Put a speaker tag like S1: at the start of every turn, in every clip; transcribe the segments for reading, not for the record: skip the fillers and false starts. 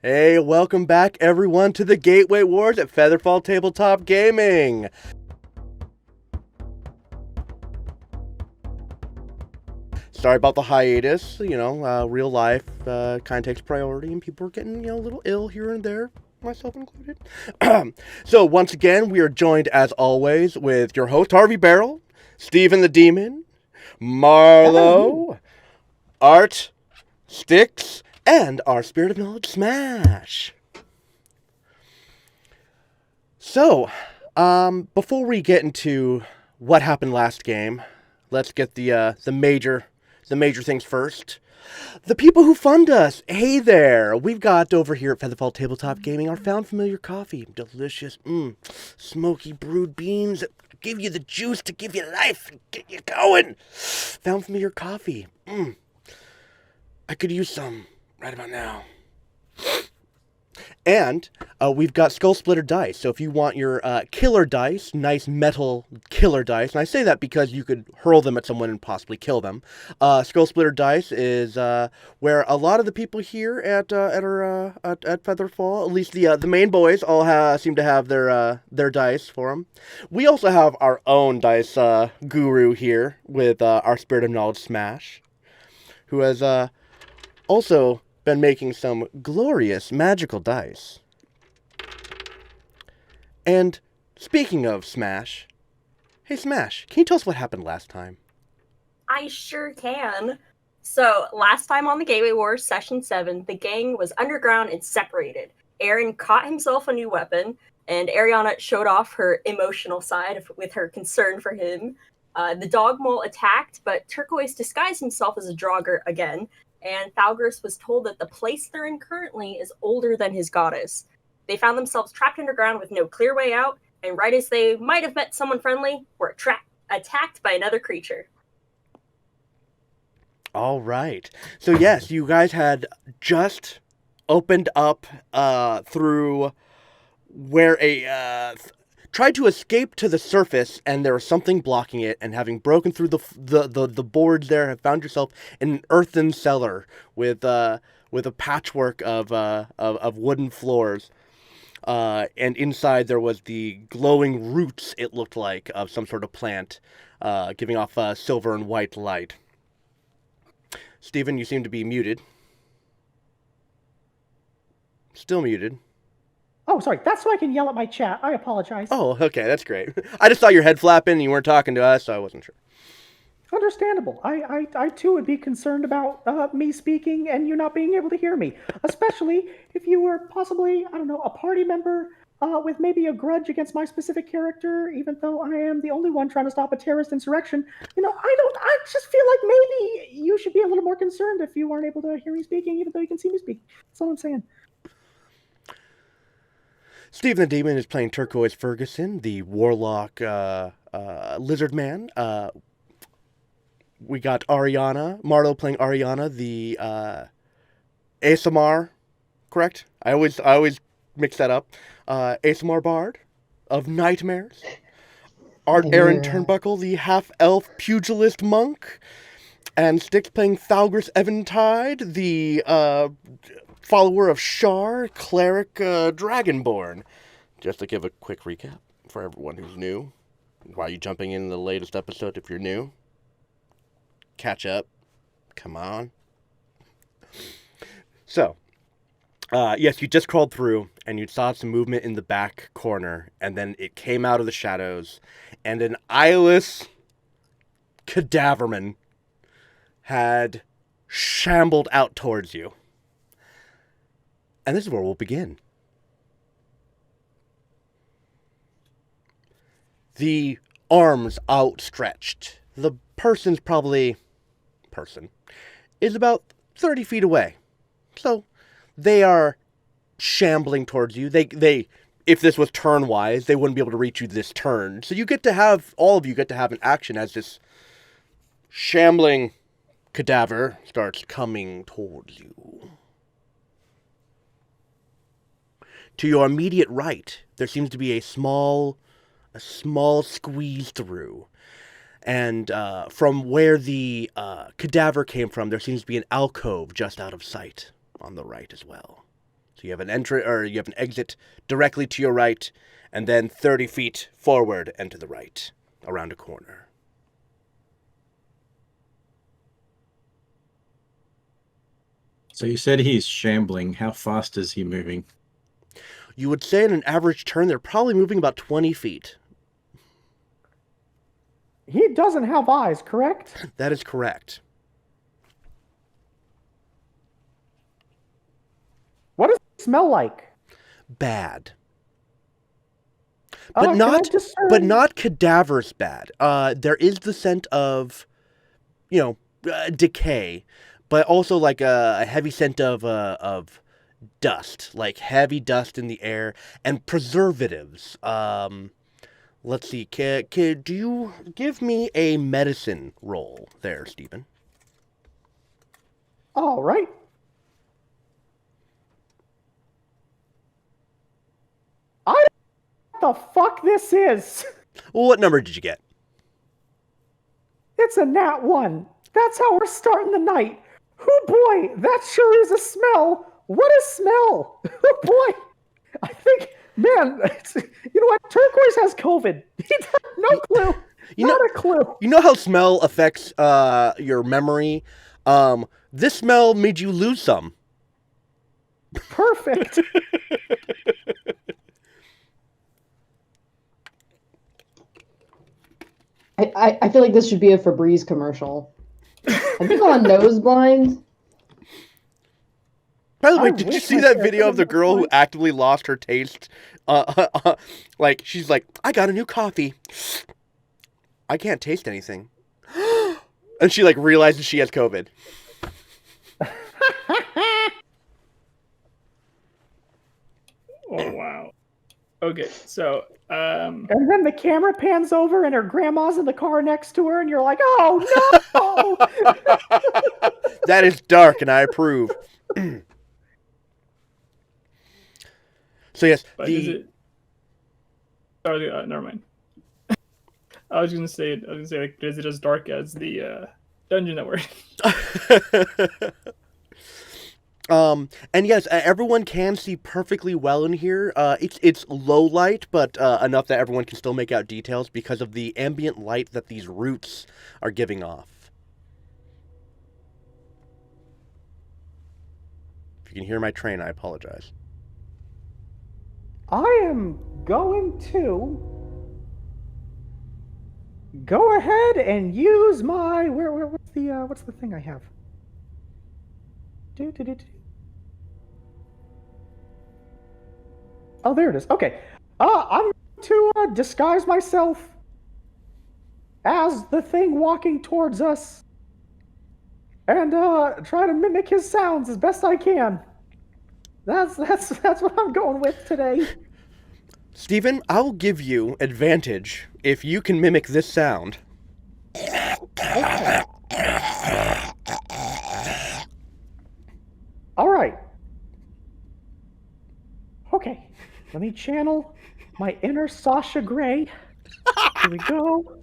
S1: Hey, welcome back everyone to the Gateway Wars at FeatherFall Tabletop Gaming. Sorry about the hiatus, real life kind of takes priority and people are getting, a little ill here and there, myself included. So once again, we are joined as always with your host, Harvey Barrel, Stephen the Demon,
S2: Hello.
S1: Marlo, Art, Styx, and our Spirit of Knowledge Smash. So, before we get into what happened last game, let's get the major things first. The people who fund us, hey there! We've got over here at Featherfall Tabletop Gaming our found familiar coffee, delicious, smoky brewed beans that give you the juice to give you life and get you going. Found familiar coffee, I could use some right about now. And we've got Skull Splitter dice. So if you want your killer dice, nice metal killer dice, and I say that because you could hurl them at someone and possibly kill them. Skull Splitter dice is where a lot of the people here at Featherfall, at least the main boys, all seem to have their dice for them. We also have our own dice guru here with our Spirit of Knowledge Smash, who has also been making some glorious magical dice. And speaking of Smash, hey Smash, can you tell us what happened last time?
S3: I sure can. So, last time on the Gateway Wars, Session 7, the gang was underground and separated. Aaron caught himself a new weapon, and Ariana showed off her emotional side with her concern for him. The dog mole attacked, but Turquoise disguised himself as a Draugr again, and Thalgris was told that the place they're in currently is older than his goddess. They found themselves trapped underground with no clear way out, and right as they might have met someone friendly, were attacked by another creature.
S1: All right. So yes, you guys had just opened up through where tried to escape to the surface, and there was something blocking it. And having broken through the boards there, have found yourself in an earthen cellar with a patchwork of wooden floors. And inside there was the glowing roots, it looked like, of some sort of plant, giving off silver and white light. Stephen, you seem to be muted. Still muted.
S2: Oh, sorry. That's so I can yell at my chat. I apologize.
S1: Oh, okay, that's great. I just saw your head flapping and you weren't talking to us, so I wasn't sure.
S2: Understandable. I too would be concerned about me speaking and you not being able to hear me, especially if you were possibly, I don't know, a party member with maybe a grudge against my specific character, even though I am the only one trying to stop a terrorist insurrection. I just feel like maybe you should be a little more concerned if you aren't able to hear me speaking, even though you can see me speak. That's all I'm saying.
S1: Stephen the Demon is playing Turquoise Ferguson, the warlock lizard man. We got Ariana, Marlo playing Ariana, the ASMR, correct? I always mix that up. ASMR Bard of Nightmares. Aaron Turnbuckle, the half-elf pugilist monk. And Styx playing Thalgris Eventide, the follower of Shar, cleric Dragonborn. Just to give a quick recap for everyone who's new. Why are you jumping in the latest episode if you're new? Catch up. Come on. So, yes, you just crawled through and you saw some movement in the back corner, and then it came out of the shadows, and an eyeless cadaverman had shambled out towards you. And this is where we'll begin. The arms outstretched. The person is about 30 feet away. So they are shambling towards you. They if this was turn-wise, they wouldn't be able to reach you this turn. So all of you get to have an action as this shambling cadaver starts coming towards you. To your immediate right, there seems to be a small squeeze through. And from where the cadaver came from, there seems to be an alcove just out of sight on the right as well. So you have an exit directly to your right, and then 30 feet forward and to the right, around a corner.
S4: So you said he's shambling. How fast is he moving?
S1: You would say in an average turn, they're probably moving about 20 feet.
S2: He doesn't have eyes, correct?
S1: That is correct.
S2: What does it smell like?
S1: Bad.
S2: Can I discern-
S1: But not cadavers bad. There is the scent of, decay, but also like a heavy scent of dust, like heavy dust in the air, and preservatives. Let's see. Do you give me a medicine roll there, Stephen?
S2: All right. I don't know what the fuck this is.
S1: Well, what number did you get?
S2: It's a nat 1. That's how we're starting the night. Oh boy, that sure is a smell. What a smell. Oh boy. I think, man, you know what? Turquoise has COVID. No clue. Not a clue.
S1: You know how smell affects your memory? This smell made you lose some.
S2: Perfect.
S5: I feel like this should be a Febreze commercial. Have you gone nose blind?
S1: By the way, did you see that video of the girl who actively lost her taste? Like, she's like, I got a new coffee. I can't taste anything. And she, like, realizes she has COVID.
S6: Oh, wow. Okay, so,
S2: And then the camera pans over and her grandma's in the car next to her and you're like, oh, no!
S1: That is dark and I approve. So, yes,
S6: but is it... Sorry, never mind. I was gonna say, like, is it as dark as the dungeon that we're in?
S1: And yes, everyone can see perfectly well in here. It's low light, but enough that everyone can still make out details because of the ambient light that these roots are giving off. If you can hear my train, I apologize.
S2: I am going to go ahead and use my what's the thing I have? Oh, there it is. Okay. I'm going to disguise myself as the thing walking towards us and try to mimic his sounds as best I can. That's what I'm going with today.
S1: Stephen, I will give you advantage if you can mimic this sound.
S2: All right. Okay. Let me channel my inner Sasha Grey. Here we go.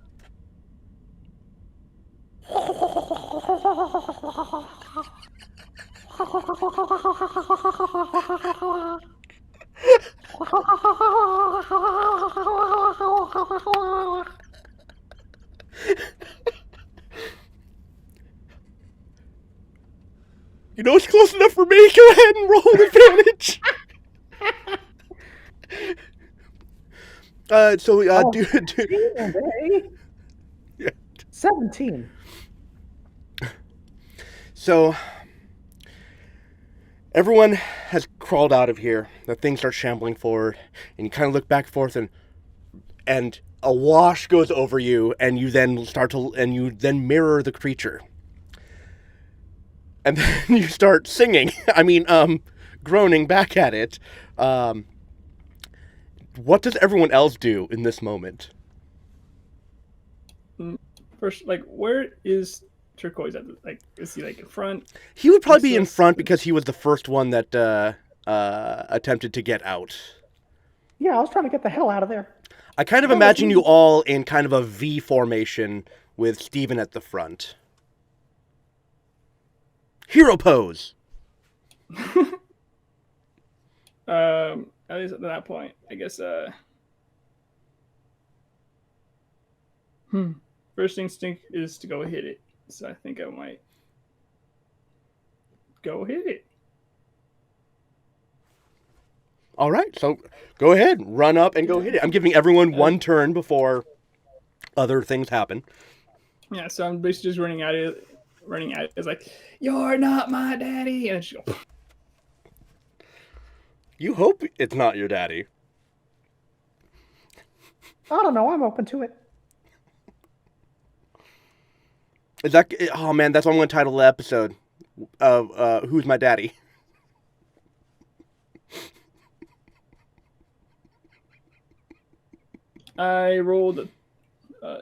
S1: You know it's close enough for me. Go ahead and roll an advantage.
S2: Yeah. 17.
S1: So everyone has crawled out of here. The things start shambling forward, and you kind of look back and forth, and a wash goes over you, and you then mirror the creature. And then you start singing. Groaning back at it. What does everyone else do in this moment?
S6: First, like, where is Turquoise at? Like, is he, like, in front?
S1: He would probably be in front because he was the first one that attempted to get out.
S2: Yeah, I was trying to get the hell out of there.
S1: I kind of imagine you all in kind of a V formation with Steven at the front. Hero pose!
S6: At least at that point, I guess. First instinct is to go hit it, so I think I might go hit it.
S1: All right, so go ahead, run up and go hit it. I'm giving everyone one turn before other things happen.
S6: Yeah, so I'm basically just running at it. It's like, "You're not my daddy," and she goes.
S1: You hope it's not your daddy.
S2: I don't know. I'm open to it.
S1: Is that? Oh man, that's what I'm going to title the episode of "Who's My Daddy."
S6: I rolled a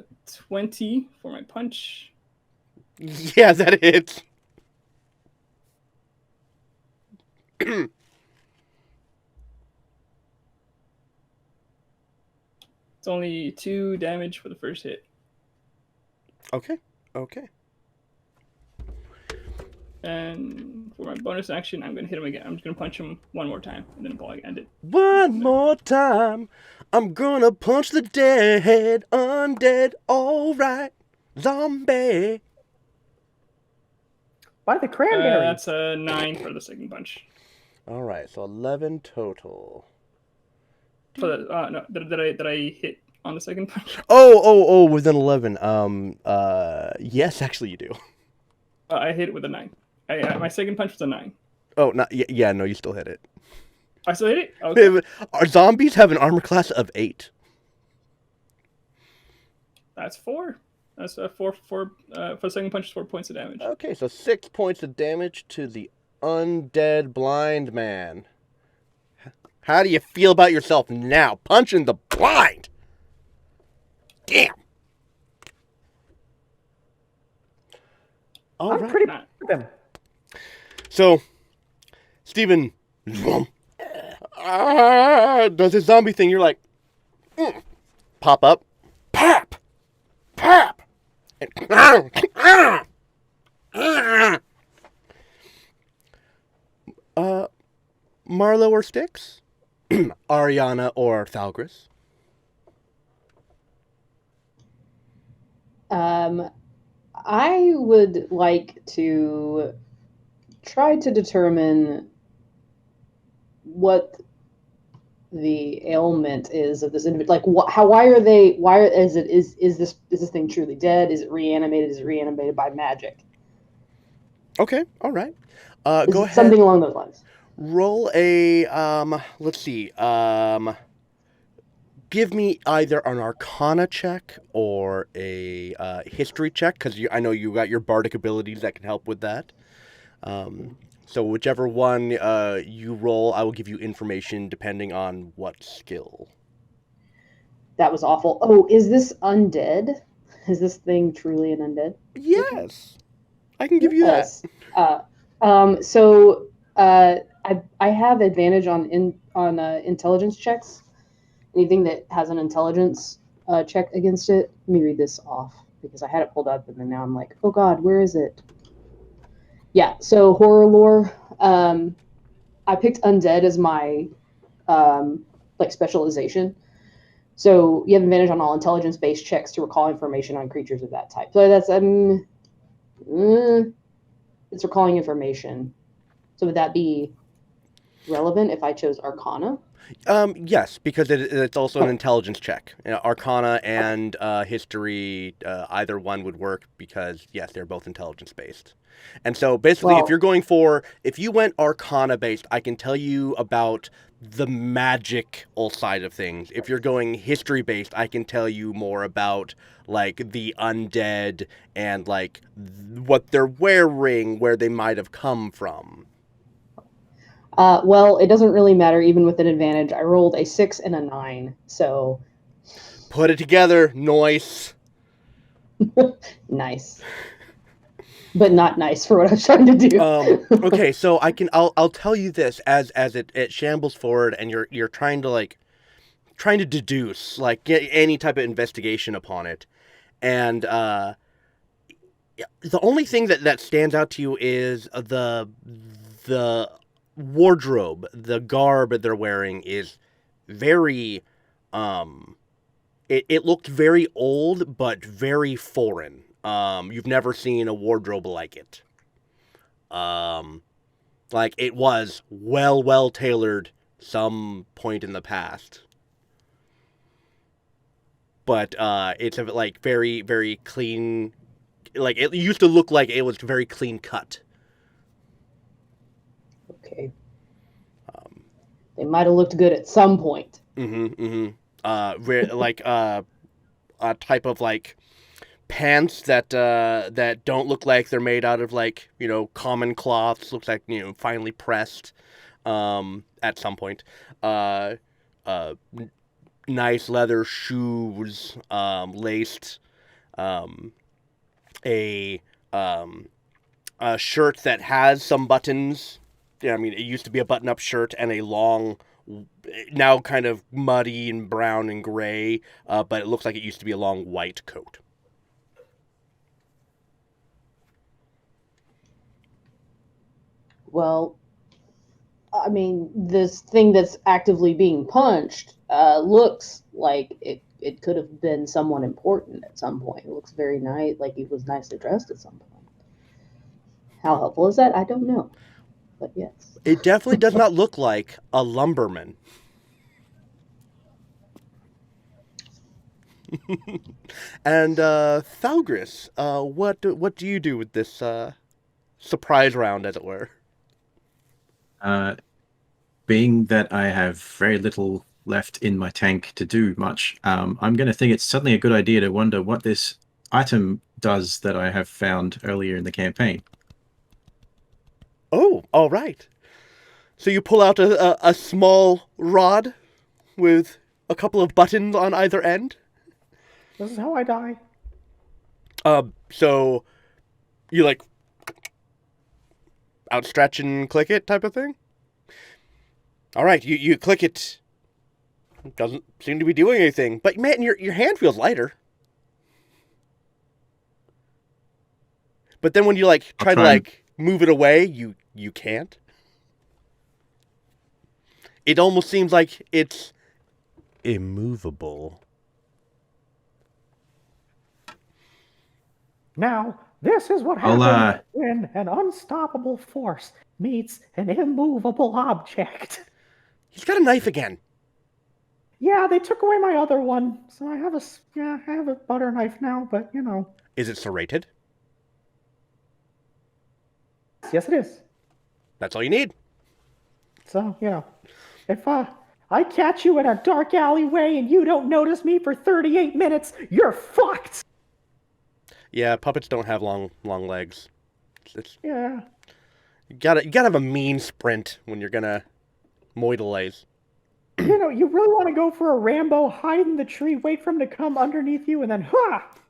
S6: 20 for my punch.
S1: Yeah, that hits.
S6: It's only 2 damage for the first hit.
S1: Okay.
S6: And for my bonus action, I'm gonna hit him again. I'm just gonna punch him one more time, and then I'll end it.
S1: One more time, I'm gonna punch the dead, undead, alright, zombie.
S2: By the cranberry.
S6: That's a 9 for the second punch.
S1: Alright, so 11 total.
S6: For the, no, did I hit on the second punch?
S1: Oh, within 11. Yes, actually you do.
S6: I hit it with a 9. My second punch was a 9.
S1: Oh, not yeah, no, you still hit it.
S6: I still hit it? Okay.
S1: Our zombies have an armor class of 8.
S6: That's 4. That's 4 for the second punch is 4 points of damage.
S1: Okay, so 6 points of damage to the undead blind man. How do you feel about yourself now? Punching the blind! Damn! All right.
S2: Pretty proud of them.
S1: So, Steven does his zombie thing. You're like, pop up, pap, pap, and Marlo or Styx, Ariana or Thalgris.
S5: I would like to try to determine what the ailment is of this individual. Like, why is this thing truly dead? Is it reanimated? Is it reanimated by magic?
S1: Okay, all right.
S5: Go
S1: ahead.
S5: Something along those lines.
S1: Roll a let's see. Give me either an Arcana check or a history check, because I know you got your bardic abilities that can help with that. So whichever one you roll, I will give you information depending on what skill.
S5: That was awful. Oh, is this undead? Is this thing truly an undead?
S1: Yes, I can give you that.
S5: So I have advantage on intelligence checks. Anything that has an intelligence check against it. Let me read this off because I had it pulled up and then now I'm like, oh God, where is it? Yeah, so horror lore. I picked undead as my specialization. So you have advantage on all intelligence-based checks to recall information on creatures of that type. So that's it's recalling information. So would that be relevant if I chose Arcana?
S1: Yes, because it's also an intelligence check. Arcana and history, either one would work because, yes, they're both intelligence-based. And so, basically, if you went Arcana-based, I can tell you about the magical side of things. If you're going history-based, I can tell you more about, like, the undead and, like, what they're wearing, where they might have come from.
S5: Well, it doesn't really matter, even with an advantage. I rolled a 6 and a 9, so...
S1: Put it together, nice.
S5: Nice. But not nice for what I was trying to do.
S1: Okay, so I'll tell you this as it shambles forward and you're trying to deduce, like, get any type of investigation upon it. And the only thing that stands out to you is the wardrobe, the garb they're wearing is very, it looked very old, but very foreign. You've never seen a wardrobe like it. Like it was well tailored some point in the past. But it's like very clean. Like it used to look like it was very clean cut.
S5: Okay. They might have looked good at some point.
S1: Like a type of like pants that that don't look like they're made out of like, you know, common cloths. Looks like, you know, finely pressed. At some point. Nice leather shoes, laced. A shirt that has some buttons. Yeah, I mean, it used to be a button-up shirt and a long, now kind of muddy and brown and gray, but it looks like it used to be a long white coat.
S5: Well, I mean, this thing that's actively being punched looks like it could have been someone important at some point. It looks very nice, like he was nicely dressed at some point. How helpful is that? I don't know. But yes.
S1: It definitely does not look like a lumberman. And Thalgris, what do you do with this surprise round, as it were?
S4: Being that I have very little left in my tank to do much, I'm going to think it's suddenly a good idea to wonder what this item does that I have found earlier in the campaign.
S1: Oh, all right. So you pull out a small rod with a couple of buttons on either end.
S2: This is how I die.
S1: So you like outstretch and click it type of thing? All right, you click it. It doesn't seem to be doing anything. But man, your hand feels lighter. But then when you like try to like move it away, you can't. It almost seems like it's immovable.
S2: Now, this is what happens when an unstoppable force meets an immovable object.
S1: He's got a knife again.
S2: Yeah, they took away my other one, so I have a butter knife now. But you know,
S1: Is it serrated?
S2: yes, it is.
S1: That's all you need.
S2: So you know, if I catch you in a dark alleyway and you don't notice me for 38 minutes, you're fucked.
S1: Yeah, puppets don't have long legs.
S2: Yeah.
S1: You gotta have a mean sprint when you're gonna moidalize.
S2: You know, you really want to go for a Rambo, hide in the tree, wait for him to come underneath you, and then,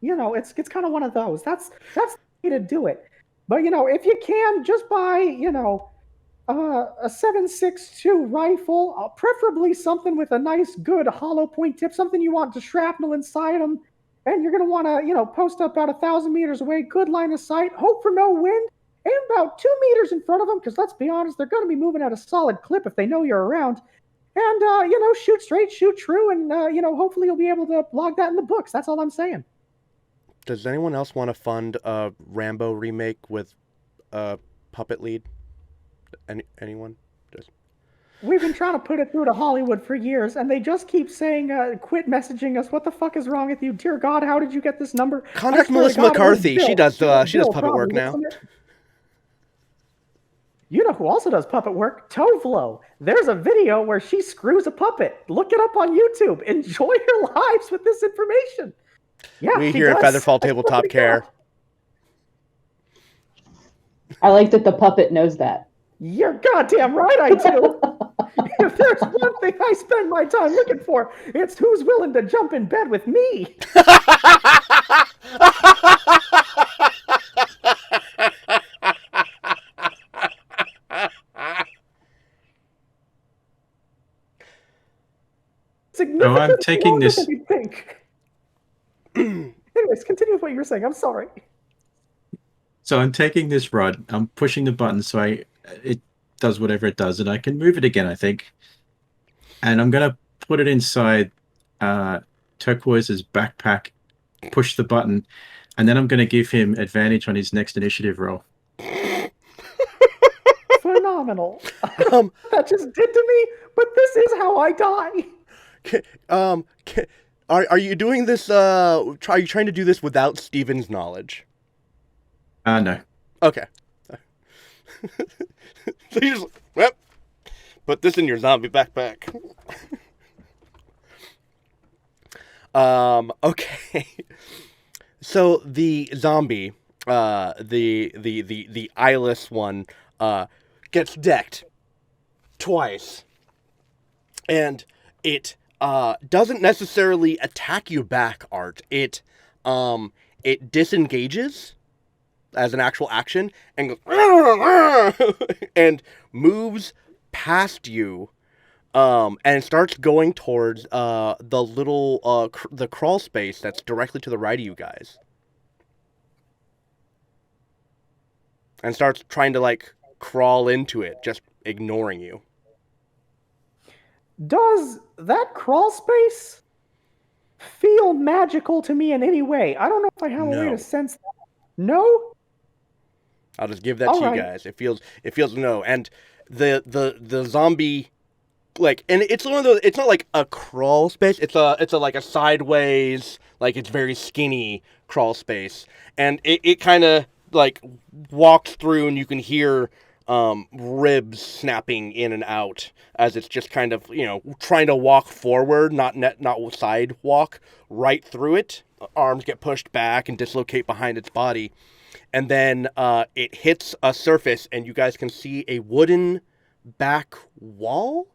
S2: you know, it's kind of one of those. That's the way to do it. But, you know, if you can, just buy, you know, a 7.62 rifle, preferably something with a nice, good hollow point tip, something you want to shrapnel inside them. And you're going to want to, you know, post up about 1,000 meters away, good line of sight, hope for no wind, and about 2 meters in front of them, because let's be honest, they're going to be moving at a solid clip if they know you're around. And, you know, shoot straight, shoot true, and, you know, hopefully you'll be able to log that in the books. That's all I'm saying.
S1: Does anyone else want to fund a Rambo remake with a puppet lead? Anyone?
S2: We've been trying to put it through to Hollywood for years, and they just keep saying, quit messaging us. What the fuck is wrong with you? Dear God, how did you get this number?
S1: Contact Melissa McCarthy. She does puppet work now.
S2: You know who also does puppet work? Tovlo. There's a video where she screws a puppet. Look it up on YouTube. Enjoy your lives with this information. Yeah,
S1: we here at FeatherFall Tabletop care.
S5: I like that the puppet knows that.
S2: You're goddamn right I do. If there's one thing I spend my time looking for, it's who's willing to jump in bed with me.
S4: No, I'm taking this.
S2: Anyways, continue with what you were saying. I'm sorry.
S4: So I'm taking this rod. I'm pushing the button, so does whatever it does, and I can move it again, I think. And I'm gonna put it inside Turquoise's backpack, push the button, and then I'm gonna give him advantage on his next initiative roll.
S2: Phenomenal.
S1: Um,
S2: That just did to me, but this is how I die.
S1: Are you doing this? Are you trying to do this without Steven's knowledge?
S4: No.
S1: Okay. So you just put this in your zombie backpack. Okay. So the zombie, the eyeless one, gets decked twice, and it doesn't necessarily attack you back, Art. It disengages as an actual action and goes and moves past you, and starts going towards the little the crawl space that's directly to the right of you guys, and starts trying to like crawl into it, just ignoring you.
S2: Does that crawl space feel magical to me in any way? I don't know if I have a way
S1: No.
S2: to sense that. No?
S1: I'll just give that
S2: All
S1: to
S2: right.
S1: you guys. It feels no, and the zombie, like, and it's one of those. It's not like a crawl space. It's a like a sideways, like it's very skinny crawl space, and it kind of like walks through, and you can hear ribs snapping in and out as it's just kind of trying to walk forward, not sidewalk right through it. Arms get pushed back and dislocate behind its body. And then it hits a surface, and you guys can see a wooden back wall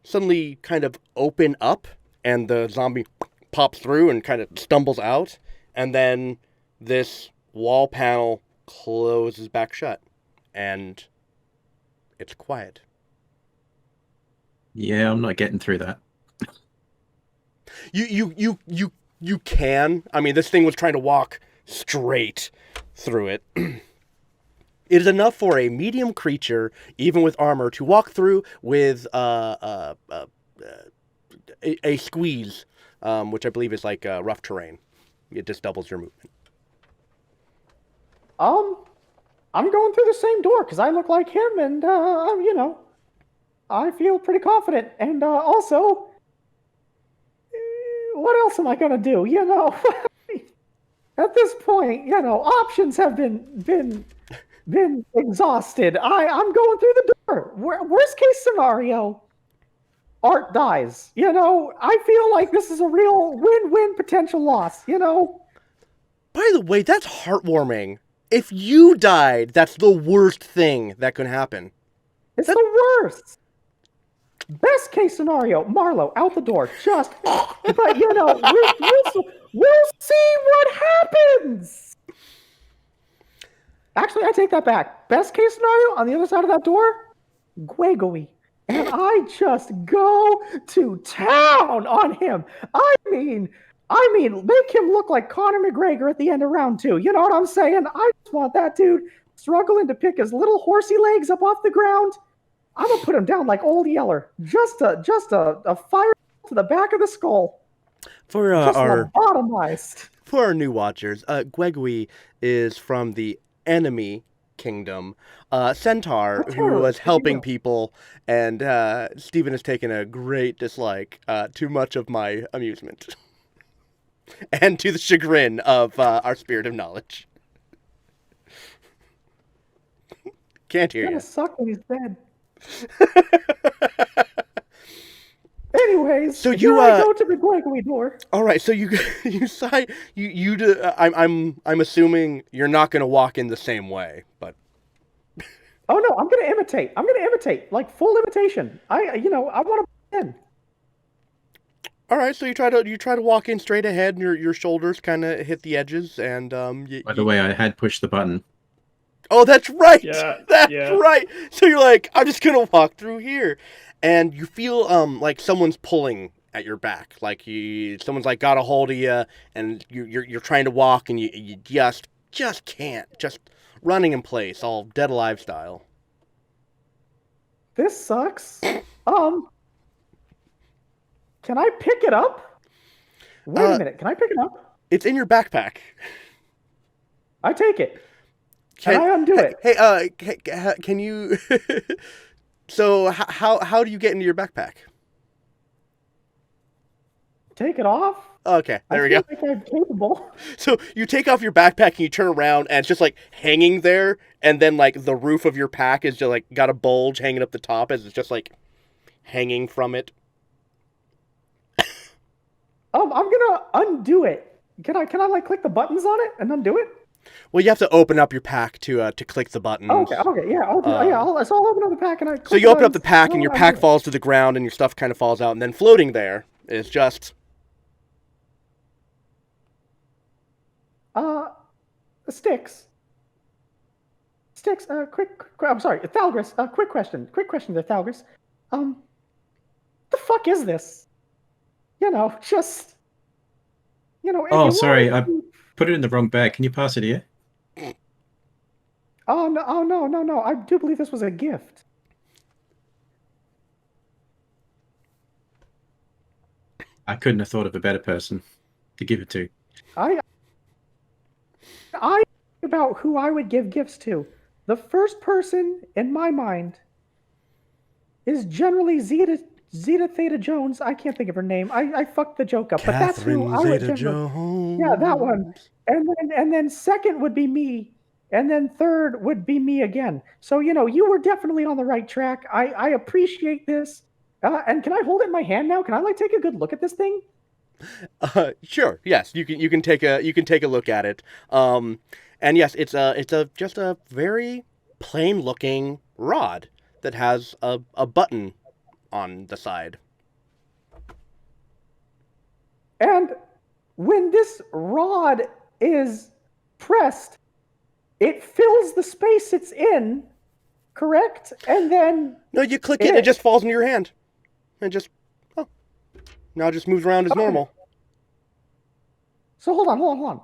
S1: suddenly kind of open up, and the zombie pops through and kind of stumbles out. And then this wall panel closes back shut, and it's quiet.
S4: Yeah, I'm not getting through that.
S1: You can. I mean, this thing was trying to walk straight through it. It is enough for a medium creature, even with armor, to walk through with a squeeze, which I believe is like rough terrain. It just doubles your movement.
S2: I'm going through the same door because I look like him, and I feel pretty confident. And also, what else am I gonna do? At this point, options have been exhausted. I'm going through the door. Worst case scenario, Art dies. I feel like this is a real win-win potential loss.
S1: By the way, that's heartwarming. If you died, that's the worst thing that could happen.
S2: It's the worst. Best case scenario, Marlo out the door. But we'll see what happens. Actually, I take that back. Best case scenario, on the other side of that door, Gregory. And I just go to town on him. I mean, make him look like Conor McGregor at the end of round 2. You know what I'm saying? I just want that dude struggling to pick his little horsey legs up off the ground. I'm gonna put him down like Old Yeller. Just a fire to the back of the skull.
S1: For
S2: Just
S1: our
S2: lobotomized.
S1: for our new watchers, Gwegui is from the enemy kingdom, Centaur,
S2: That's
S1: who
S2: her.
S1: was
S2: There you
S1: helping
S2: go.
S1: people, and Stephen has taken a great dislike to much of my amusement, and to the chagrin of our spirit of knowledge. Can't hear
S2: It's
S1: you.
S2: gonna suck when he's dead. Anyways,
S1: So
S2: here
S1: you,
S2: I go to the Gregory door.
S1: All right, so you decide you do. I'm assuming you're not going to walk in the same way, but
S2: Oh no, I'm gonna imitate, like full imitation. I want to in.
S1: all right. So you try to walk in straight ahead, and your shoulders kind of hit the edges, and
S4: By the way, I had pushed the button.
S1: Oh, that's right.
S6: Yeah,
S1: That's
S6: yeah.
S1: right. So you're like, I'm just gonna walk through here, and you feel like someone's pulling at your back, like someone's like got a hold of you, and you're trying to walk, and you just can't, just running in place, all Dead Alive style.
S2: This sucks. Can I pick it up? Wait a minute. Can I pick it up?
S1: It's in your backpack.
S2: I take it. Can I undo it?
S1: Hey, can you? So how do you get into your backpack?
S2: Take it off?
S1: Okay, there we go.
S2: I feel like I'm capable.
S1: So you take off your backpack and you turn around and it's just like hanging there, and then like the roof of your pack is just like got a bulge hanging up the top as it's just like hanging from it.
S2: I'm gonna undo it. Can I like click the buttons on it and undo it?
S1: Well, you have to open up your pack to click the buttons.
S2: Okay, yeah, so I'll open up the pack and I click
S1: So you
S2: the
S1: open up the
S2: buttons.
S1: pack and your pack falls to the ground and your stuff kind of falls out, and then floating there is just
S2: Sticks. I'm sorry, Thalgris. Quick question there, Thalgris. The fuck is this? Just.
S4: Oh, sorry, I put it in the wrong bag. Can you pass it here?
S2: Oh no! I do believe this was a gift.
S4: I couldn't have thought of a better person to give it to.
S2: I think about who I would give gifts to. The first person in my mind is generally Zeta Theta Jones. I can't think of her name. I fucked the joke up, but that's who I would generally. Yeah, that one. And then second would be me, and then third would be me again. So you were definitely on the right track. I appreciate this. And can I hold it in my hand now? Can I take a good look at this thing?
S1: Sure. Yes, you can take a look at it. And yes, it's just a very plain looking rod that has a button on the side.
S2: And when this rod is pressed, it fills the space it's in, correct? And then
S1: no, you click it, and it just falls into your hand, and just now it just moves around as normal.
S2: So hold on.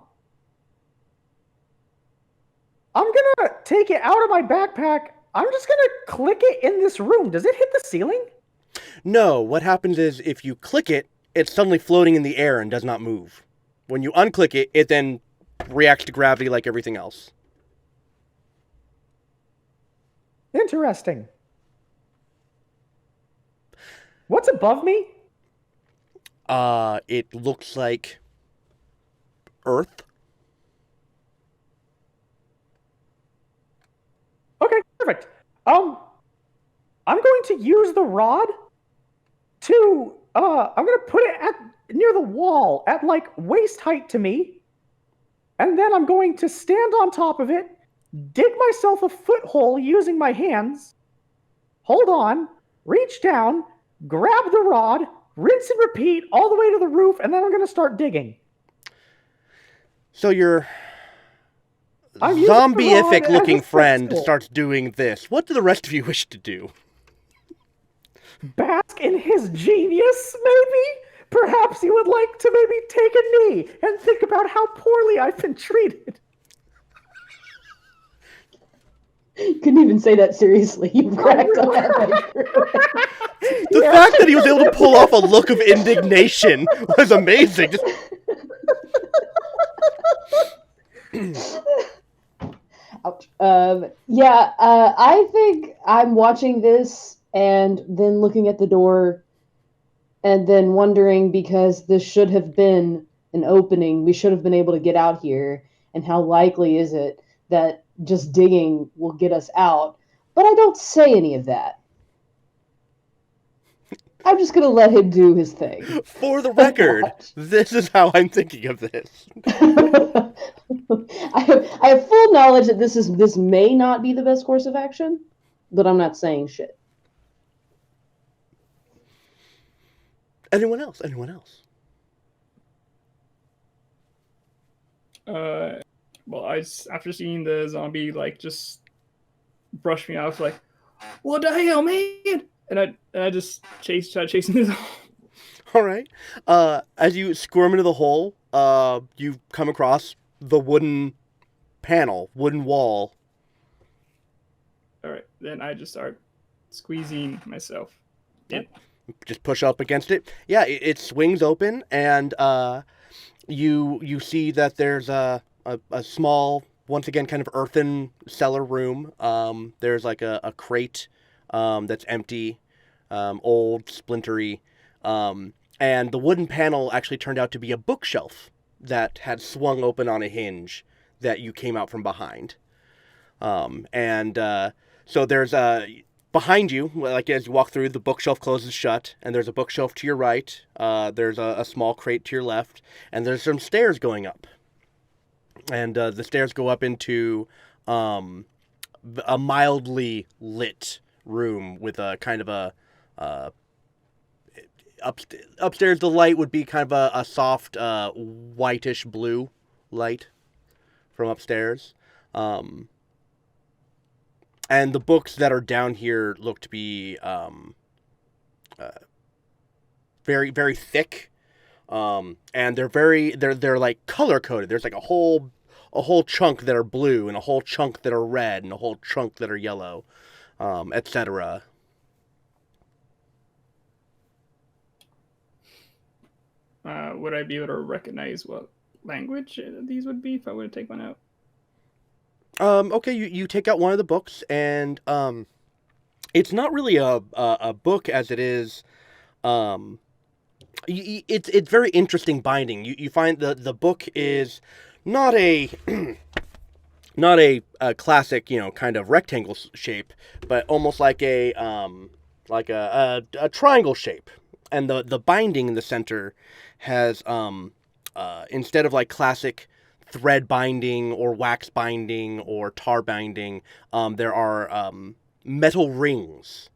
S2: I'm gonna take it out of my backpack. I'm just gonna click it in this room. Does it hit the ceiling?
S1: No, what happens is if you click it, it's suddenly floating in the air and does not move. When you unclick it, it then reacts to gravity like everything else.
S2: Interesting. What's above me?
S1: It looks like Earth.
S2: Okay, perfect. I'm going to use the rod to I'm gonna put it near the wall at waist height to me, and then I'm going to stand on top of it, dig myself a foothold using my hands, hold on, reach down, grab the rod, rinse and repeat all the way to the roof, and then I'm gonna start digging.
S1: So your zombie-ific looking friend starts doing this. What do the rest of you wish to do?
S2: Bask in his genius, maybe? Perhaps he would like to maybe take a knee and think about how poorly I've been treated.
S5: You couldn't even say that seriously. You cracked up.
S1: The fact that he was able to pull off a look of indignation was amazing.
S5: Ouch. I think I'm watching this and then looking at the door and then wondering, because this should have been an opening, we should have been able to get out here, and how likely is it that just digging will get us out? But I don't say any of that. I'm just going to let him do his thing.
S1: For the record, this is how I'm thinking of this.
S5: I have full knowledge that this may not be the best course of action, but I'm not saying shit.
S1: Anyone else?
S6: Well, after seeing the zombie just brush me off, what the hell, man? And I just try chasing this.
S1: All right. As you squirm into the hole, you come across the wooden wall.
S6: All right, then I just start squeezing myself. Yeah.
S1: Just push up against it. Yeah, it swings open, and you see that there's a small, once again, kind of earthen cellar room. There's like a crate that's empty, old, splintery, and the wooden panel actually turned out to be a bookshelf that had swung open on a hinge that you came out from behind. So there's behind you, like as you walk through, the bookshelf closes shut, and there's a bookshelf to your right. There's a small crate to your left, and there's some stairs going up. And the stairs go up into a mildly lit room with a kind of a upstairs. The light would be kind of a soft whitish blue light from upstairs. And the books that are down here look to be very, very thick, and they're like color coded. There's like a whole chunk that are blue, and a whole chunk that are red, and a whole chunk that are yellow, etc.
S6: Would I be able to recognize what language these would be if I were to take one out?
S1: Okay, you take out one of the books, and it's not really a book as it is. It's very interesting binding. You find the book is not a not a classic, kind of rectangle shape, but almost like a triangle shape, and the binding in the center has instead of like classic thread binding or wax binding or tar binding, there are metal rings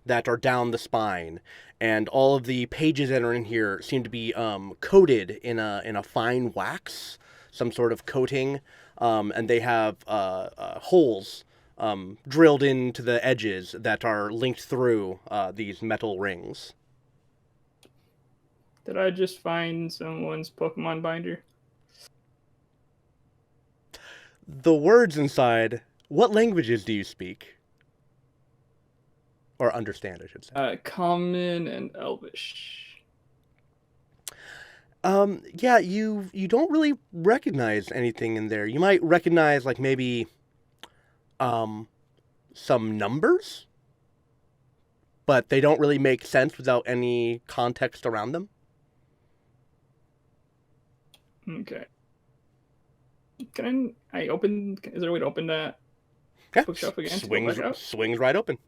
S1: that are down the spine, and all of the pages that are in here seem to be coated in a fine wax, some sort of coating, and they have holes drilled into the edges that are linked through these metal rings.
S6: Did I just find someone's Pokemon binder?
S1: The words inside, what languages do you speak? Or understand, I should say.
S6: Common and Elvish.
S1: Yeah, you don't really recognize anything in there. You might recognize, like, maybe some numbers, but they don't really make sense without any context around them.
S6: Okay. Can I open? Is there a way to open that bookshelf again?
S1: Swings right open.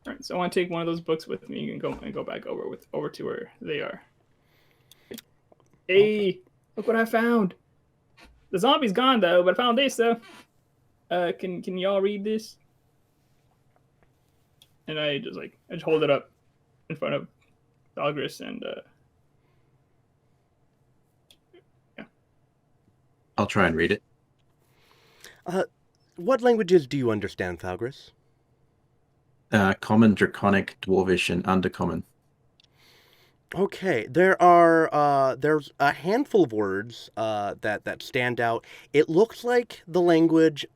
S6: All right, so I want to take one of those books with me and go back over to where they are. Hey, look what I found! The zombie's gone though, but I found this though. Can y'all read this? And I just hold it up in front of Dogris and yeah.
S4: I'll try and read it.
S1: What languages do you understand, Thalgris?
S4: Common, Draconic, Dwarvish, and Undercommon.
S1: Okay, there's a handful of words that stand out. It looks like the language.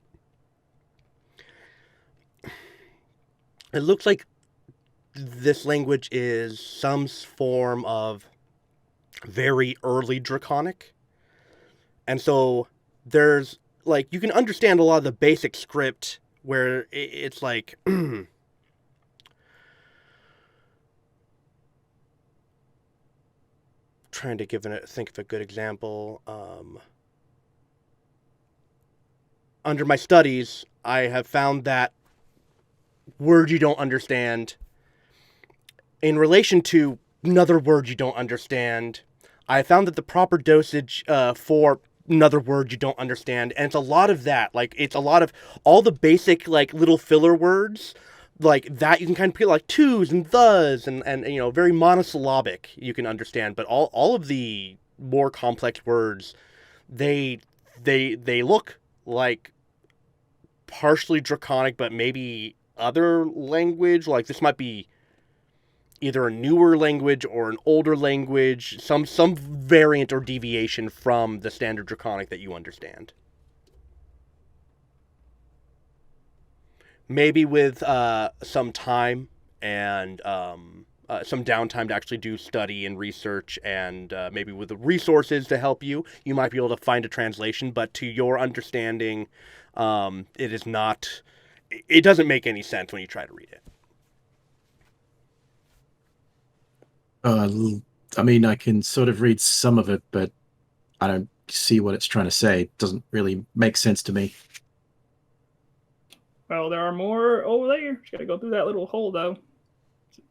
S1: It looks like this language is some form of very early Draconic, and so there's like you can understand a lot of the basic script where it's like. Trying to think of a good example. Under my studies, I have found that word you don't understand in relation to another word you don't understand. I found that the proper dosage for another word you don't understand, and it's a lot of that. Like it's a lot of all the basic like little filler words. Like that you can kind of put like twos and thes and very monosyllabic you can understand, but all of the more complex words they look like partially Draconic but maybe other language. Like this might be either a newer language or an older language, some variant or deviation from the standard Draconic that you understand. Maybe with some time and some downtime to actually do study and research, and maybe with the resources to help you, you might be able to find a translation. But to your understanding, it is not. It doesn't make any sense when you try to read it.
S4: I mean, I can sort of read some of it, but I don't see what it's trying to say. It doesn't really make sense to me.
S6: Well, there are more over there. Just gotta go through that little hole, though.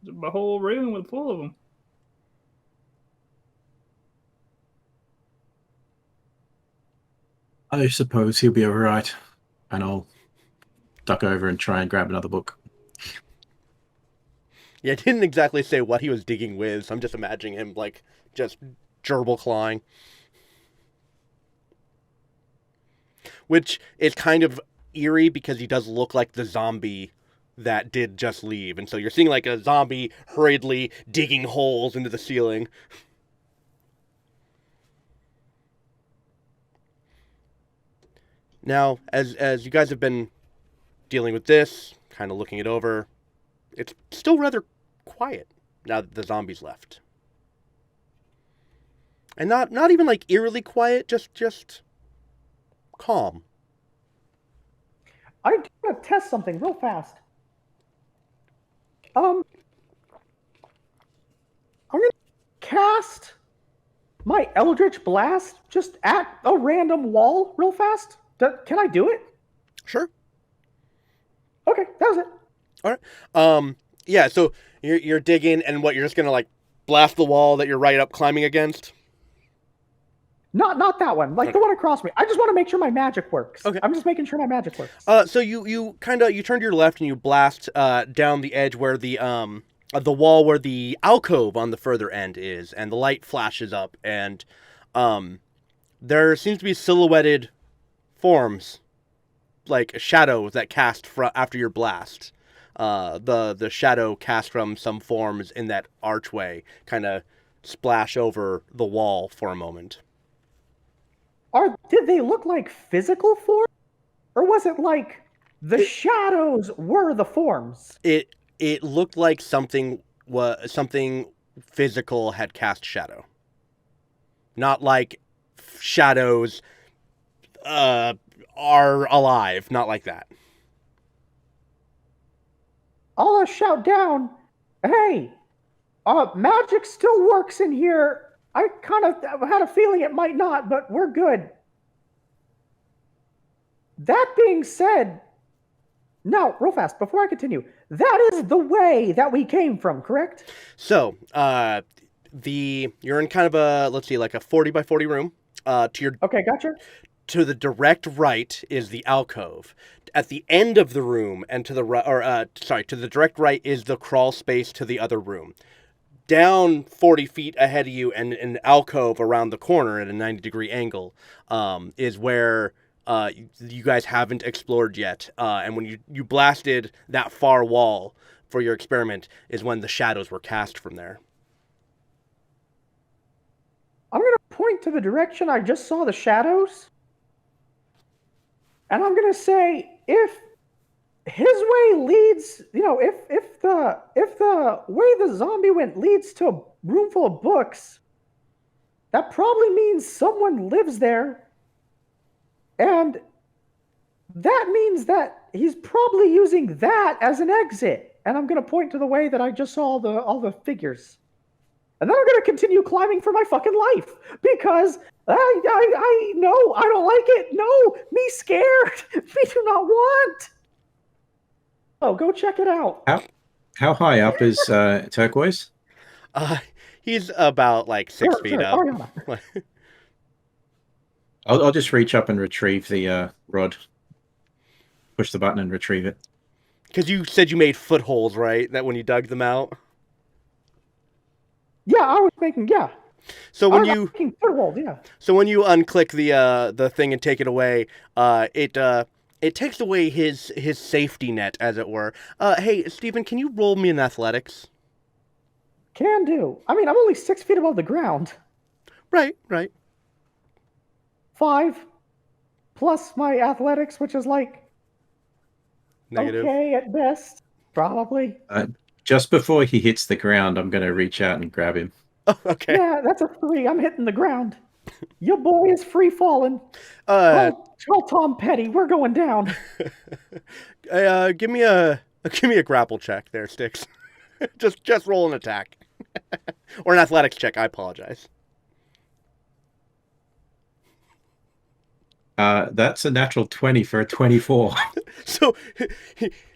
S6: It's a whole room with full of them.
S4: I suppose he'll be all right, and I'll duck over and try and grab another book.
S1: Yeah, I didn't exactly say what he was digging with, so I'm just imagining him, like, just gerbil clawing. Which is kind of eerie because he does look like the zombie that did just leave. And so you're seeing, like, a zombie hurriedly digging holes into the ceiling. Now, as you guys have been dealing with this, kind of looking it over, it's still rather quiet now that the zombies left. And not even like eerily quiet, just calm.
S2: I want to test something real fast. I'm gonna cast my Eldritch Blast just at a random wall real fast. Can I do it?
S1: Sure.
S2: Okay, that was it.
S1: All right. Yeah, so you're digging, and what, you're just gonna like blast the wall that you're right up climbing against?
S2: Not that one. Like
S1: Okay.
S2: the one across me. I just want to make sure my magic works.
S1: Okay.
S2: I'm just making sure my magic works.
S1: So you turn to your left and you blast down the edge where the wall where the alcove on the further end is, and the light flashes up, and there seems to be silhouetted forms, like shadows that cast after your blast. The shadow cast from some forms in that archway kind of splash over the wall for a moment.
S2: Did they look like physical forms? Or was it like the shadows were the forms?
S1: It looked like something physical had cast shadow. Not like shadows are alive, not like that.
S2: I'll shout down, hey, magic still works in here. I kind of had a feeling it might not, but we're good. That being said, now, real fast, before I continue, that is the way that we came from, correct?
S1: So, you're in kind of a, let's see, like a 40 by 40 room.
S2: Okay, gotcha.
S1: To the direct right is the alcove. At the end of the room, and to the right, to the direct right is the crawl space to the other room. Down 40 feet ahead of you, and an alcove around the corner at a 90-degree angle, is where you guys haven't explored yet. And when you blasted that far wall for your experiment is when the shadows were cast from there.
S2: I'm going to point to the direction I just saw the shadows. And I'm going to say, if his way leads, if the way the zombie went leads to a room full of books, that probably means someone lives there. And that means that he's probably using that as an exit. And I'm going to point to the way that I just saw all the figures. And then I'm going to continue climbing for my fucking life. Because I no, I don't like it. No, me scared. Me do not want. Oh, go check it out.
S4: How high up is Turquoise?
S1: He's about like 6 feet up.
S4: I'll just reach up and retrieve the rod. Push the button and retrieve it.
S1: Because you said you made footholes, right? That when you dug them out?
S2: Yeah, I was thinking, yeah.
S1: So when So when you unclick the thing and take it away, it takes away his safety net, as it were. Hey, Stephen, can you roll me in athletics?
S2: Can do. I mean, I'm only 6 feet above the ground.
S1: Right.
S2: 5 plus my athletics, which is like
S1: negative.
S2: Okay at best, probably.
S4: Just before he hits the ground, I'm going to reach out and grab him.
S1: Oh, okay.
S2: Yeah, that's a 3. I'm hitting the ground. Your boy is free falling. Tell Tom Petty, we're going down.
S1: Give me a grapple check there, Sticks. just roll an attack. Or an athletics check, I apologize.
S4: That's a natural 20 for a 24.
S1: So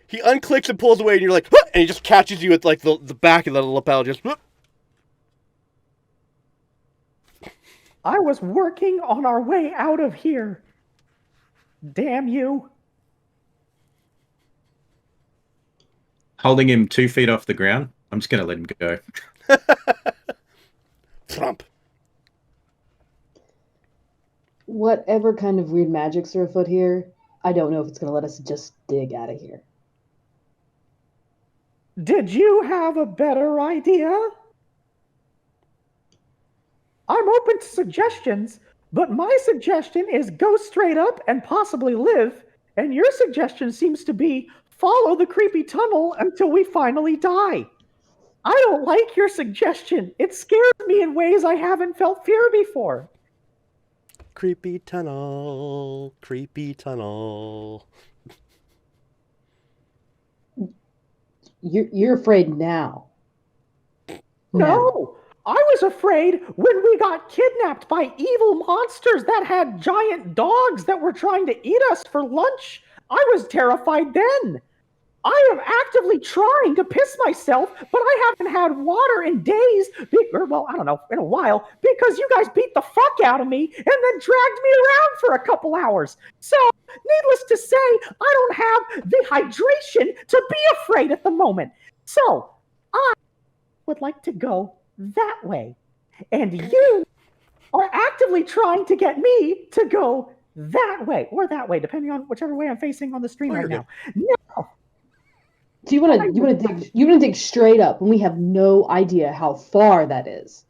S1: he unclicks and pulls away, and you're like, "Huh!" And he just catches you at like the back of the lapel, just. "Huh!"
S2: I was working on our way out of here. Damn you.
S4: Holding him 2 feet off the ground, I'm just going to let him go.
S1: Thump.
S5: Whatever kind of weird magics are afoot here, I don't know if it's going to let us just dig out of here.
S2: Did you have a better idea? I'm open to suggestions, but my suggestion is go straight up and possibly live, and your suggestion seems to be follow the creepy tunnel until we finally die. I don't like your suggestion. It scares me in ways I haven't felt fear before.
S1: Creepy tunnel, creepy tunnel.
S5: You're afraid now.
S2: No, I was afraid when we got kidnapped by evil monsters that had giant dogs that were trying to eat us for lunch. I was terrified then. I am actively trying to piss myself, but I haven't had water in days, well, I don't know, in a while, because you guys beat the fuck out of me and then dragged me around for a couple hours. So, needless to say, I don't have the hydration to be afraid at the moment. So, I would like to go that way. And you are actively trying to get me to go that way, or that way, depending on whichever way I'm facing on the stream right now. No.
S5: So you want to dig straight up, and we have no idea how far that is.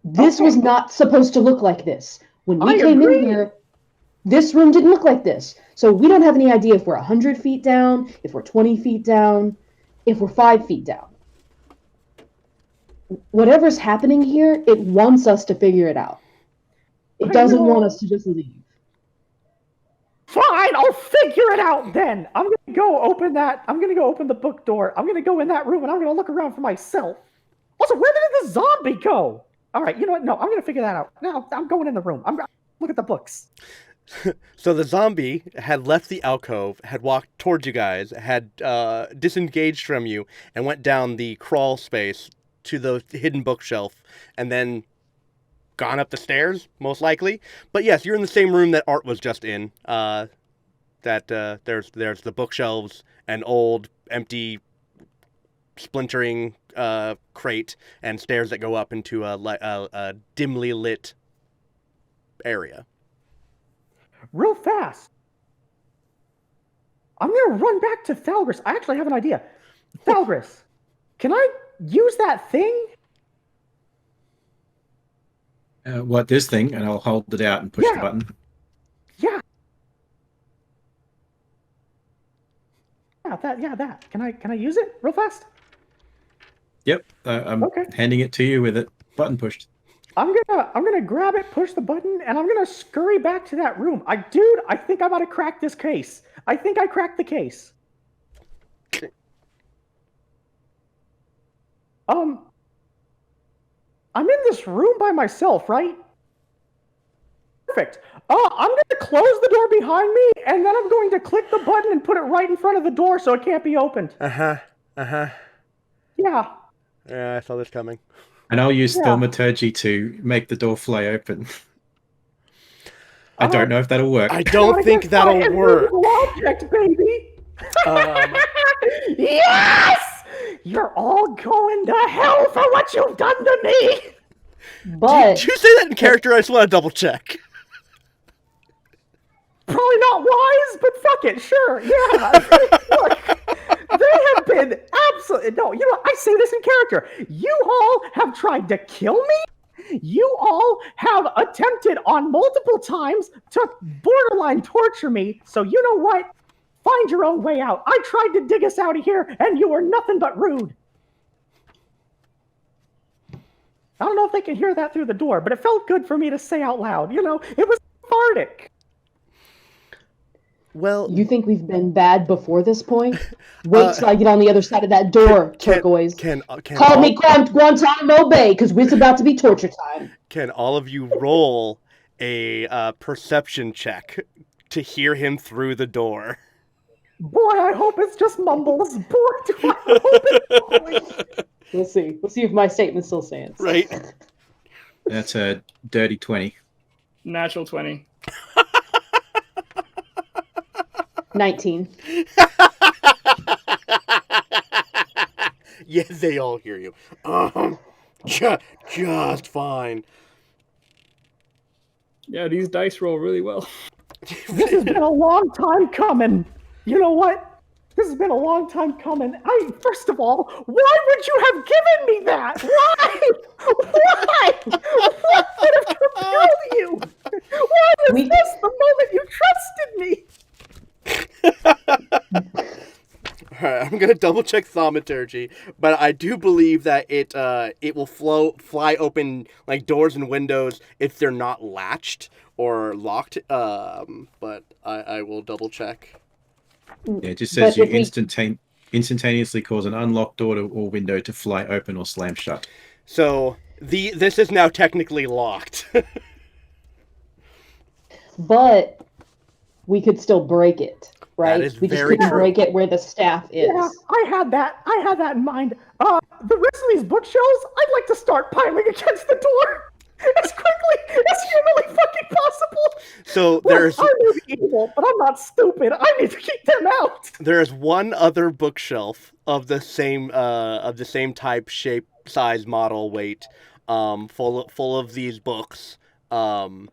S5: This was not supposed to look like this. When we came in here, this room didn't look like this. So we don't have any idea if we're 100 feet down, if we're 20 feet down, if we're 5 feet down. Whatever's happening here, it wants us to figure it out. It doesn't want us to just leave.
S2: Fine, I'll figure it out then. I'm going to go open the book door. I'm going to go in that room and I'm going to look around for myself. Also, where did the zombie go? All right, you know what? No, I'm going to figure that out. No, I'm going in the room. I'm going to look at the books.
S1: So the zombie had left the alcove, had walked towards you guys, had disengaged from you, and went down the crawl space to the hidden bookshelf, and then gone up the stairs, most likely. But yes, you're in the same room that Art was just in. There's the bookshelves, an old, empty, splintering crate, and stairs that go up into a dimly lit area.
S2: Real fast. I'm going to run back to Thalgris. I actually have an idea. Thalgris, can I use that thing?
S4: What, this thing? And I'll hold it out and push the button.
S2: Yeah. That. Can I use it real fast?
S4: Yep. I'm handing it to you with it. Button pushed.
S2: I'm gonna grab it, push the button, and I'm gonna scurry back to that room. I think I might have cracked this case. I think I cracked the case. I'm in this room by myself, right? Perfect. I'm going to close the door behind me, and then I'm going to click the button and put it right in front of the door so it can't be opened.
S1: Yeah.
S2: Yeah,
S1: I saw this coming.
S4: And I'll use thaumaturgy to make the door fly open. I don't know if that'll work.
S1: I don't think that'll work.
S2: Object, baby. Yes! You're all going to hell for what you've done to me!
S5: But
S1: Did you say that in character? I just want to double check.
S2: Probably not wise, but fuck it, sure. Yeah. Look, they have been absolutely... No, you know what? I say this in character. You all have tried to kill me. You all have attempted on multiple times to borderline torture me. So you know what? Find your own way out. I tried to dig us out of here, and you were nothing but rude. I don't know if they can hear that through the door, but it felt good for me to say out loud. You know, it was cathartic.
S1: Well,
S5: You think we've been bad before this point? Wait till I get on the other side of that door, Turquoise. Call me Guantanamo Bay, because it's about to be torture time.
S1: Can all of you roll a perception check to hear him through the door?
S2: Boy, I hope it's just mumbles. Boy, do I hope it's
S5: Let's see. Let's see if my statement still stands.
S1: Right.
S4: That's a dirty 20.
S6: Natural 20.
S5: 19.
S1: Yeah, they all hear you. Just fine.
S6: Yeah, these dice roll really well.
S2: This has been a long time coming. You know what? This has been a long time coming. First of all, why would you have given me that? Why? Why? What would have compelled you? Why was this the moment you trusted me?
S1: Alright, I'm gonna double check thaumaturgy, but I do believe that it will fly open like doors and windows if they're not latched or locked. But I will double check.
S4: Yeah, it just says you instantaneously cause an unlocked door or window to fly open or slam shut.
S1: So this is now technically locked.
S5: But we could still break it, right?
S1: That is
S5: we just
S1: very
S5: couldn't
S1: true.
S5: break it where the staff is.
S2: Yeah, I had that in mind. The rest of these bookshelves, I'd like to start piling against the door as quickly as humanly fucking possible.
S1: So
S2: Look,
S1: there's
S2: I may be evil, but I'm not stupid. I need to keep them out.
S1: there's one other bookshelf of the same type, shape, size, model, weight, full of these books. And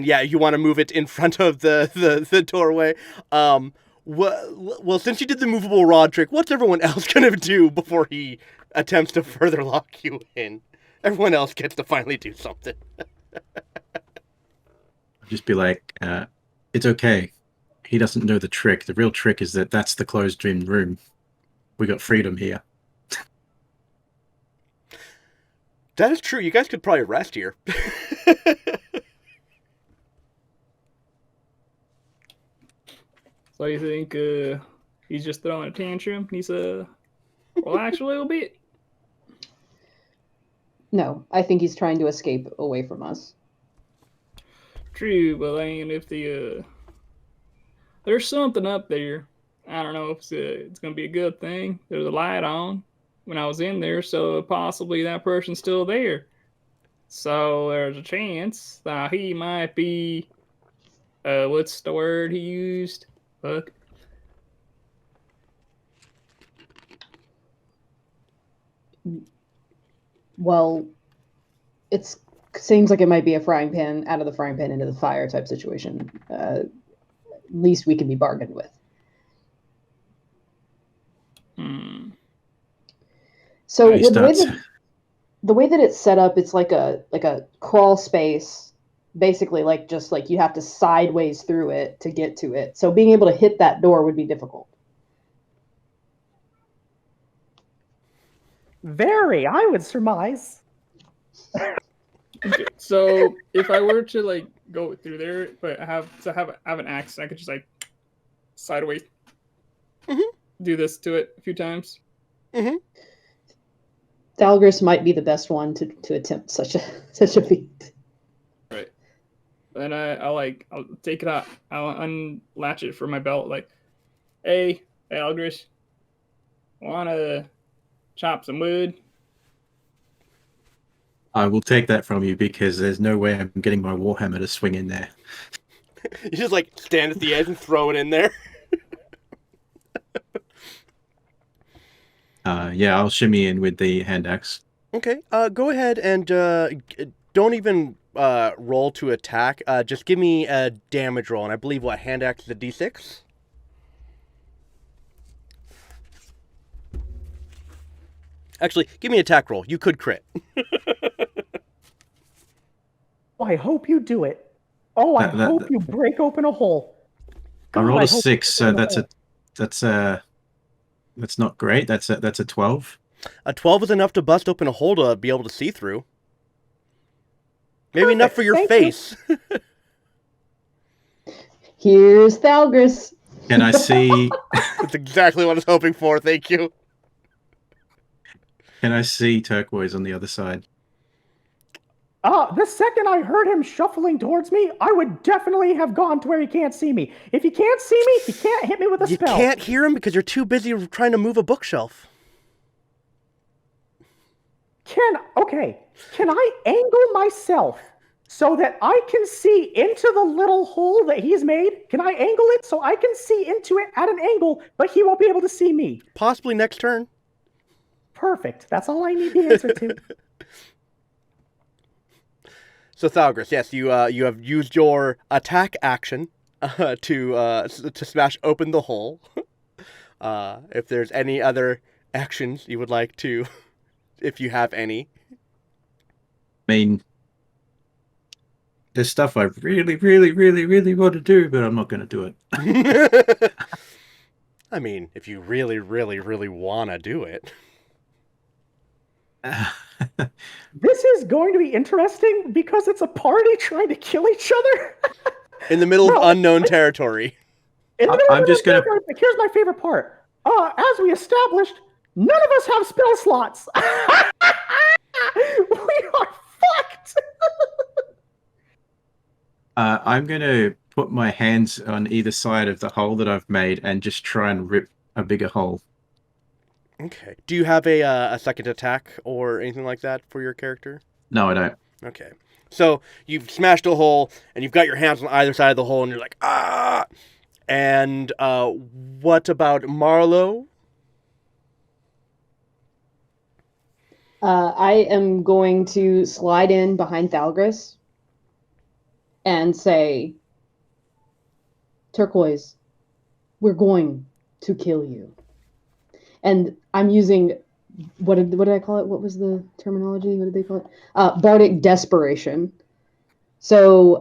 S1: yeah, you want to move it in front of the doorway. Well, since you did the movable rod trick, what's everyone else gonna do before he attempts to further lock you in? Everyone else gets to finally do something.
S4: Just be like, it's okay. He doesn't know the trick. The real trick is that's the closed-in room. We got freedom here.
S1: That is true. You guys could probably rest here.
S6: So you think he's just throwing a tantrum? He's relax a little bit?
S5: No, I think he's trying to escape away from us.
S6: True, but I mean, if there's something up there, I don't know if it's gonna be a good thing. There's a light on when I was in there, so possibly that person's still there. So there's a chance that he might be. What's the word he used? Fuck.
S5: Well, it seems like it might be a frying pan out of the frying pan into the fire type situation. Least we can be bargained with. So with the way that it's set up, it's like a crawl space, basically just like you have to sideways through it to get to it. So being able to hit that door would be difficult.
S2: Very, I would surmise.
S6: Okay, so if I were to go through there, but have an axe, I could just sideways do this to it a few times.
S5: Dalgris might be the best one to attempt such a feat.
S6: Right. Then I'll take it out. I'll unlatch it from my belt. Hey, Dalgris, wanna chop some wood?
S4: I will take that from you because there's no way I'm getting my warhammer to swing in there.
S1: You just stand at the edge and throw it in there.
S4: Yeah, I'll shimmy in with the hand axe.
S1: Okay, go ahead and don't even roll to attack. Just give me a damage roll, and I believe hand axe is a d6. Actually, give me an attack roll. You could crit.
S2: I hope you do it. Oh, I hope you break open a hole.
S4: I rolled
S2: God,
S4: a
S2: hope
S4: 6, so
S2: it's in the
S4: that's not great. That's a 12.
S1: A 12 is enough to bust open a hole to be able to see through. Maybe enough
S2: Perfect,
S1: for your
S2: thank you.
S1: face.
S5: Here's Thalgris.
S4: Can I see?
S1: That's exactly what I was hoping for. Thank you.
S4: Can I see Turquoise on the other side?
S2: The second I heard him shuffling towards me, I would definitely have gone to where he can't see me. If he can't see me, he can't hit me with a
S1: You
S2: spell.
S1: can't hear him because you're too busy trying to move a bookshelf.
S2: Can I angle myself so that I can see into the little hole that he's made? Can I angle it so I can see into it at an angle, but he won't be able to see me?
S1: Possibly next turn.
S2: Perfect. That's all I need the answer to.
S1: So Thalgris, yes, you have used your attack action to smash open the hole. If there's any other actions you would like to, if you have any.
S4: I mean, there's stuff I really, really, really, really want to do, but I'm not going to do it.
S1: I mean, if you really, really, really want to do it.
S2: This is going to be interesting because it's a party trying to kill each other.
S1: In the middle
S2: No,
S1: of unknown territory.
S4: I'm just going to...
S2: Here's my favorite part. As we established, none of us have spell slots. We are fucked.
S4: I'm going to put my hands on either side of the hole that I've made and just try and rip a bigger hole.
S1: Okay. Do you have a second attack or anything like that for your character?
S4: No, I don't.
S1: Okay. So you've smashed a hole, and you've got your hands on either side of the hole, and you're like, ah! And what about Marlowe?
S5: I am going to slide in behind Thalgris and say, Turquoise, we're going to kill you. And I'm using, what did I call it? What was the terminology? What did they call it? Bardic Desperation. So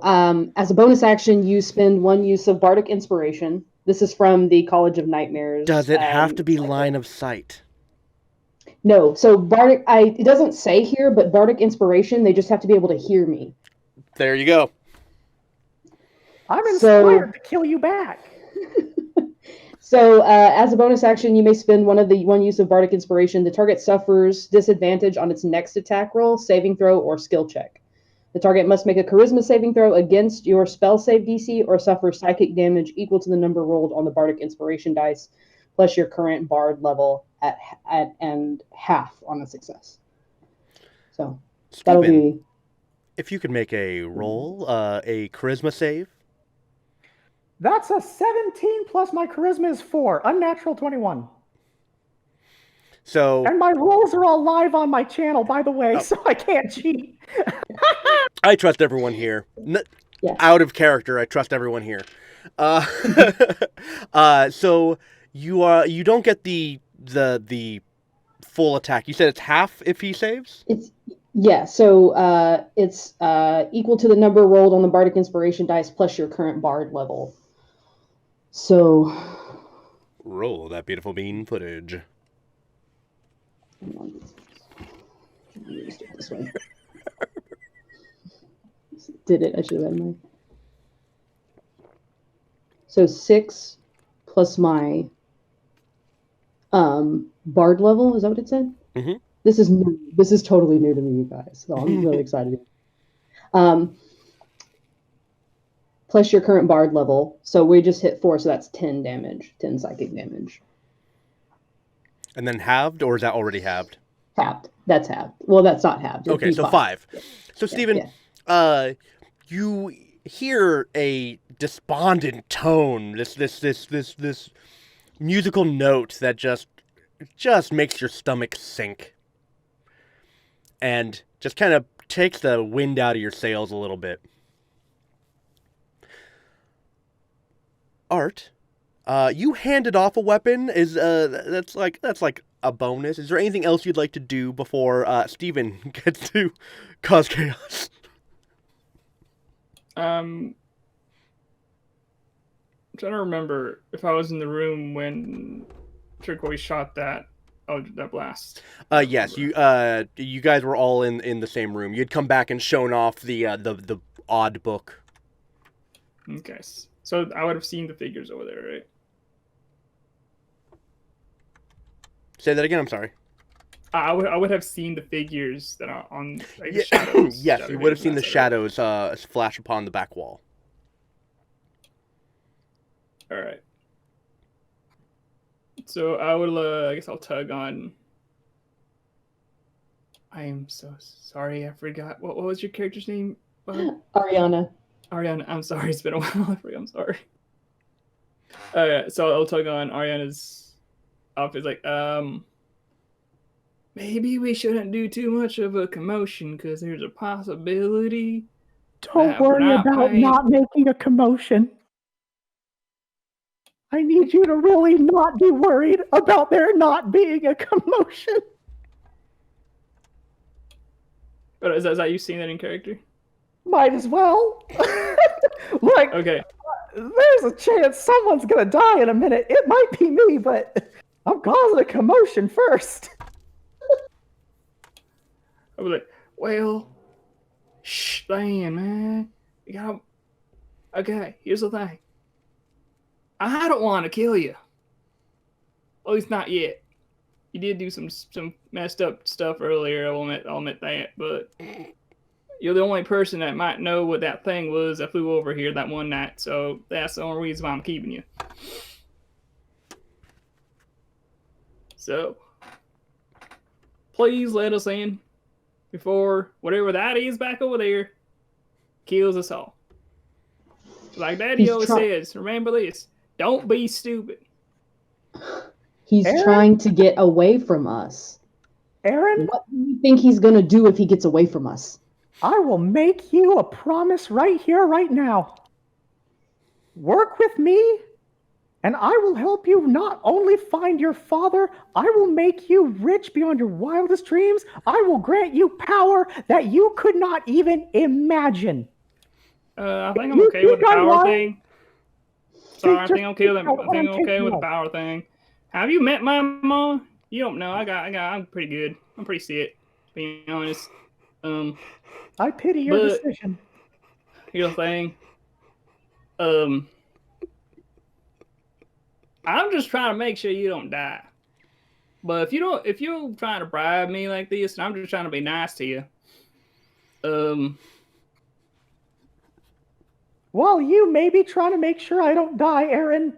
S5: as a bonus action, you spend 1 use of Bardic Inspiration. This is from the College of Nightmares.
S1: Does it have to be line of sight?
S5: No. So Bardic, it doesn't say here, but Bardic Inspiration, they just have to be able to hear me.
S1: There you go.
S2: I'm inspired to kill you back.
S5: So as a bonus action, you may spend one use of Bardic Inspiration. The target suffers disadvantage on its next attack roll, saving throw, or skill check. The target must make a charisma saving throw against your spell save DC or suffer psychic damage equal to the number rolled on the Bardic Inspiration dice, plus your current bard level and half on a success. So that'll be...
S1: If you could make a roll, a charisma save.
S2: That's a 17 plus my charisma is 4. Unnatural 21.
S1: So,
S2: and my rolls are all live on my channel, by the way, so I can't cheat.
S1: I trust everyone here.
S5: Yeah.
S1: Out of character, I trust everyone here. So you don't get the full attack. You said it's half if he saves?
S5: So it's equal to the number rolled on the Bardic Inspiration dice plus your current bard level. So
S1: roll that beautiful bean footage.
S5: This way. Did it? I should have had mine. So 6 plus my bard level. Is that what it said?
S1: Mm-hmm.
S5: This is new. This is totally new to me, you guys. So I'm really excited. Plus your current bard level. So we just hit 4, so that's 10 damage, 10 psychic damage.
S1: And then halved, or is that already halved?
S5: Halved. That's halved. Well, that's not halved.
S1: Okay, so 5. So Stephen,
S5: yeah.
S1: You hear a despondent tone, this musical note that just makes your stomach sink. And just kind of takes the wind out of your sails a little bit. Art, you handed off a weapon. That's like a bonus. Is there anything else you'd like to do before Steven gets to cause chaos?
S6: trying to remember if I was in the room when Turquoise shot that blast.
S1: Yes, you guys were all in the same room. You'd come back and shown off the odd book.
S6: Okay, so I would have seen the figures over there, right?
S1: Say that again. I'm sorry.
S6: I would have seen the figures that are on like, the shadows.
S1: Yes, you would have seen the shadows flash upon the back wall.
S6: All right. So I will. I guess I'll tug on. I am so sorry. I forgot. What was your character's name?
S5: Ariana.
S6: Ariana. I'm sorry. It's been a while. I forgot. I'm sorry. So I'll tug on Ariana's outfit. Like, maybe we shouldn't do too much of a commotion because there's a possibility.
S2: Don't worry about not making a commotion. I need you to really not be worried about there not being a commotion.
S6: But is that you seeing that in character?
S2: Might as well. Like,
S6: okay.
S2: There's a chance someone's gonna die in a minute. It might be me, but I'm causing a commotion first.
S6: I was like, well, shh, Diane, man. You gotta... Okay, here's the thing. I don't want to kill you. At least not yet. You did do some messed up stuff earlier. I'll admit that. But you're the only person that might know what that thing was that flew over here that one night. So that's the only reason why I'm keeping you. So please let us in before whatever that is back over there kills us all. Like Daddy always says, remember this. Don't be stupid.
S5: He's trying to get away from us.
S2: Aaron?
S5: What do you think he's going to do if he gets away from us?
S2: I will make you a promise right here, right now. Work with me, and I will help you not only find your father, I will make you rich beyond your wildest dreams. I will grant you power that you could not even imagine.
S6: I think I'm okay with the power thing. Sorry, I think I'm okay with the power thing. Have you met my mom? You don't know. I'm pretty good. I'm pretty sick, to be honest.
S2: I pity your decision.
S6: Here's the thing. I'm just trying to make sure you don't die. But if you're trying to bribe me like this, and I'm just trying to be nice to you,
S2: well, you may be trying to make sure I don't die, Aaron.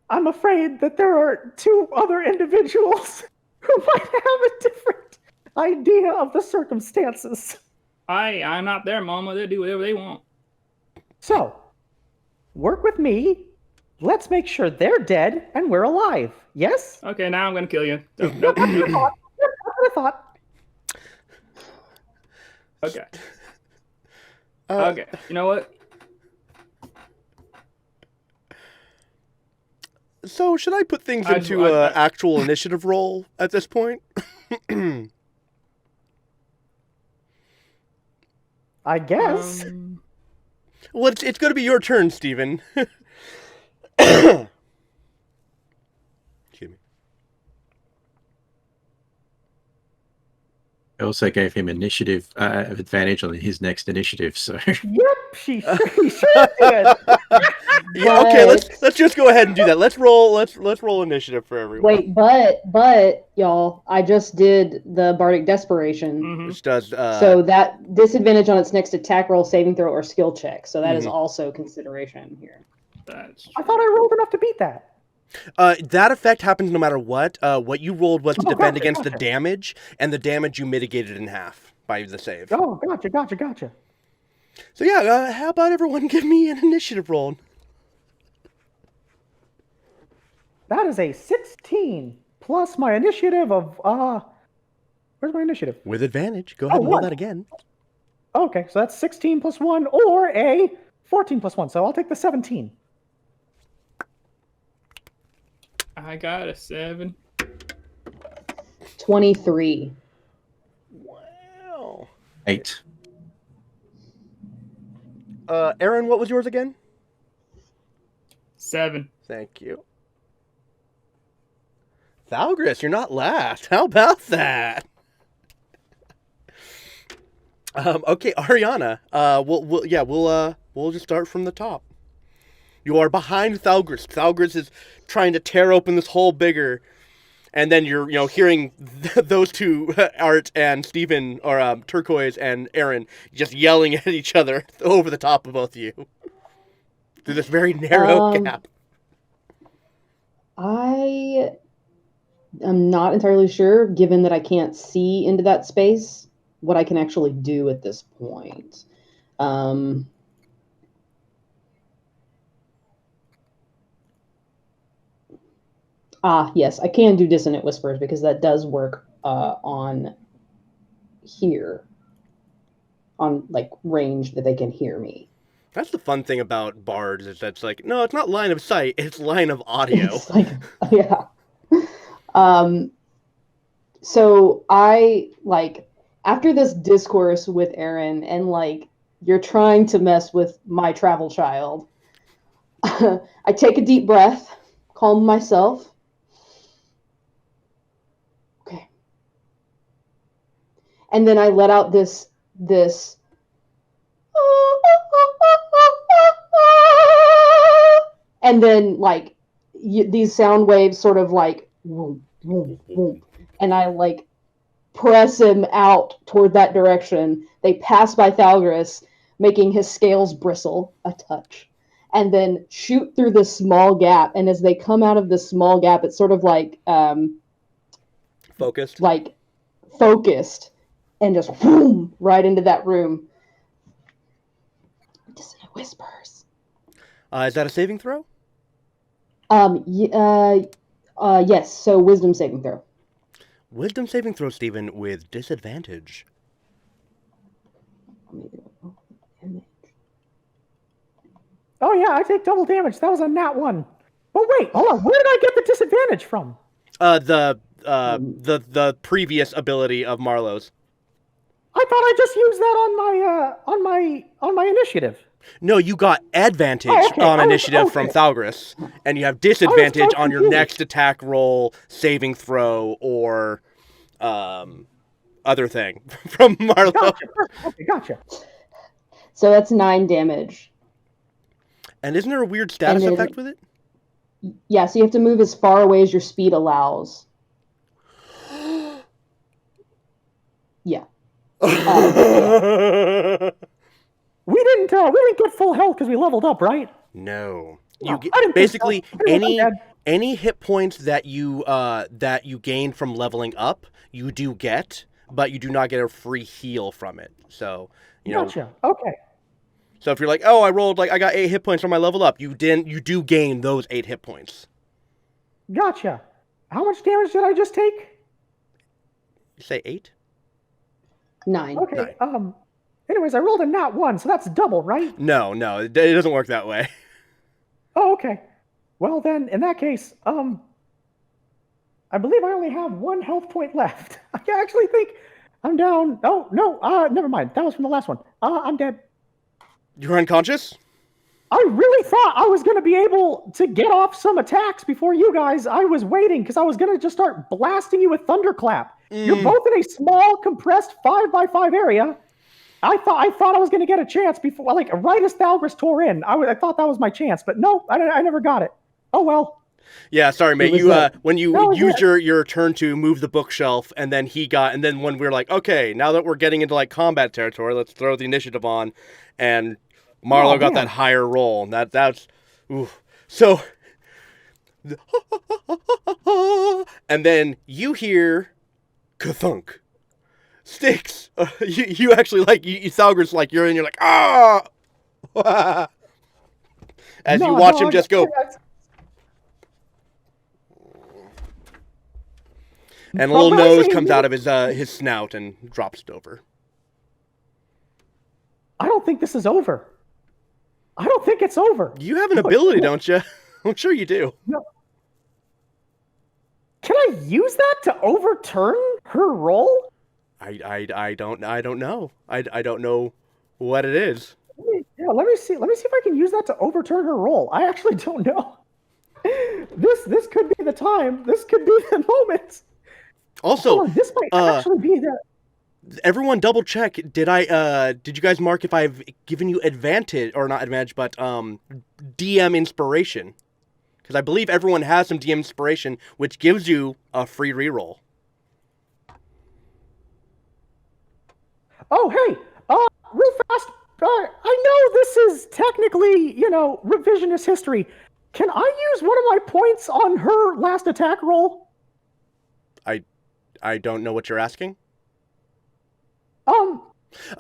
S2: I'm afraid that there are two other individuals who might have a different idea of the circumstances.
S6: I'm not their mama. They do whatever they want.
S2: So, work with me. Let's make sure they're dead and we're alive. Yes?
S6: Okay, now I'm going to kill you.
S2: That's what I thought.
S6: Okay. Okay, you know what?
S1: So, should I put things into an actual initiative roll at this point?
S2: I guess.
S1: Well, it's going to be your turn, Steven. Excuse me.
S4: I also gave him initiative advantage on his next initiative, so.
S2: Yep, he sure did.
S1: Yeah, okay, let's just go ahead and do that. Let's roll initiative for everyone.
S5: Wait, but y'all, I just did the Bardic Desperation,
S1: which does
S5: so that disadvantage on its next attack roll, saving throw, or skill check. So that is also consideration here.
S2: I thought I rolled enough to beat that.
S1: That effect happens no matter what. What you rolled was to defend against the damage, and the damage you mitigated in half by the save.
S2: Oh, gotcha.
S1: So yeah, how about everyone give me an initiative roll?
S2: That is a 16 plus my initiative of where's my initiative?
S1: With advantage. Go ahead and roll that again.
S2: Okay, so that's 16 plus 1 or a 14 plus 1. So I'll take the 17.
S6: I got a 7.
S5: 23.
S1: Wow.
S4: 8.
S1: Aaron, what was yours again?
S6: 7.
S1: Thank you. Thalgris, you're not last. How about that? Okay, Ariana. We'll just start from the top. You are behind Thalgris. Thalgris is trying to tear open this hole bigger, and then you're hearing those two, Art and Steven, or Turquoise and Aaron, just yelling at each other over the top of both of you through this very narrow gap.
S5: I am not entirely sure, given that I can't see into that space, what I can actually do at this point. Yes, I can do Dissonant Whispers because that does work on here, on like range that they can hear me.
S1: That's the fun thing about bards, is that's like, no, it's not line of sight, it's line of audio.
S5: It's like, yeah. So I, like, after this discourse with Aaron, and like, you're trying to mess with my travel child, I take a deep breath, calm myself. Okay. And then I let out this and then like these sound waves sort of like whoom, whoom, whoom, and I like press him out toward that direction. They pass by Thalgris, making his scales bristle a touch, and then shoot through this small gap. And as they come out of this small gap, it's sort of like
S1: focused,
S5: and just whoom, right into that room. Dissonant Whispers.
S1: Is that a saving throw?
S5: Yes. So Wisdom saving throw.
S1: Wisdom saving throw, Steven, with disadvantage.
S2: Oh yeah, I take double damage. That was a nat 1. But wait, hold on. Where did I get the disadvantage from?
S1: The previous ability of Marlowe's.
S2: I thought I just used that on my initiative.
S1: No, you got advantage on initiative from Thalgris, and you have disadvantage on your next attack roll, saving throw, or other thing from Marlowe.
S2: Gotcha. Okay, gotcha.
S5: So that's 9 damage.
S1: And isn't there a weird status effect with it?
S5: Yeah, so you have to move as far away as your speed allows. Yeah.
S2: We didn't get full health because we leveled up, right?
S1: No.
S2: No,
S1: You
S2: I didn't think so.
S1: basically any hit points that you gain from leveling up, you do get, but you do not get a free heal from it. So,
S2: Gotcha. Okay.
S1: So if you're like, "Oh, I got 8 hit points from my level up," you do gain those 8 hit points.
S2: Gotcha. How much damage did I just take?
S1: You say 8?
S5: 9.
S2: Okay. Anyways, I rolled a nat 1, so that's double, right?
S1: No, it doesn't work that way.
S2: Oh, okay. Well then, in that case, I believe I only have 1 health point left. I actually think I'm down. Oh no, never mind. That was from the last one. I'm dead.
S1: You're unconscious?
S2: I really thought I was going to be able to get off some attacks before you guys. I was waiting because I was going to just start blasting you with Thunderclap. You're both in a small, compressed 5x5 area. I thought I was going to get a chance before, like right as Thalgris tore in. I thought that was my chance, but no, I never got it. Oh well.
S1: Yeah, sorry, mate. When you used your turn to move the bookshelf, and then when we were like, okay, now that we're getting into like combat territory, let's throw the initiative on, and Marlowe got that higher roll. That's so. And then you hear, kathunk. Sticks. You actually Thalgris, like you're in. You're like as you watch him just go. And a little nose comes out of his snout and drops it over.
S2: I don't think this is over. I don't think it's over.
S1: You have an ability, don't you? I'm sure you do.
S2: No. Can I use that to overturn her roll?
S1: I don't know. I don't know what it is.
S2: Yeah, let me see. Let me see if I can use that to overturn her roll. I actually don't know. This could be the time. This could be the moment.
S1: Also,
S2: Hold on, this might actually be the.
S1: everyone double check. Did you guys mark if I've given you advantage, or not advantage, but DM inspiration? Because I believe everyone has some DM inspiration, which gives you a free reroll.
S2: Oh, hey, real fast. I know this is technically, revisionist history. Can I use one of my points on her last attack roll?
S1: I don't know what you're asking.
S2: Um,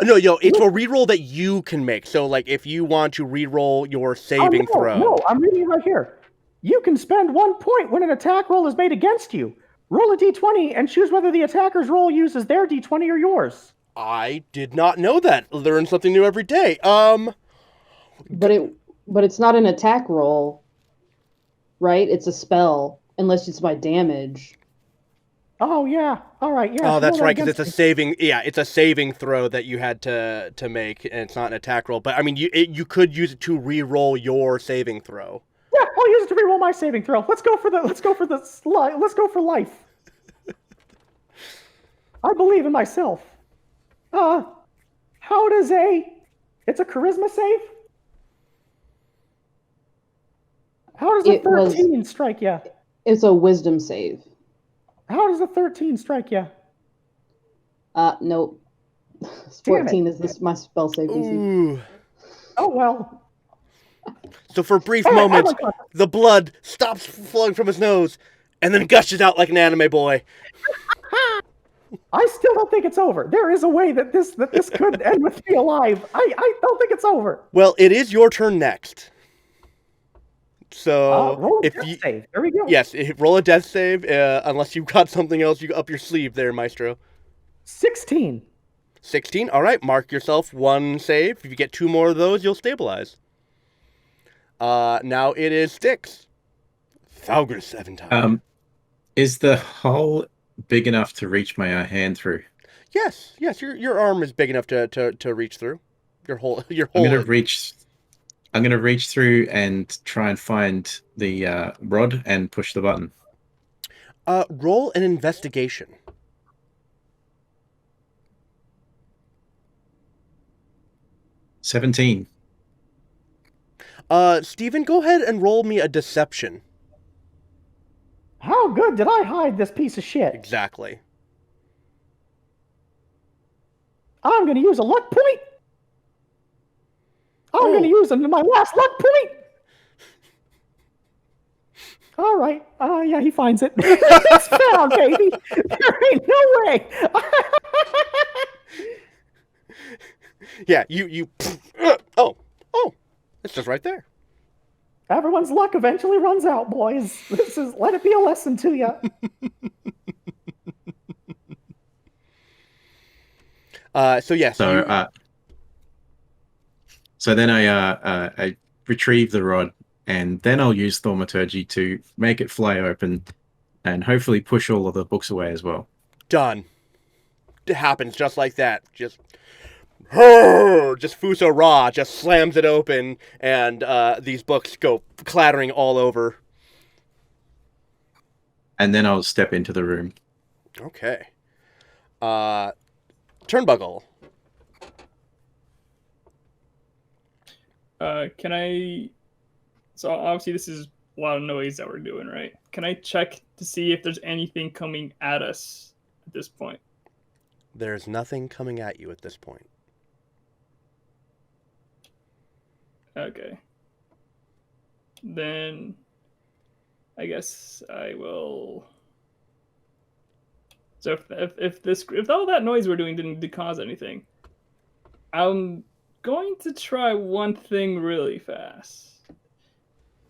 S1: No, it's a reroll that you can make. So, like, if you want to reroll your saving throw.
S2: No, I'm reading it right here. You can spend 1 point when an attack roll is made against you. Roll a d20 and choose whether the attacker's roll uses their d20 or yours.
S1: I did not know that. Learn something new every day.
S5: But it's not an attack roll, right? It's a spell, unless it's by damage.
S2: Oh yeah, all right, yeah.
S1: Oh, that's right, because it's a
S2: against
S1: saving. Yeah, it's a saving throw that you had to make, and it's not an attack roll. But I mean, you could use it to re-roll your saving throw.
S2: Yeah, I'll use it to reroll my saving throw. Let's go for life. I believe in myself. How does it's a charisma save? How does a 13 strike you?
S5: It's a wisdom save.
S2: How does a 13 strike you?
S5: Nope. 14 is my spell save DC.
S1: Ooh.
S2: Oh well.
S1: So for brief moments, the blood stops flowing from his nose, and then gushes out like an anime boy.
S2: I still don't think it's over. There is a way that this could end with me alive. I don't think it's over.
S1: Well, it is your turn next. So
S2: roll a death save. There we go.
S1: Yes, roll a death save, unless you've got something else you up your sleeve there, Maestro.
S2: 16.
S1: 16. All right, mark yourself 1 save. If you get 2 more of those, you'll stabilize. Now it is Styx. Thalgr 7 times.
S4: Is the hole big enough to reach my hand through?
S1: Yes. Your arm is big enough to reach through. Your whole.
S4: I'm gonna reach through and try and find the rod and push the button.
S1: Roll an investigation.
S4: $17.
S1: Steven, go ahead and roll me a deception.
S2: How good did I hide this piece of shit?
S1: Exactly.
S2: I'm going to use a luck point. I'm going to use my last luck point. All right. Yeah, he finds it. It's found, baby. There ain't no way.
S1: Yeah, you. It's just right there.
S2: Everyone's luck eventually runs out, boys. Let it be a lesson to you.
S4: So then I retrieve the rod, and then I'll use thaumaturgy to make it fly open, and hopefully push all of the books away as well.
S1: Done. It happens just like that. Just Fuso Ra just slams it open, and these books go clattering all over.
S4: And then I'll step into the room.
S1: Okay. Turnbuckle.
S6: Can I... So obviously this is a lot of noise that we're doing, right? Can I check to see if there's anything coming at us at this point?
S1: There's nothing coming at you at this point.
S6: Okay. Then I guess I will... So if all that noise we're doing didn't cause anything, I'm going to try one thing really fast.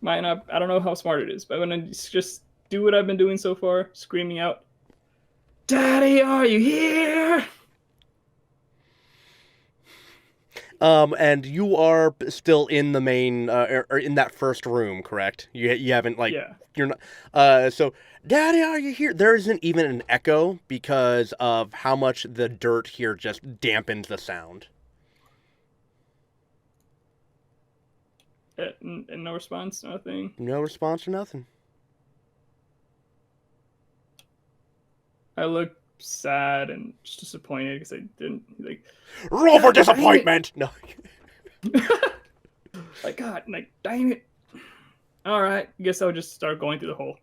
S6: Might not, I don't know how smart it is, but I'm gonna just do what I've been doing so far, screaming out, "Daddy, are you here?"
S1: And you are still in the main, or in that first room, correct? You haven't,
S6: Yeah.
S1: You're not, so, Daddy, are you here? There isn't even an echo because of how much the dirt here just dampens the sound.
S6: And no response, nothing.
S1: No response or nothing.
S6: I look sad and just disappointed because I didn't like.
S1: Roll for disappointment. No.
S6: Like God, like dang it. All right, guess I'll just start going through the hole.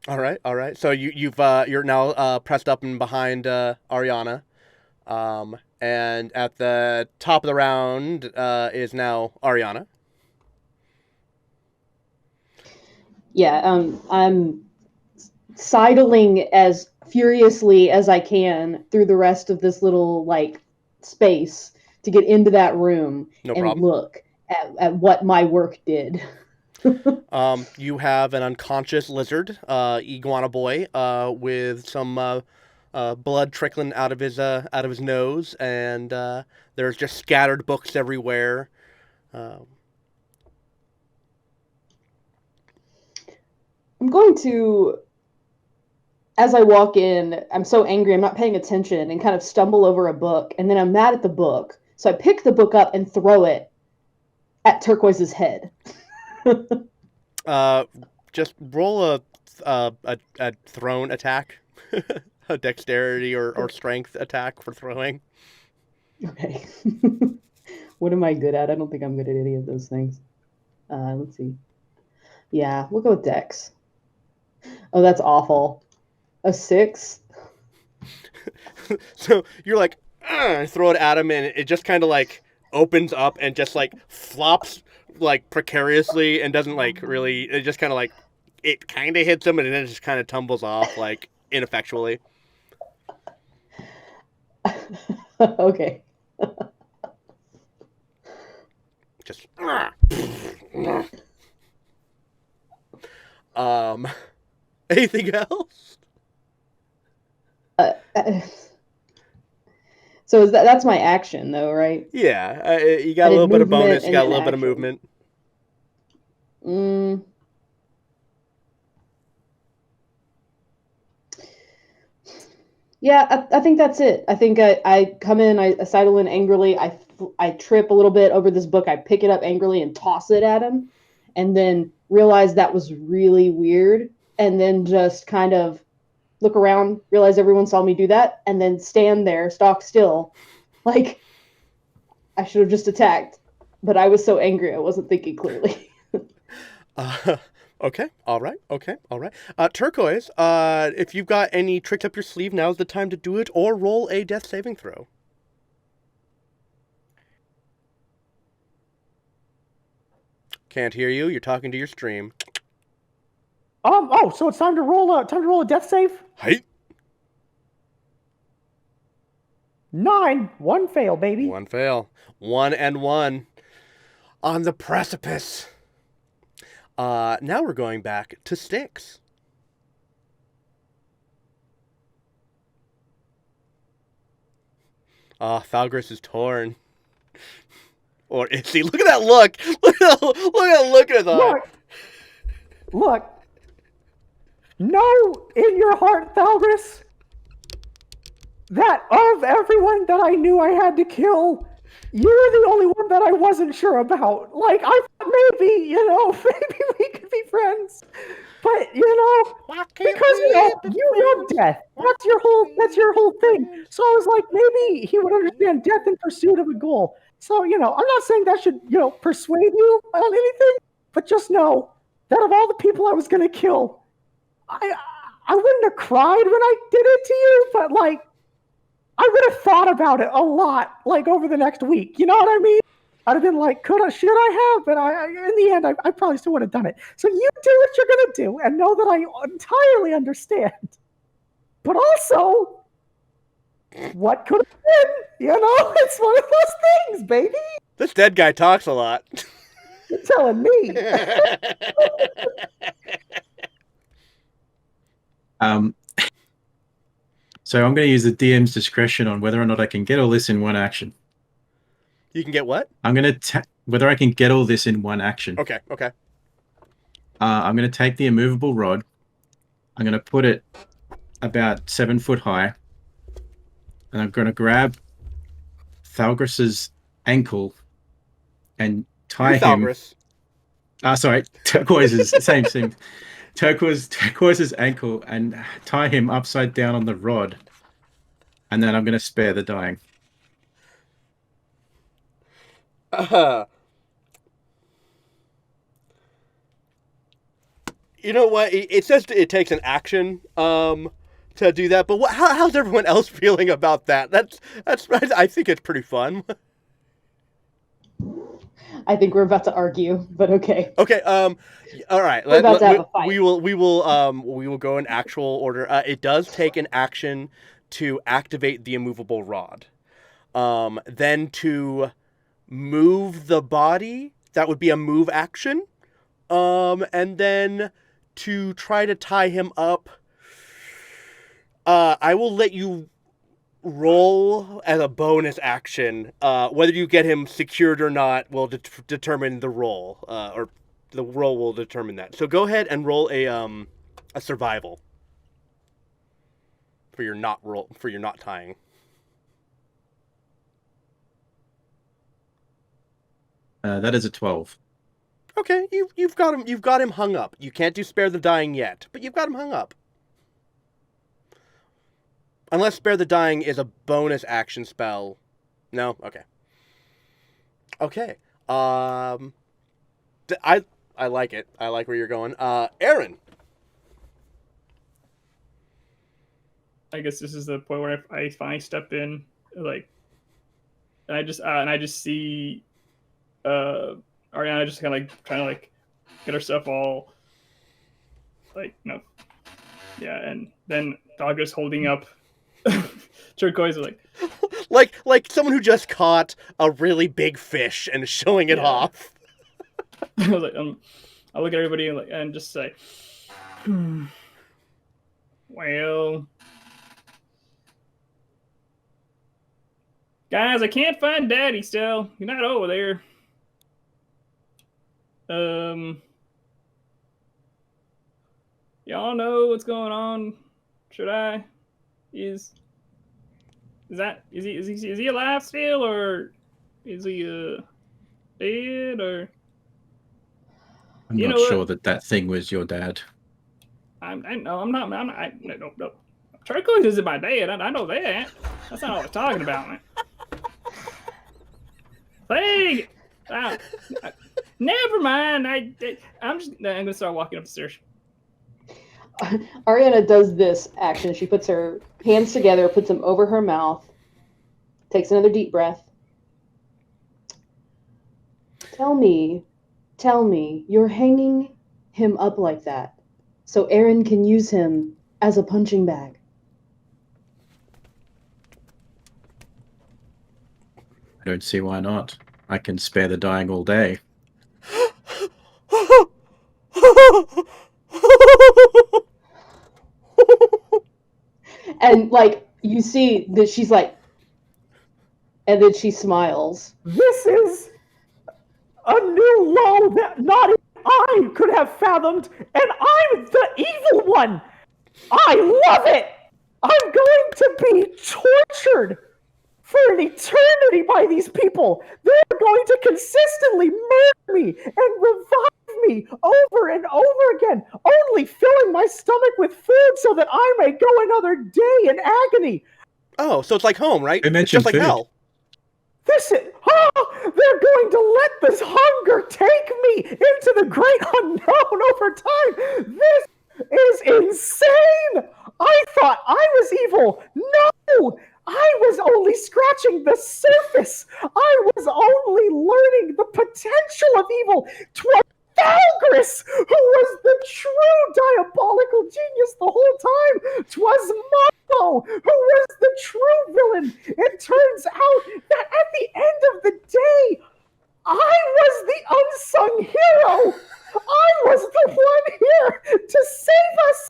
S1: All right. So you're now pressed up and behind Ariana, and at the top of the round is now Ariana.
S5: Yeah, I'm sidling as furiously as I can through the rest of this little like space to get into that room
S1: No
S5: and
S1: problem.
S5: look at what my work did.
S1: You have an unconscious lizard, iguana boy, with some blood trickling out of his nose, and there's just scattered books everywhere.
S5: I'm going to, as I walk in, I'm so angry, I'm not paying attention, and kind of stumble over a book, and then I'm mad at the book. So I pick the book up and throw it at Turquoise's head.
S1: Just roll a thrown attack, a dexterity or strength attack for throwing.
S5: Okay. What am I good at? I don't think I'm good at any of those things. Let's see. Yeah, we'll go with Dex. Oh, that's awful. A 6?
S1: So you're like, throw it at him, and it just kind of like opens up and just like flops like precariously and doesn't like really. It just kind of like it kind of hits him and then it just kind of tumbles off like ineffectually.
S5: Okay.
S1: Just anything else?
S5: So that's my action, though, right?
S1: Yeah, you got a little bit of bonus. You got a little bit of movement.
S5: Yeah, I think that's it. I think I come in, I sidle in angrily, I trip a little bit over this book, I pick it up angrily and toss it at him, and then realize that was really weird, and then just kind of look around, realize everyone saw me do that, and then stand there, stock still, like I should have just attacked, but I was so angry I wasn't thinking clearly.
S1: Okay, all right. Turquoise, if you've got any tricks up your sleeve, now's the time to do it, or roll a death saving throw. Can't hear you. You're talking to your stream.
S2: Oh, so it's time to roll a death save?
S1: Hey.
S2: 9, 1 fail, baby.
S1: One fail. 1 and 1. On the precipice. Now we're going back to Styx. Falgris is torn. Or is he? Look at that look! Look at that look in his eye!
S2: Look. Know in your heart, Falgris, that of everyone that I knew I had to kill, you were the only one that I wasn't sure about. Like, I thought maybe we could be friends. But, because, you love death. That's your whole thing. So I was like, maybe he would understand death in pursuit of a goal. So, I'm not saying that should, persuade you on anything, but just know that of all the people I was going to kill, I wouldn't have cried when I did it to you, but, like, I would have thought about it a lot, like, over the next week. You know what I mean? I'd have been like, should I have? But in the end, I probably still would have done it. So you do what you're going to do and know that I entirely understand. But also, what could have been? It's one of those things, baby.
S1: This dead guy talks a lot.
S2: You're telling me.
S4: So I'm going to use the DM's discretion on whether or not I can get all this in one action.
S1: You can get what?
S4: I'm going to whether I can get all this in one action.
S1: Okay.
S4: I'm going to take the immovable rod. I'm going to put it about 7 foot high, and I'm going to grab Thalgris's ankle and tie
S1: You're
S4: him.
S1: Thalgris.
S4: Sorry, Turquoise's same. Turquoise's ankle and tie him upside down on the rod, and then I'm going to spare the dying.
S1: You know what? It says it takes an action to do that, but how's everyone else feeling about that? That's I think it's pretty fun.
S5: I think we're about to argue, but okay.
S1: Okay. All right.
S5: We're about to have a fight.
S1: We will go in actual order. It does take an action to activate the immovable rod. Then to move the body, that would be a move action. And then to try to tie him up, I will let you roll as a bonus action. Whether you get him secured or not will determine the roll, or the roll will determine that. So go ahead and roll a survival for your not tying.
S4: That is a 12.
S1: Okay, you've got him hung up. You can't do spare the dying yet, but you've got him hung up. Unless spare the dying is a bonus action spell. No? Okay. Okay. I like it. I like where you're going. Aaron.
S6: I guess this is the point where I finally step in, like, and I just see Ariana just kind of like trying to like get herself all like, you know, yeah, and then Dogger's holding up Turquoise
S1: like someone who just caught a really big fish and is showing it off.
S6: I was like, I look at everybody and just say, well, guys, I can't find Daddy still. You're not over there. Y'all know what's going on? Should I? Is he alive still, or is he dead, or?
S4: I'm not sure that thing was your dad.
S6: I'm not. No. Turquoise isn't my dad. I know that. That's not what I was talking about, man. Hey, never mind. I'm gonna start walking up the stairs.
S5: Ariana does this action. She puts her hands together, puts them over her mouth, takes another deep breath. Tell me, you're hanging him up like that so Aaron can use him as a punching bag.
S4: I don't see why not. I can spare the dying all day.
S5: And like you see that she's like, and then she smiles.
S2: This is a new law that not even I could have fathomed, and I'm the evil one. I love it. I'm going to be tortured for an eternity by these people. They're going to consistently murder me and revive me over and over again, only filling my stomach with food so that I may go another day in agony.
S1: Oh, so it's like home, right?
S4: They mentioned
S1: it's just like
S4: food.
S1: hell.
S2: They're going to let this hunger take me into the great unknown over time. This is insane. I thought I was evil. No, I was only scratching the surface. I was only learning the potential of evil. 'Twas Thalgris who was the true diabolical genius the whole time. 'Twas Marco who was the true villain. It turns out that at the end of the day, I was the unsung hero. I was the one here to save us.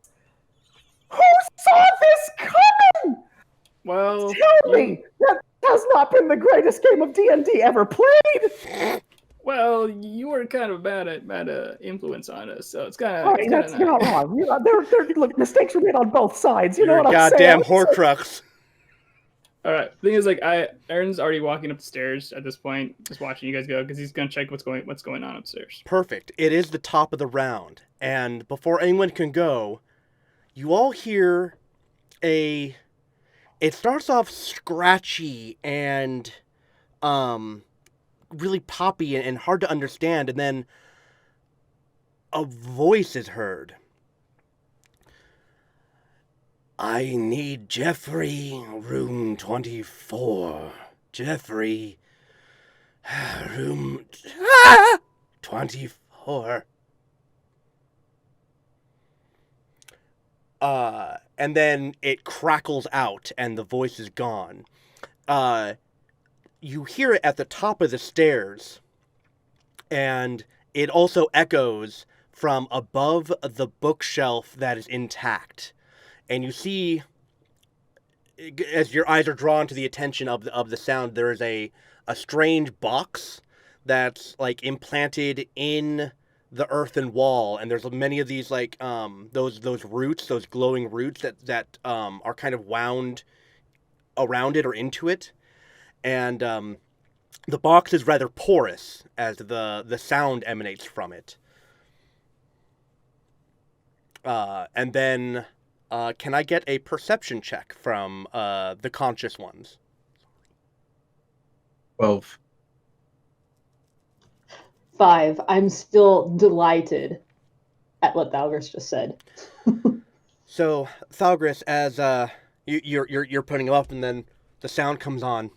S2: Who saw this coming?
S6: Well,
S2: Tell me that has not been the greatest game of D&D ever played.
S6: Well, you were kind of bad influence on us, so it's kind of.
S2: Right, that's not wrong. Look, mistakes were made on both sides. You know
S1: You're
S2: what
S1: a
S2: I'm
S1: goddamn
S2: saying?
S1: Horcrux.
S6: All right. The thing is, like, Aaron's already walking up the stairs at this point, just watching you guys go because he's gonna check what's going on upstairs.
S1: Perfect. It is the top of the round, and before anyone can go, you all hear a. It starts off scratchy and, really poppy and hard to understand, and then a voice is heard. I need Jeffrey, room 24. Jeffrey, room 24. And then it crackles out and the voice is gone. You hear it at the top of the stairs, and it also echoes from above the bookshelf that is intact. And you see, as your eyes are drawn to the attention of the sound, there is a strange box that's like implanted in the earthen wall, and there's many of these like those roots, those glowing roots that are kind of wound around it or into it, and the box is rather porous as the sound emanates from it. And then can I get a perception check from the conscious ones?
S4: 12.
S5: 5. I'm still delighted at what Thalgris just said.
S1: So, Thalgris, as you're putting them up, and then the sound comes on.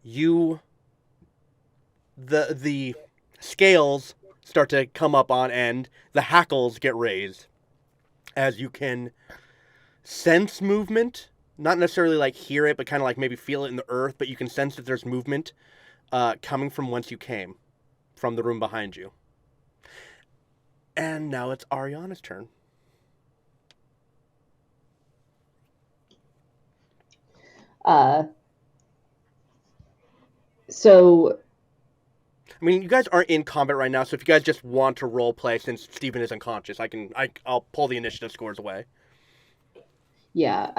S1: The scales start to come up on end. The hackles get raised, as you can sense movement. Not necessarily like hear it, but kind of like maybe feel it in the earth. But you can sense that there's movement coming from whence you came, from the room behind you. And now it's Ariana's turn.
S5: So,
S1: I mean, you guys aren't in combat right now, so if you guys just want to role play, since Steven is unconscious, I'll pull the initiative scores away.
S5: yeah,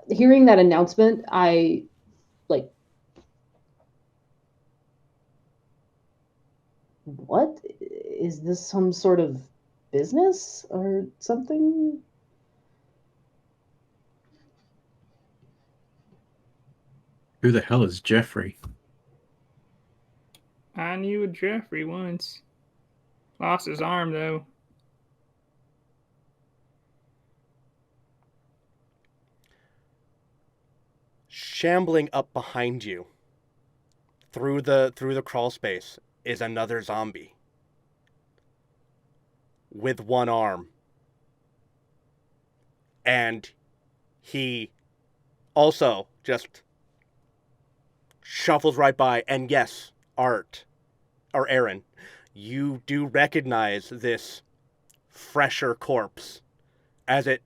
S5: hearing that announcement, I like. What is this? Some sort of business or something?
S4: Who the hell is Jeffrey?
S6: I knew a Jeffrey once. Lost his arm though.
S1: Shambling up behind you, through the crawl space, is another zombie with one arm, and he also just shuffles right by. And yes, Aaron, you do recognize this fresher corpse, as it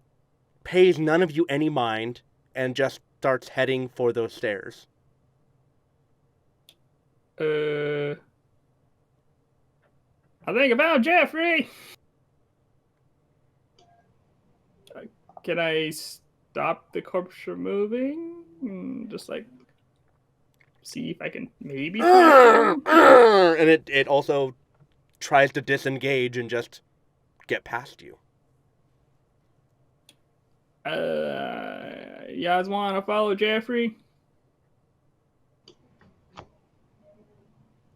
S1: pays none of you any mind and just starts heading for those stairs.
S6: I think about Jeffrey. Can I stop the corpse from moving? Just like see if I can maybe.
S1: And it also tries to disengage and just get past you.
S6: You guys want to follow Jeffrey?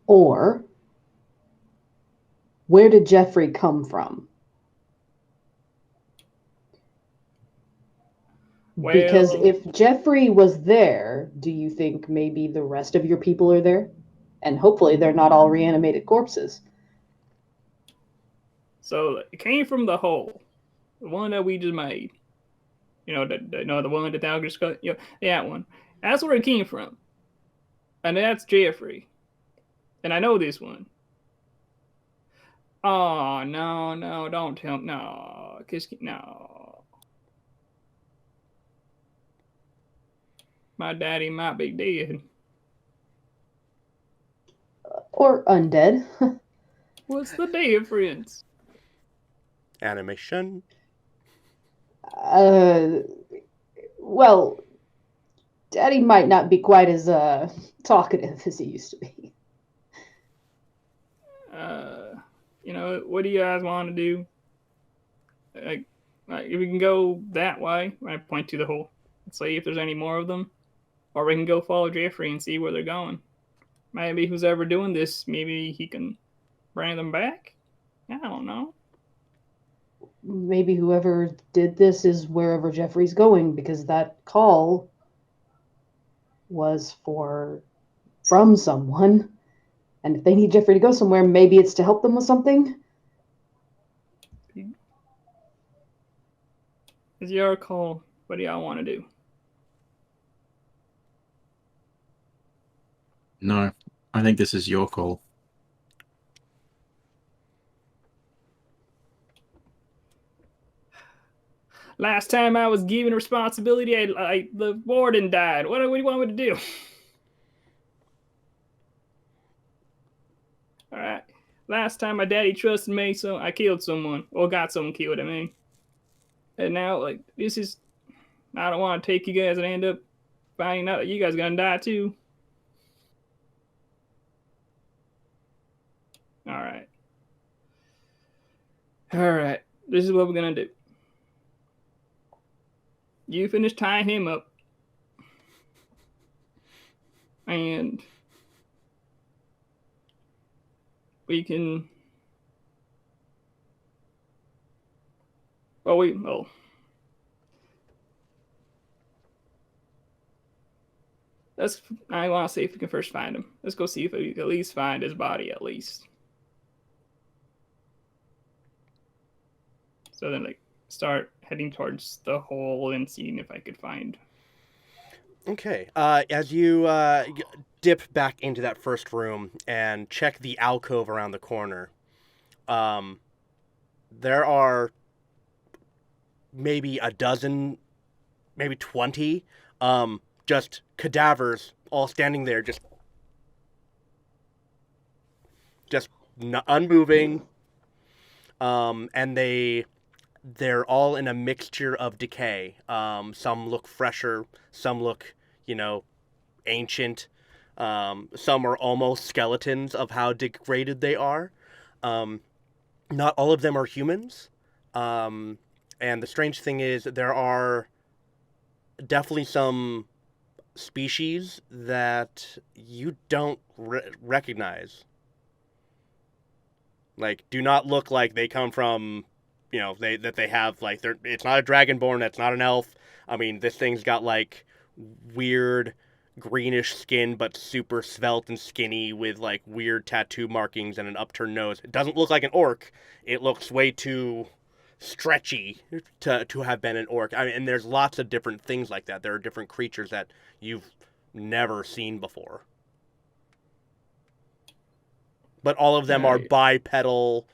S5: Or, where did Jeffrey come from?
S6: Well,
S5: Because if Jeffrey was there, do you think maybe the rest of your people are there? And hopefully they're not all reanimated corpses.
S6: So it came from the hole, the one that we just made. You know, the one that Dow just got. You know, that one. That's where it came from, and that's Jeffrey. And I know this one. Oh no! Don't tell me. No, no. My daddy might be dead.
S5: Or undead.
S6: What's the difference?
S1: Animation.
S5: Well, Daddy might not be quite as talkative as he used to be.
S6: What do you guys want to do? Like, if we can go that way, I point to the hole and see if there's any more of them, or we can go follow Jeffrey and see where they're going. Maybe who's ever doing this, maybe he can bring them back. I don't know.
S5: Maybe whoever did this is wherever Jeffrey's going, because that call was from someone. And if they need Jeffrey to go somewhere, maybe it's to help them with something.
S6: It's your call. What do y'all want to do?
S4: No, I think this is your call.
S6: Last time I was given responsibility, the warden died. What do you want me to do? All right. Last time my daddy trusted me, so I killed someone. Or got someone killed, I mean. And now, I don't want to take you guys and end up finding out that you guys are going to die too. All right. This is what we're going to do. You finish tying him up. And we can... I want to see if we can first find him. Let's go see if we can at least find his body, at least. So then, start heading towards the hole and seeing if I could find.
S1: Okay. As you dip back into that first room and check the alcove around the corner, there are maybe a dozen, maybe 20, just cadavers all standing there, just unmoving, and they're all in a mixture of decay. Some look fresher, some look, ancient. Some are almost skeletons of how degraded they are. Not all of them are humans. And the strange thing is there are definitely some species that you don't recognize. Do not look like they come from, they have, it's not a dragonborn, it's not an elf. I mean, this thing's got, weird greenish skin, but super svelte and skinny with, weird tattoo markings and an upturned nose. It doesn't look like an orc. It looks way too stretchy to have been an orc. I mean, and there's lots of different things like that. There are different creatures that you've never seen before. But all of them are bipedal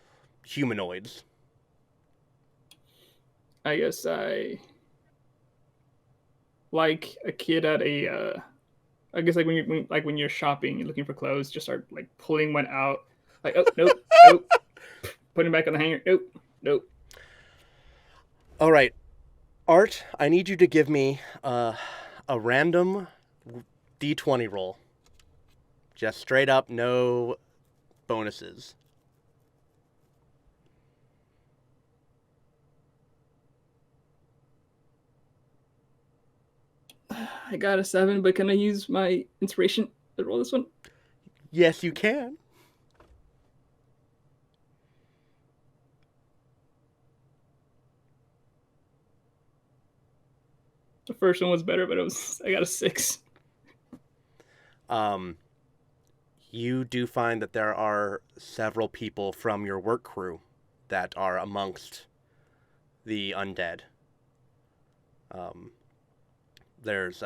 S1: humanoids.
S6: I guess I like a kid at a I guess when you're shopping, you're looking for clothes, just start pulling one out. Oh nope, nope. Putting it back on the hanger. Nope.
S1: All right, Art, I need you to give me a random D20 roll. Just straight up, no bonuses.
S6: I got a 7, but can I use my inspiration to roll this one?
S1: Yes, you can.
S6: The first one was better, but I got a 6.
S1: You do find that there are several people from your work crew that are amongst the undead. There's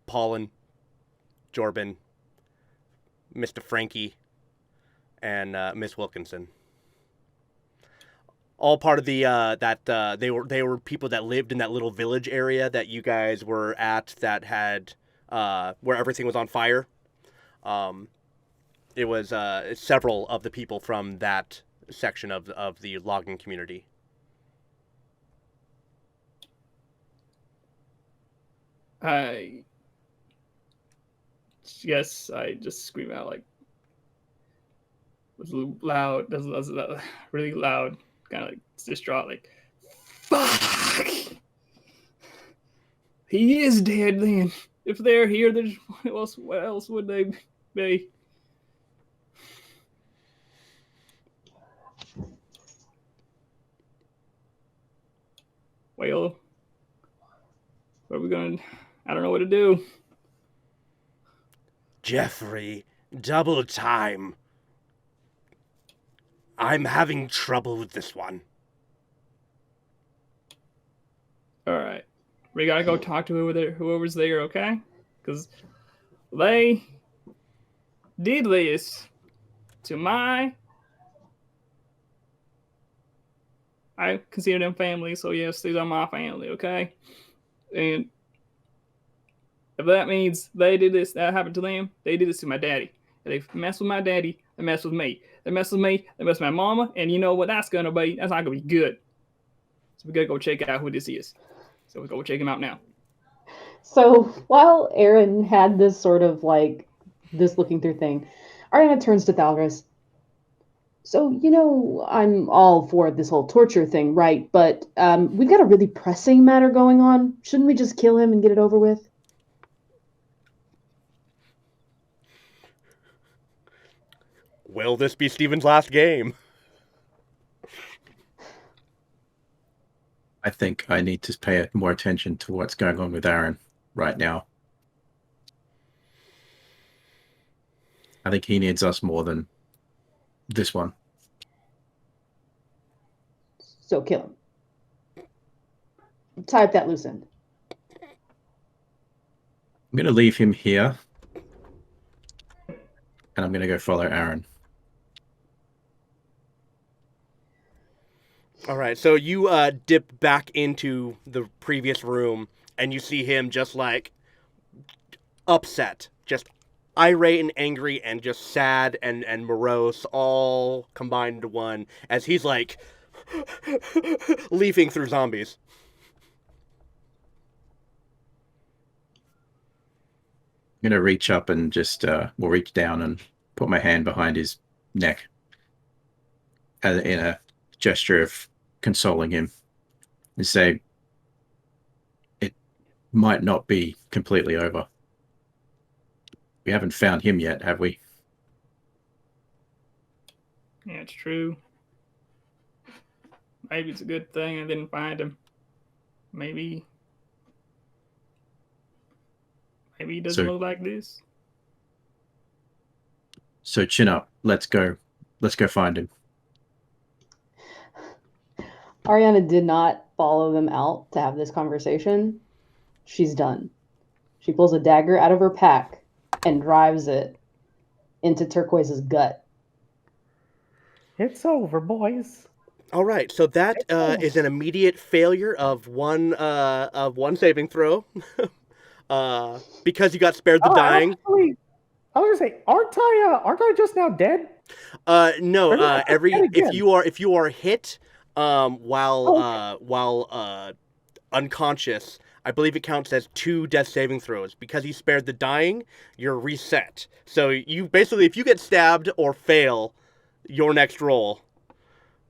S1: Paulin, Jorbin, Mr. Frankie, and Miss Wilkinson. All part of the they were people that lived in that little village area that you guys were at that had where everything was on fire. It was several of the people from that section of the logging community.
S6: I yes, I just scream out like was loud, that's really loud, kind of like distraught, like fuck. He is dead then. If they're here, then what else would they be? Well, what are we going to... I don't know what to do.
S1: Jeffrey, double time. I'm having trouble with this one.
S6: All right. We got to go talk to whoever's there, okay? Because they did this to I consider them family, so yes, these are my family, okay? And if that means they did this, that happened to them, they did this to my daddy. If they mess with my daddy, they mess with me. They mess with me, they mess with my mama, and you know what that's gonna be? That's not gonna be good. So we gotta go check out who this is. So we go check him out now.
S5: So while Aaron had this sort of like this looking through thing, Ariana turns to Thalris. So, I'm all for this whole torture thing, right? But we've got a really pressing matter going on. Shouldn't we just kill him and get it over with?
S1: Will this be Steven's last game?
S4: I think I need to pay more attention to what's going on with Aaron right now. I think he needs us more than this one.
S5: So kill him. Tie up that loose end.
S4: I'm going to leave him here. And I'm going to go follow Aaron.
S1: All right, so you dip back into the previous room, and you see him just, like, upset. Just irate and angry and just sad and morose all combined into one as he's, like, leafing through zombies.
S4: I'm going to reach up and just, reach down and put my hand behind his neck in a gesture of consoling him and say, it might not be completely over. We haven't found him yet, have we?
S6: Yeah, it's true. Maybe it's a good thing I didn't find him. Maybe he doesn't look like this.
S4: So chin up. Let's go find him.
S5: Ariana did not follow them out to have this conversation. She's done. She pulls a dagger out of her pack and drives it into Turquoise's gut.
S2: It's over, boys.
S1: All right, so that is an immediate failure of one saving throw, because you got spared the dying.
S2: Actually, I was gonna say, aren't I just now dead?
S1: No. If you are hit while unconscious, I believe it counts as 2 death saving throws. Because you spared the dying, you're reset. So you basically, if you get stabbed or fail your next roll.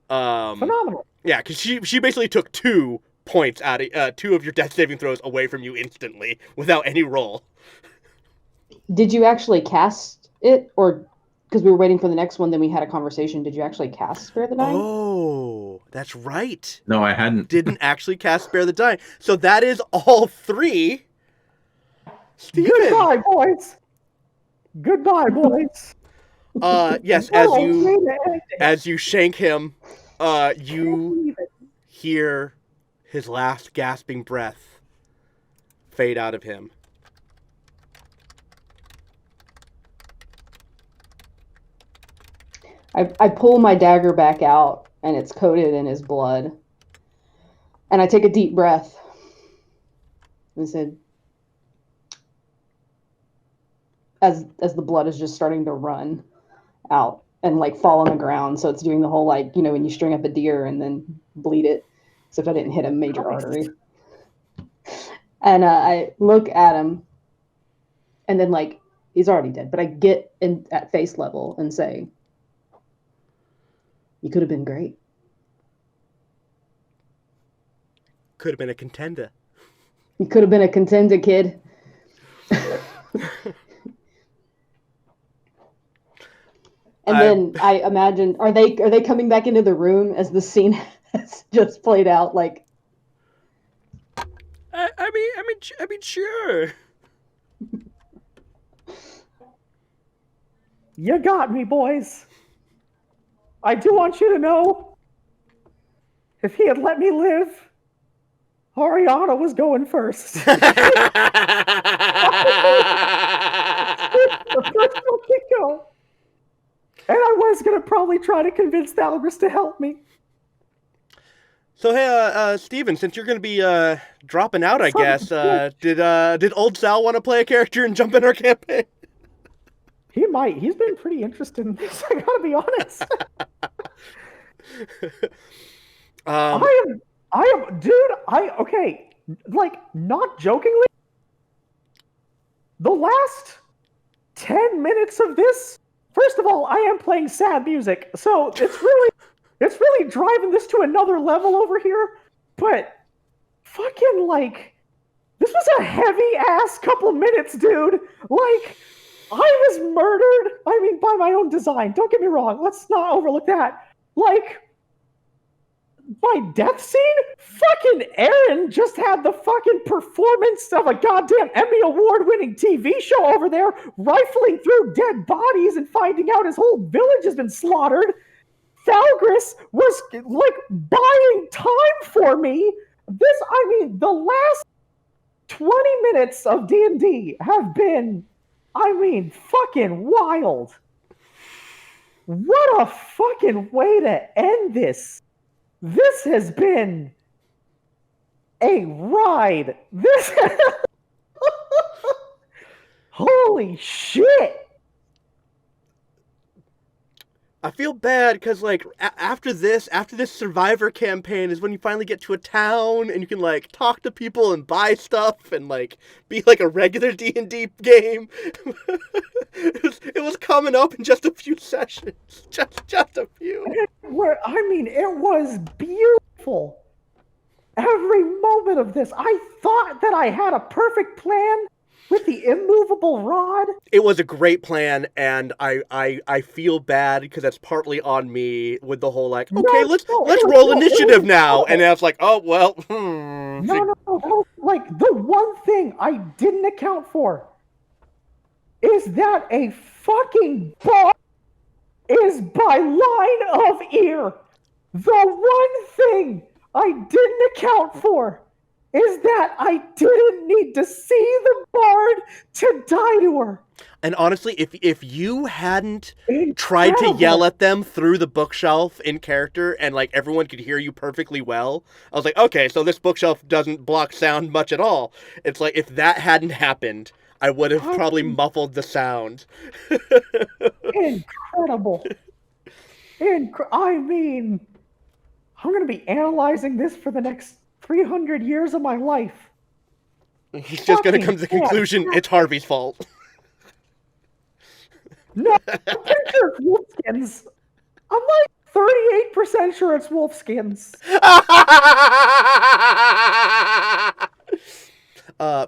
S2: Phenomenal.
S1: Yeah, because she basically took 2 points out of 2 of your death saving throws away from you instantly without any roll.
S5: Did you actually cast it, or because we were waiting for the next one, then we had a conversation? Did you actually cast Spare the Dying?
S1: Oh, that's right.
S4: No, I hadn't.
S1: Didn't actually cast Spare the Dying. So that is all 3. Steven.
S2: Goodbye, boys.
S1: Yes, as you shank him, you hear his last gasping breath fade out of him.
S5: I pull my dagger back out, and it's coated in his blood. And I take a deep breath. And I said, as the blood is just starting to run out and like fall on the ground, so it's doing the whole, like, when you string up a deer and then bleed it, except I didn't hit a major artery. And I look at him, and then like he's already dead. But I get in at face level and say, "You could have been great."
S1: Could have been a contender.
S5: You could have been a contender, kid. And then I imagine, are they coming back into the room as the scene has just played out? Like,
S1: I mean, sure.
S2: You got me, boys. I do want you to know, if he had let me live, Ariana was going first. The first one to go. And I was going to probably try to convince Thalgris to help me.
S1: So hey, Steven, since you're going to be dropping out, I guess, did old Sal want to play a character and jump in our campaign?
S2: He might. He's been pretty interested in this, I gotta be honest. Okay, like, not jokingly, the last 10 minutes of this, first of all, I am playing sad music, so it's really driving this to another level over here, but fucking, like, this was a heavy-ass couple minutes, dude. Like, I was murdered, I mean, by my own design, don't get me wrong, let's not overlook that. Like, my death scene? Fucking Aaron just had the fucking performance of a goddamn Emmy Award-winning TV show over there, rifling through dead bodies and finding out his whole village has been slaughtered. Thalgris was, like, buying time for me. The last 20 minutes of D&D have been, fucking wild. What a fucking way to end this. This has been a ride. Holy shit.
S1: I feel bad because, like, after this Survivor campaign is when you finally get to a town and you can, like, talk to people and buy stuff and, like, be like a regular D&D game. It was coming up in just a few sessions. Just a few.
S2: It was beautiful. Every moment of this. I thought that I had a perfect plan with the immovable rod.
S1: It was a great plan, and I feel bad because that's partly on me with the whole, like, okay, let's roll initiative now, and I was like, oh well.
S2: No. Like, the one thing I didn't account for is that a fucking bar is by line of ear. The one thing I didn't account for is that I didn't need to see the bard to die to her.
S1: And honestly, if you hadn't tried to yell at them through the bookshelf in character and, like, everyone could hear you perfectly well, I was like, okay, so this bookshelf doesn't block sound much at all. It's like, if that hadn't happened, I would have probably muffled the sound.
S2: Incredible. I'm going to be analyzing this for the next 300 years of my life.
S1: He's just going to come to the conclusion it's Harvey's fault.
S2: No, I'm pretty sure it's Wolfskins. I'm like 38% sure it's Wolfskins.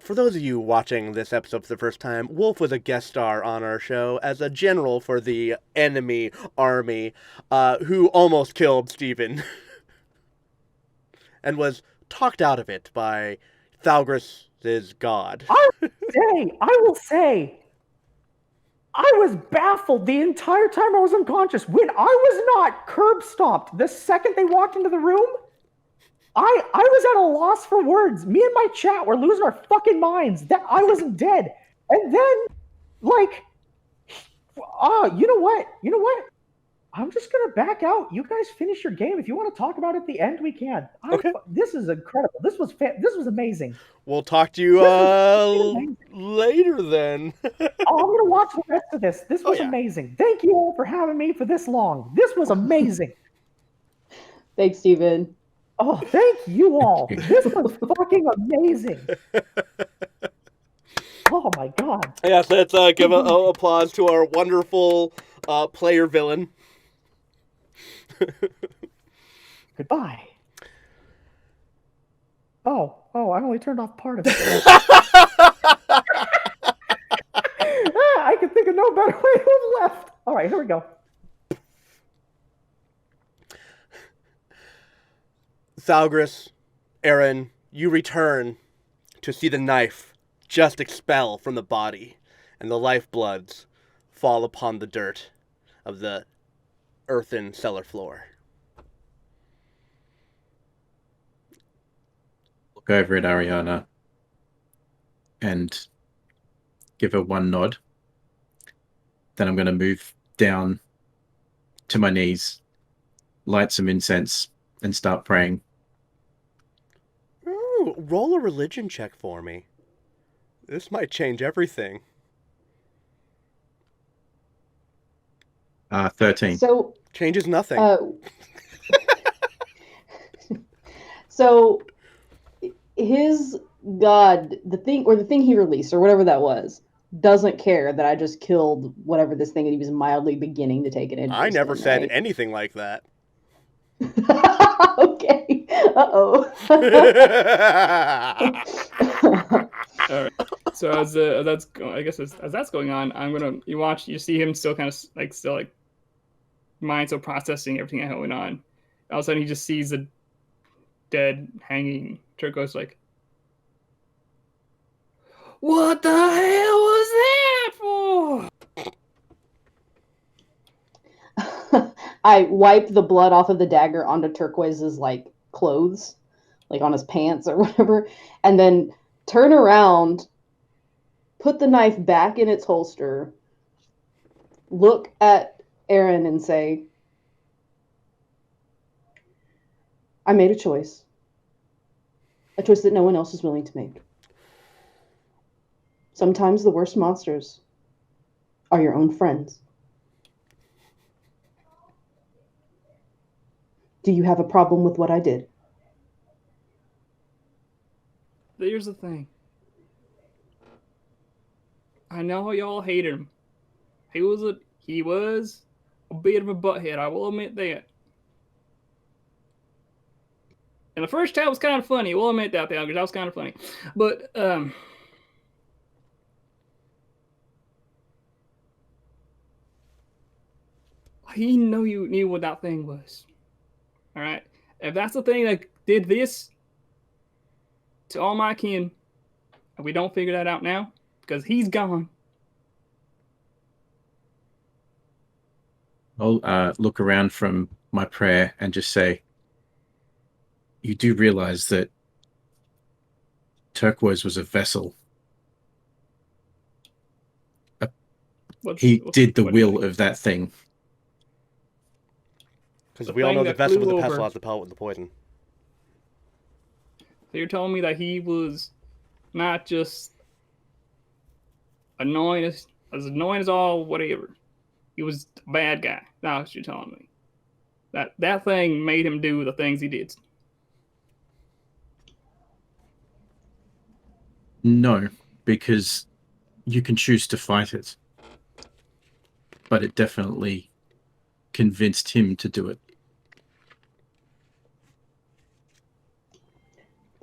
S1: For those of you watching this episode for the first time, Wolf was a guest star on our show as a general for the enemy army, who almost killed Stephen. And was talked out of it by Thalgris' god.
S2: I will say, I was baffled the entire time I was unconscious. When I was not curb stomped, the second they walked into the room, I was at a loss for words. Me and my chat were losing our fucking minds that I wasn't dead. And then, like, you know what? I'm just going to back out. You guys finish your game. If you want to talk about it at the end, we can.
S1: Okay.
S2: This is incredible. This was amazing.
S1: We'll talk to you later then.
S2: I'm going to watch the rest of this. This was amazing. Thank you all for having me for this long. This was amazing.
S5: Thanks, Steven.
S2: Oh, thank you all. This was fucking amazing. Oh my god.
S1: Yes, let's give a applause to our wonderful player villain.
S2: Goodbye. Oh, I only turned off part of it. I can think of no better way to have left. All right, here we go.
S1: Thalgris, Aaron, you return to see the knife just expel from the body, and the lifebloods fall upon the dirt of the earthen cellar floor.
S4: Look over at Ariana and give her one nod. Then I'm going to move down to my knees, light some incense, and start praying.
S1: Ooh, roll a religion check for me. This might change everything.
S4: 13.
S5: So
S1: Changes nothing.
S5: So his god, the thing he released, or whatever that was, doesn't care that I just killed whatever this thing that he was mildly beginning to take an interest in.
S1: I never said
S5: right?
S1: anything like that.
S5: Okay. Uh-oh.
S6: All right. So as that's going on, you see him still kind of mind still processing everything that's going on. All of a sudden, he just sees the dead hanging Turquoise. Like, what the hell was that for?
S5: I wipe the blood off of the dagger onto Turquoise's clothes, on his pants or whatever, and then turn around, put the knife back in its holster, look at Aaron and say, I made a choice that no one else is willing to make. Sometimes the worst monsters are your own friends. Do you have a problem with what I did?
S6: Here's the thing. I know y'all hated him. He was a bit of a butthead, I will admit that. And the first chat was kind of funny. We'll admit that, because that was kind of funny. But he knew what that thing was. All right. If that's the thing that did this to all my kin, and we don't figure that out now, because he's gone.
S4: I'll look around from my prayer and just say, you do realize that Turquoise was a vessel. He did the will of that thing.
S1: Because we all know the vessel with the pestle has the pellet with the poison.
S6: So you're telling me that he was not just annoying as all whatever. He was a bad guy. That's what you're telling me. That thing made him do the things he did.
S4: No, because you can choose to fight it. But it definitely convinced him to do it.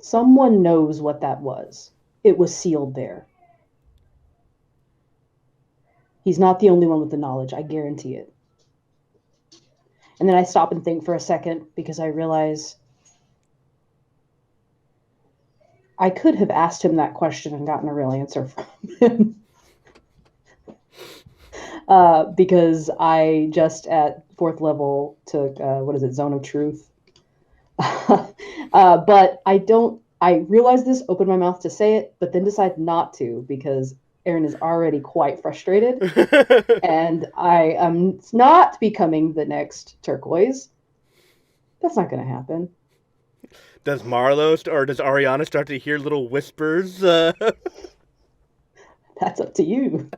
S5: Someone knows what that was. It was sealed there. He's not the only one with the knowledge, I guarantee it. And then I stop and think for a second because I realize I could have asked him that question and gotten a real answer from him. Because I just at 4th level took, Zone of Truth. But I realized this, opened my mouth to say it, but then decide not to because Aaron is already quite frustrated. And I am not becoming the next Turquoise. That's not going to happen.
S1: Does Marlo or does Ariana start to hear little whispers?
S5: That's up to you.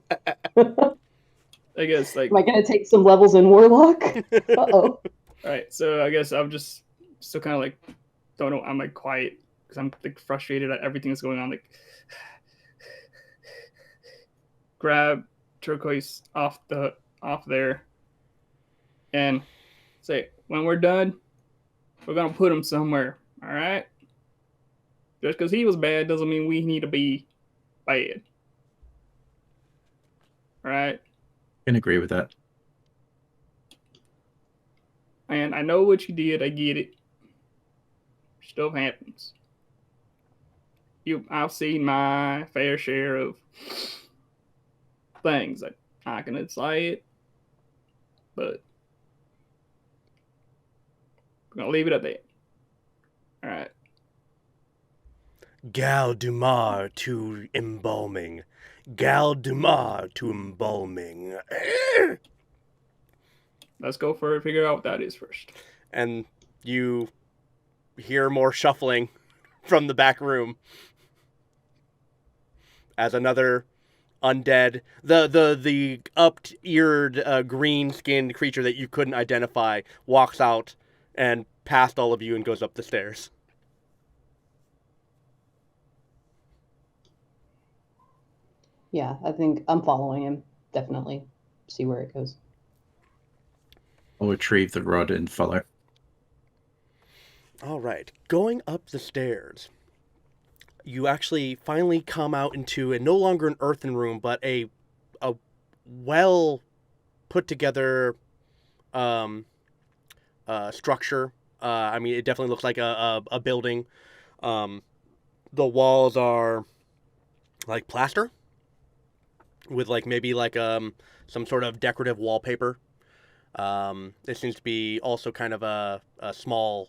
S6: I guess,
S5: Am I going to take some levels in Warlock? Uh-oh.
S6: All right, so I guess I'm just still kind of don't know. I'm like quiet because I'm like frustrated at everything that's going on. Like, grab Turquoise off there, and say, when we're done, we're gonna put him somewhere. All right. Just because he was bad doesn't mean we need to be bad. All right.
S4: Can agree with that.
S6: And I know what you did. I get it. Stuff happens. I've seen my fair share of things. I can say it, but we're gonna leave it at that. All right.
S1: Gal Dumar to embalming. Gal Dumar to embalming.
S6: Let's go for it. Figure out what that is first.
S1: And you hear more shuffling from the back room as another undead, the up-eared, green-skinned creature that you couldn't identify walks out and past all of you and goes up the stairs.
S5: Yeah, I think I'm following him. Definitely. See where it goes.
S4: I'll retrieve the rod and follow.
S1: All right, going up the stairs, you actually finally come out into no longer an earthen room, but a well put together structure. I mean, it definitely looks like a building. The walls are like plaster with like maybe like some sort of decorative wallpaper. There seems to be also kind of a small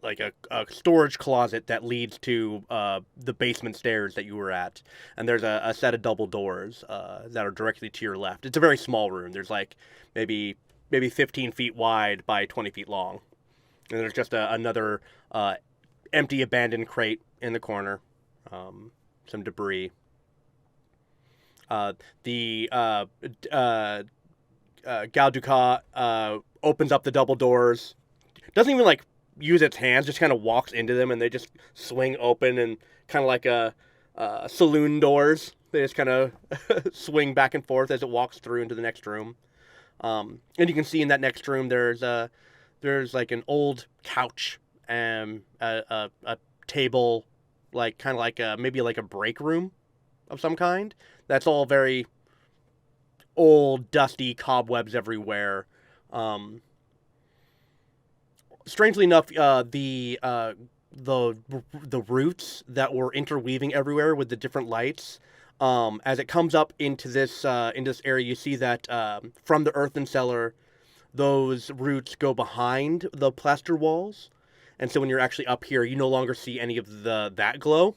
S1: like a storage closet that leads to the basement stairs that you were at, and there's a set of double doors that are directly to your left. It's a very small room. There's like maybe 15 feet wide by 20 feet long, and there's just another empty abandoned crate in the corner, some debris. Gal Ducat opens up the double doors. Doesn't even like use its hands, just kind of walks into them, and they just swing open, and kind of like saloon doors. They just kind of swing back and forth as it walks through into the next room. And you can see in that next room there's like an old couch and a table, like kind of like maybe like a break room of some kind. That's all very old, dusty, cobwebs everywhere. Strangely enough, the roots that were interweaving everywhere with the different lights, as it comes up into this area, you see that from the earthen cellar, those roots go behind the plaster walls, and so when you're actually up here, you no longer see any of that glow,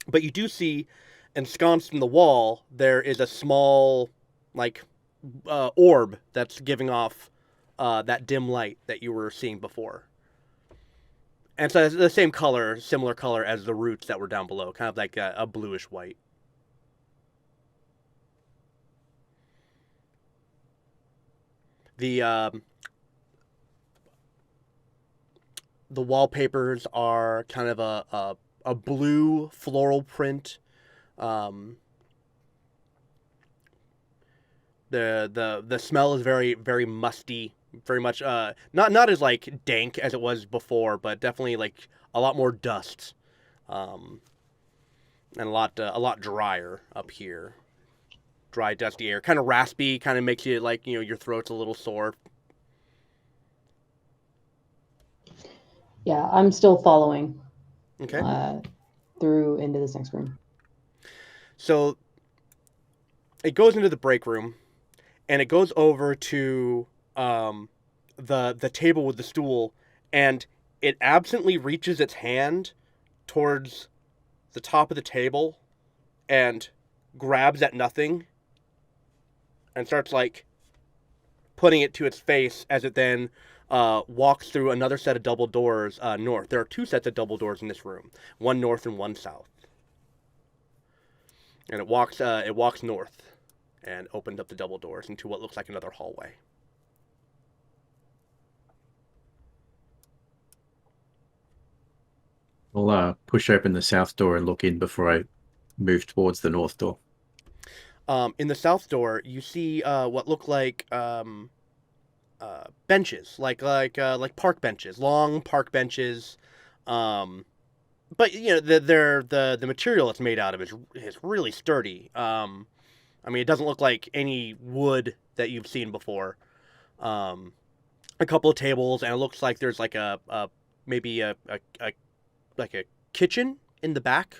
S1: but you do see, ensconced in the wall, there is a small like orb that's giving off that dim light that you were seeing before. And so it's the same color, similar color as the roots that were down below, kind of like a bluish white. The wallpapers are kind of a blue floral print. The smell is very, very musty, very much not as like dank as it was before, but definitely like a lot more dust, and a lot drier up here. Dry, dusty air, kind of raspy, kind of makes you like, your throat's a little sore.
S5: Yeah, I'm still following.
S1: Okay.
S5: Through into this next room.
S1: So it goes into the break room, and it goes over to the table with the stool, and it absently reaches its hand towards the top of the table and grabs at nothing and starts like putting it to its face as it then walks through another set of double doors north. There are two sets of double doors in this room, one north and one south. And it walks north and opens up the double doors into what looks like another hallway.
S4: I'll push open the south door and look in before I move towards the north door.
S1: In the south door, you see what look like benches, like park benches, long park benches. But you know the material it's made out of is really sturdy. I mean, it doesn't look like any wood that you've seen before. A couple of tables, and it looks like there's like maybe a like a kitchen in the back.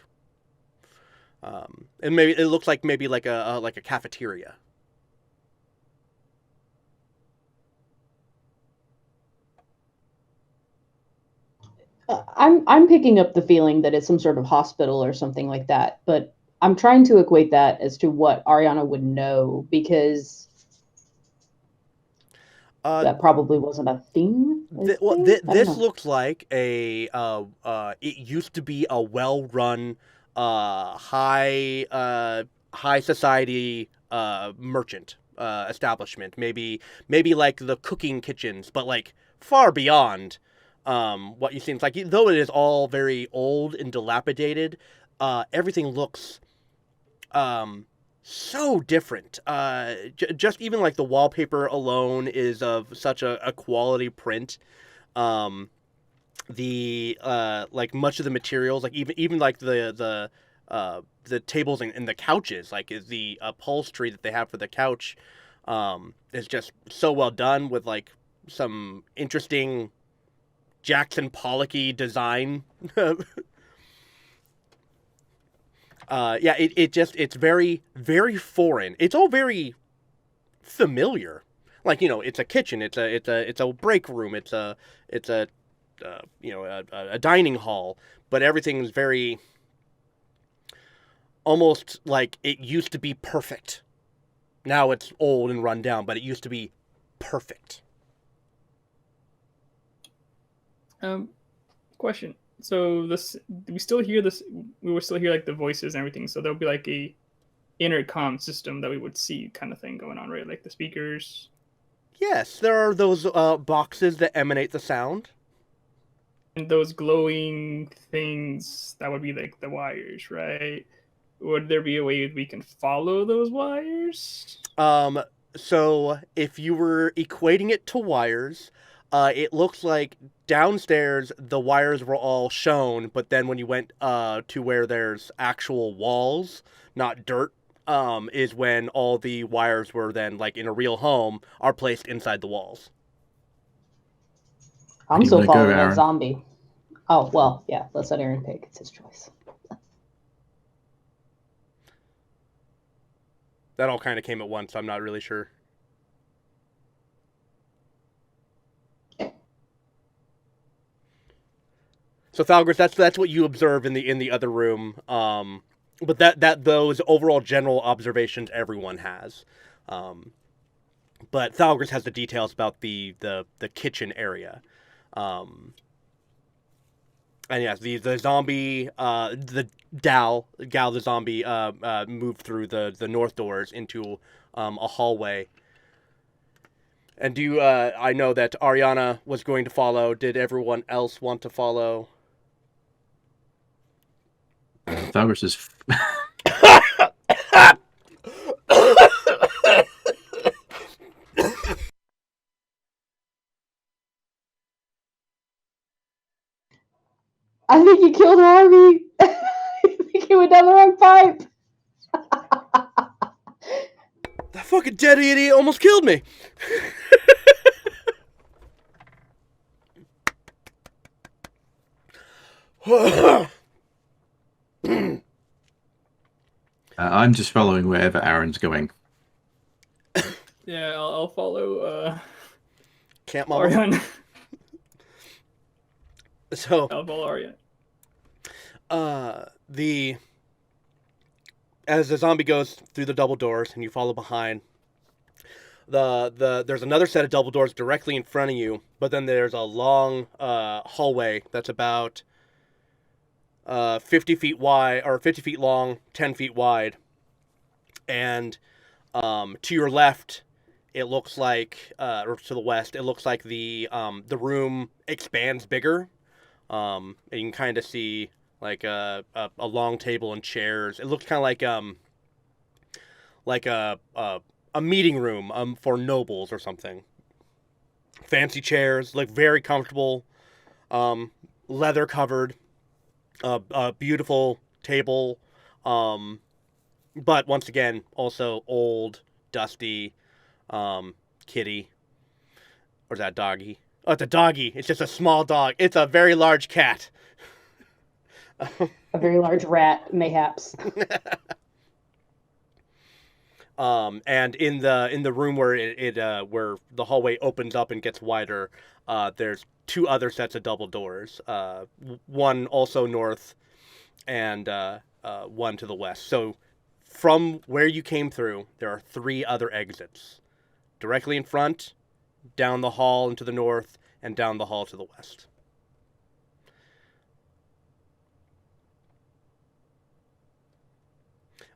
S1: And maybe it looks like maybe like a cafeteria.
S5: I'm picking up the feeling that it's some sort of hospital or something like that, but I'm trying to equate that as to what Ariana would know, because that probably wasn't a thing.
S1: This looks like it used to be a well-run, high society merchant establishment. Maybe like the cooking kitchens, but like far beyond what you see. It's like, though it is all very old and dilapidated, everything looks so different. Just even like the wallpaper alone is of such a quality print. The like much of the materials, like even like the tables and the couches, like is the upholstery that they have for the couch, is just so well done with like some interesting Jackson Pollocky design. Yeah, it's very, very foreign. It's all very familiar. Like, you know, it's a kitchen, it's a break room, it's a a dining hall, but everything's very almost like it used to be perfect. Now it's old and run down, but it used to be perfect.
S6: Question. So this, we still hear this. We will still hear like the voices and everything. So there'll be like a intercom system that we would see, kind of thing going on, right? Like the speakers.
S1: Yes, there are those boxes that emanate the sound.
S6: And those glowing things, that would be like the wires, right? Would there be a way we can follow those wires?
S1: So if you were equating it to wires, it looks like downstairs the wires were all shown, but then when you went to where there's actual walls, not dirt, is when all the wires were then, like in a real home, are placed inside the walls.
S5: I'm still following that zombie. Oh, well, yeah, let's let Aaron pick. It's his choice.
S1: That all kind of came at once, so I'm not really sure. So Thalgris, that's what you observe in the other room. But those overall general observations everyone has. But Thalgris has the details about the kitchen area. And yes, the zombie, the Gal the zombie, moved through the north doors into a hallway. And I know that Ariana was going to follow. Did everyone else want to follow?
S4: Thalgris is...
S5: I think you killed Harvey. I think he went down the wrong pipe.
S1: That fucking dead idiot almost killed me.
S4: I'm just following wherever Aaron's going.
S6: Yeah, I'll follow.
S1: Camp Mama.
S6: Ariana.
S1: So
S6: I'll follow Ariana.
S1: As the zombie goes through the double doors and you follow behind, there's another set of double doors directly in front of you, but then there's a long hallway that's about 50 feet wide, or 50 feet long, 10 feet wide. And to your left, it looks like, or to the west, it looks like the room expands bigger. And you can kind of see like a long table and chairs. It looks kind of like a meeting room for nobles or something. Fancy chairs, look very comfortable, leather covered, a beautiful table, but once again also old, dusty, kitty, or is that doggy? Oh, it's a doggy. It's just a small dog. It's a very large cat.
S5: A very large rat, mayhaps.
S1: And in the room where where the hallway opens up and gets wider, there's two other sets of double doors. One also north, and one to the west. So from where you came through, there are three other exits, directly in front, down the hall into the north, and down the hall to the west.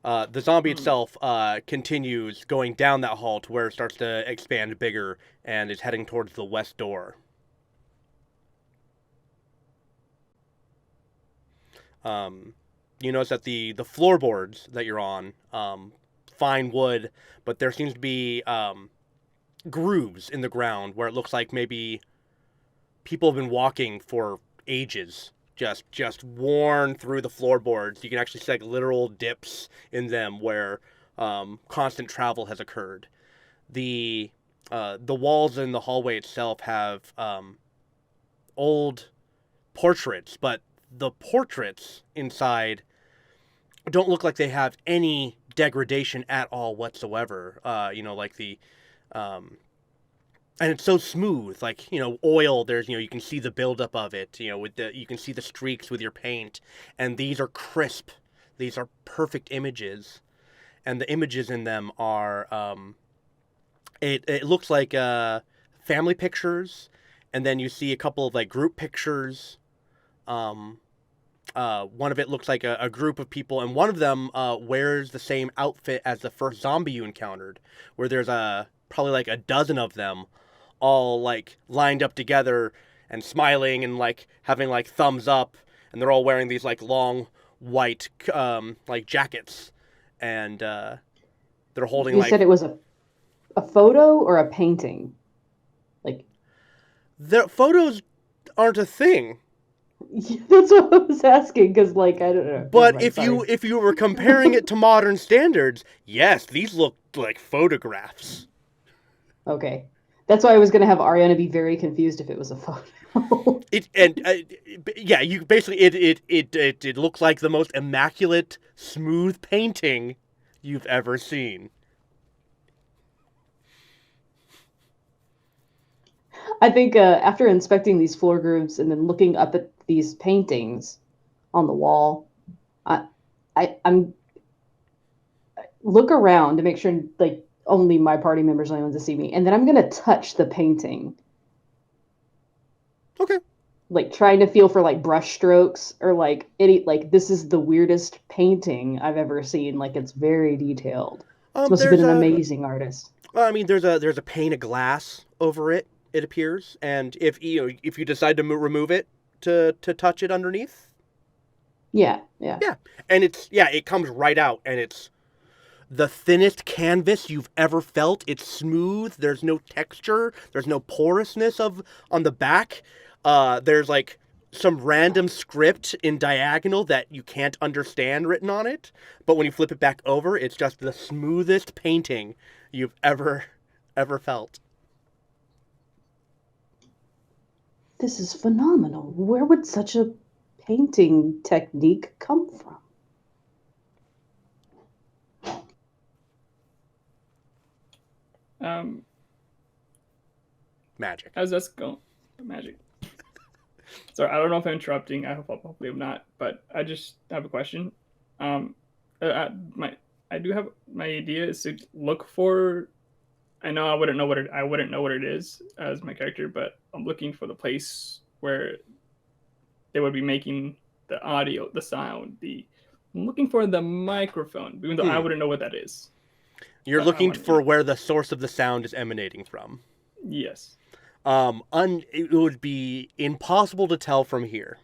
S1: The zombie itself continues going down that hall to where it starts to expand bigger and is heading towards the west door. You notice that the floorboards that you're on, fine wood, but there seems to be grooves in the ground where it looks like maybe people have been walking for ages. Just worn through the floorboards. You can actually see like literal dips in them where constant travel has occurred. The walls in the hallway itself have old portraits, but the portraits inside don't look like they have any degradation at all whatsoever. Like the and it's so smooth, like, oil, there's, you can see the buildup of it, you can see the streaks with your paint, and these are crisp. These are perfect images, and the images in them are, it looks like family pictures, and then you see a couple of, like, group pictures. One of it looks like a group of people, and one of them wears the same outfit as the first zombie you encountered, where there's probably like a dozen of them, all like lined up together and smiling and like having like thumbs up, and they're all wearing these like long white like jackets, and they're holding.
S5: You said it was a photo or a painting? Like,
S1: the photos aren't a thing.
S5: That's what I was asking, because like I don't know.
S1: But if you were comparing it to modern standards, yes, these look like photographs.
S5: Okay. That's why I was going to have Ariana be very confused if it was a photo.
S1: You basically it looks like the most immaculate, smooth painting you've ever seen.
S5: I think after inspecting these floor grooves and then looking up at these paintings on the wall, I'm look around to make sure like only my party members are the only ones to see me, and then I'm gonna touch the painting.
S1: Okay.
S5: Like trying to feel for like brush strokes or like this is the weirdest painting I've ever seen. Like it's very detailed. This must have been an amazing artist.
S1: Well, I mean, there's a pane of glass over it. It appears, and if you decide to remove it to touch it underneath.
S5: Yeah,
S1: and it comes right out, and it's the thinnest canvas you've ever felt. It's smooth. There's no texture. There's no porousness on the back. There's like some random script in diagonal that you can't understand written on it. But when you flip it back over, it's just the smoothest painting you've ever felt.
S5: This is phenomenal. Where would such a painting technique come from?
S1: Magic.
S6: As that's going, magic. Sorry, I don't know if I'm interrupting. Hopefully I'm not. But I just have a question. I do have my idea is to look for. I know I wouldn't know what it is as my character, but I'm looking for the place where they would be making the audio, the sound. I'm looking for the microphone, even though I wouldn't know what that is.
S1: You're looking for where the source of the sound is emanating from.
S6: Yes.
S1: It would be impossible to tell from here.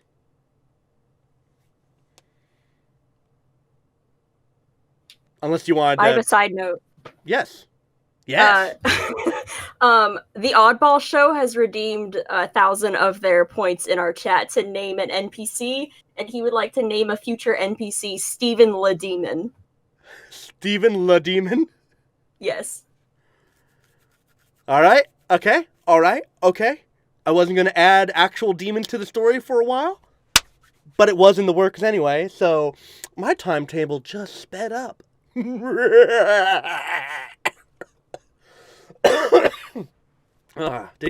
S1: Unless you wanted
S3: I have
S1: to...
S3: a side note.
S1: Yes. Yes.
S3: The Oddball Show has redeemed 1,000 of their points in our chat to name an NPC, and he would like to name a future NPC Stephen Le Demon.
S1: Stephen Le Demon?
S3: Yes.
S1: All right. Okay. All right. Okay. I wasn't going to add actual demons to the story for a while, but it was in the works anyway, so my timetable just sped up. Didn't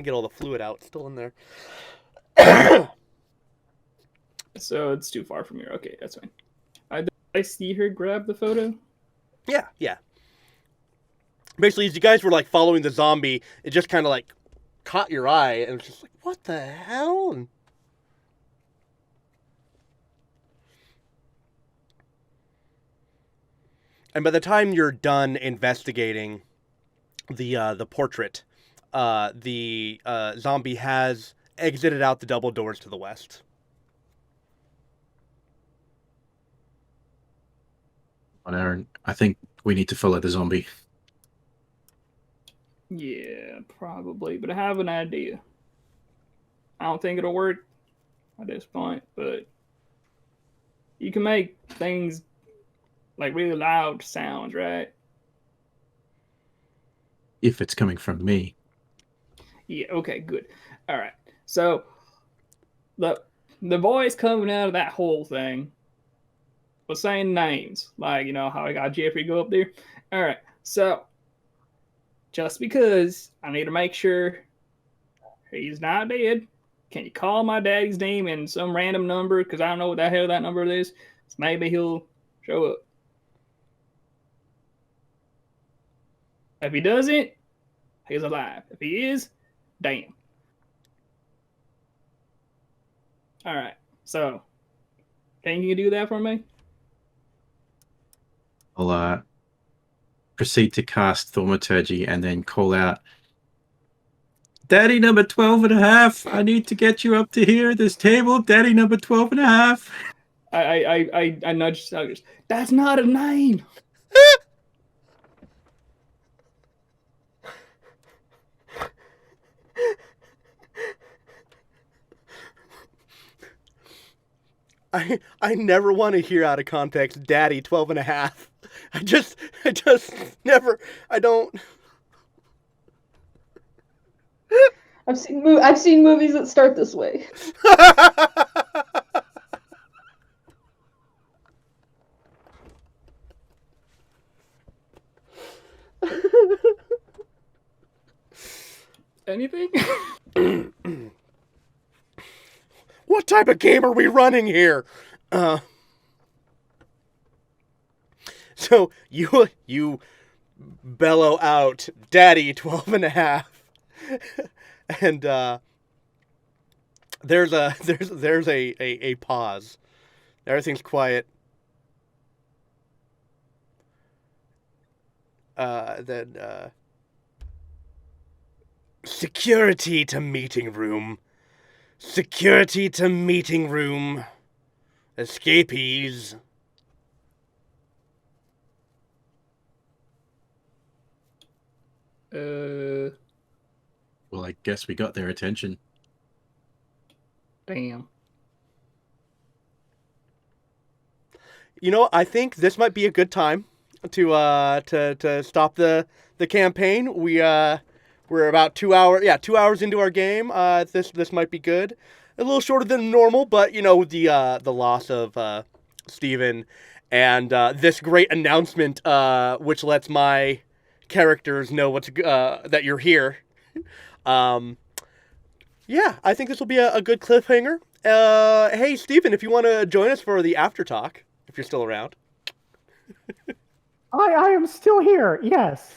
S1: get all the fluid out. It's still in there.
S6: So it's too far from here. Okay, that's fine. Did I see her grab the photo?
S1: Yeah, yeah. Basically, as you guys were like following the zombie, it just kind of like caught your eye, and it was just like, what the hell? And by the time you're done investigating the portrait, the zombie has exited out the double doors to the west.
S4: On Aaron, I think we need to follow the zombie.
S6: Yeah, probably. But I have an idea. I don't think it'll work at this point, but you can make things like really loud sounds, right?
S4: If it's coming from me.
S6: Yeah, okay, good. All right. So the voice coming out of that whole thing was saying names. Like, you know how I got Jeffrey go up there? All right. So just because I need to make sure he's not dead, can you call my daddy's name and some random number? Because I don't know what the hell that number is. So maybe he'll show up. If he doesn't, he's alive. If he is, damn. All right. So, can you do that for me?
S4: I'll proceed to cast Thaumaturgy and then call out, Daddy number 12 and a half, I need to get you up to here, this table, Daddy number 12 and a half.
S6: I nudged Suggers. That's not a name.
S1: I never want to hear out of context, Daddy 12 and a half. I just never, I don't.
S5: I've seen movies that start this way.
S6: Anything?
S1: What type of game are we running here? So you bellow out, Daddy 12 and a half. And there's a pause. Everything's quiet. Then security to meeting room. Security to meeting room. Escapees.
S4: Well, I guess we got their attention.
S6: Damn.
S1: You know, I think this might be a good time to stop the campaign. We're about 2 hours into our game. This might be good. A little shorter than normal, but you know, the loss of Steven and this great announcement, which lets my characters know what's that you're here. Yeah, I think this will be a good cliffhanger. Hey, Steven, if you want to join us for the after talk, if you're still around.
S2: I am still here. Yes.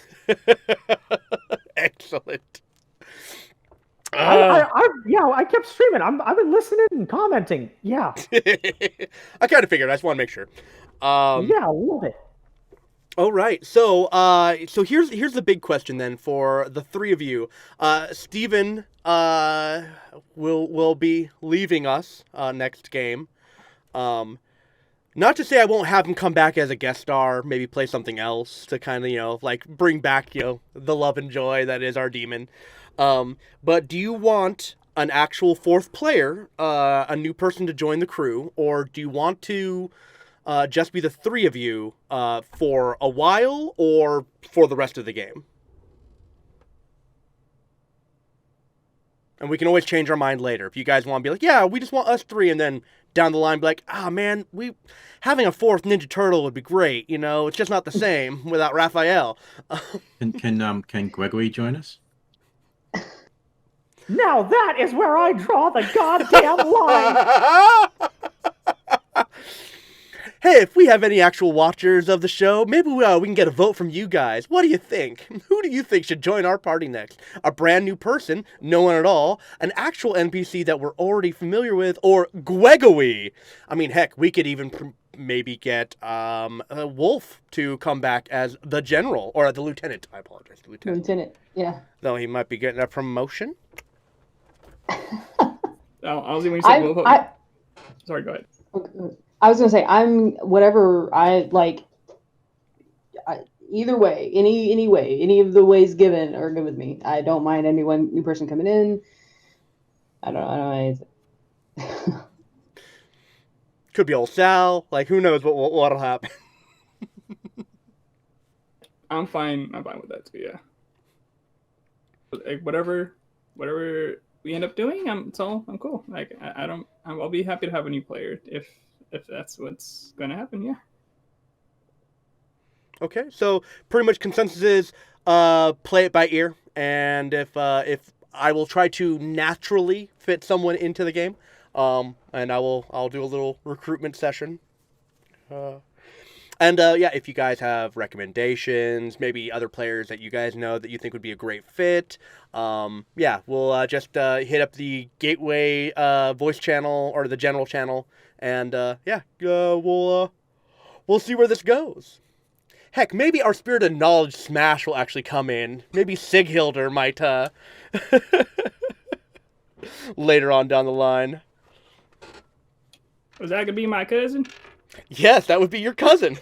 S1: Excellent.
S2: I kept streaming. I've been listening and commenting. Yeah.
S1: I kind of figured. I just want to make sure.
S2: Yeah, I love it.
S1: All right. So here's the big question then for the three of you. Steven will be leaving us next game. Not to say I won't have him come back as a guest star, maybe play something else to kind of, like bring back, the love and joy that is our demon. But do you want an actual fourth player, a new person to join the crew, or do you want to just be the three of you for a while or for the rest of the game? And we can always change our mind later. If you guys want to be like, yeah, we just want us three, and then down the line be like, man, having a fourth Ninja Turtle would be great. It's just not the same without Raphael.
S4: Can Gregory join us?
S2: Now that is where I draw the goddamn line.
S1: Hey, if we have any actual watchers of the show, maybe we can get a vote from you guys. What do you think? Who do you think should join our party next? A brand new person? No one at all? An actual NPC that we're already familiar with? Or Gregory? I mean, heck, we could even maybe get Wolf to come back as the general, or the lieutenant. I apologize, the
S5: Lieutenant, yeah.
S1: Though he might be getting a promotion.
S6: Honestly, when you said Wolf, sorry, go ahead.
S5: I was gonna say whatever I like. Either way, any way, any of the ways given are good with me. I don't mind anyone new person coming in. I don't know anything.
S1: Could be old Sal. Like, who knows what'll happen.
S6: I'm fine with that too. Yeah. Like, whatever we end up doing, I'm cool. Like, I'll be happy to have a new player if that's what's going to happen, yeah.
S1: Okay, so pretty much consensus is play it by ear, and if I will try to naturally fit someone into the game, and I'll do a little recruitment session. If you guys have recommendations, maybe other players that you guys know that you think would be a great fit, we'll just hit up the Gateway voice channel or the general channel, and we'll see where this goes. Heck, maybe our Spirit of Knowledge Smash will actually come in. Maybe Sighilder might later on down the line.
S6: Was that gonna be my cousin?
S1: Yes, that would be your cousin.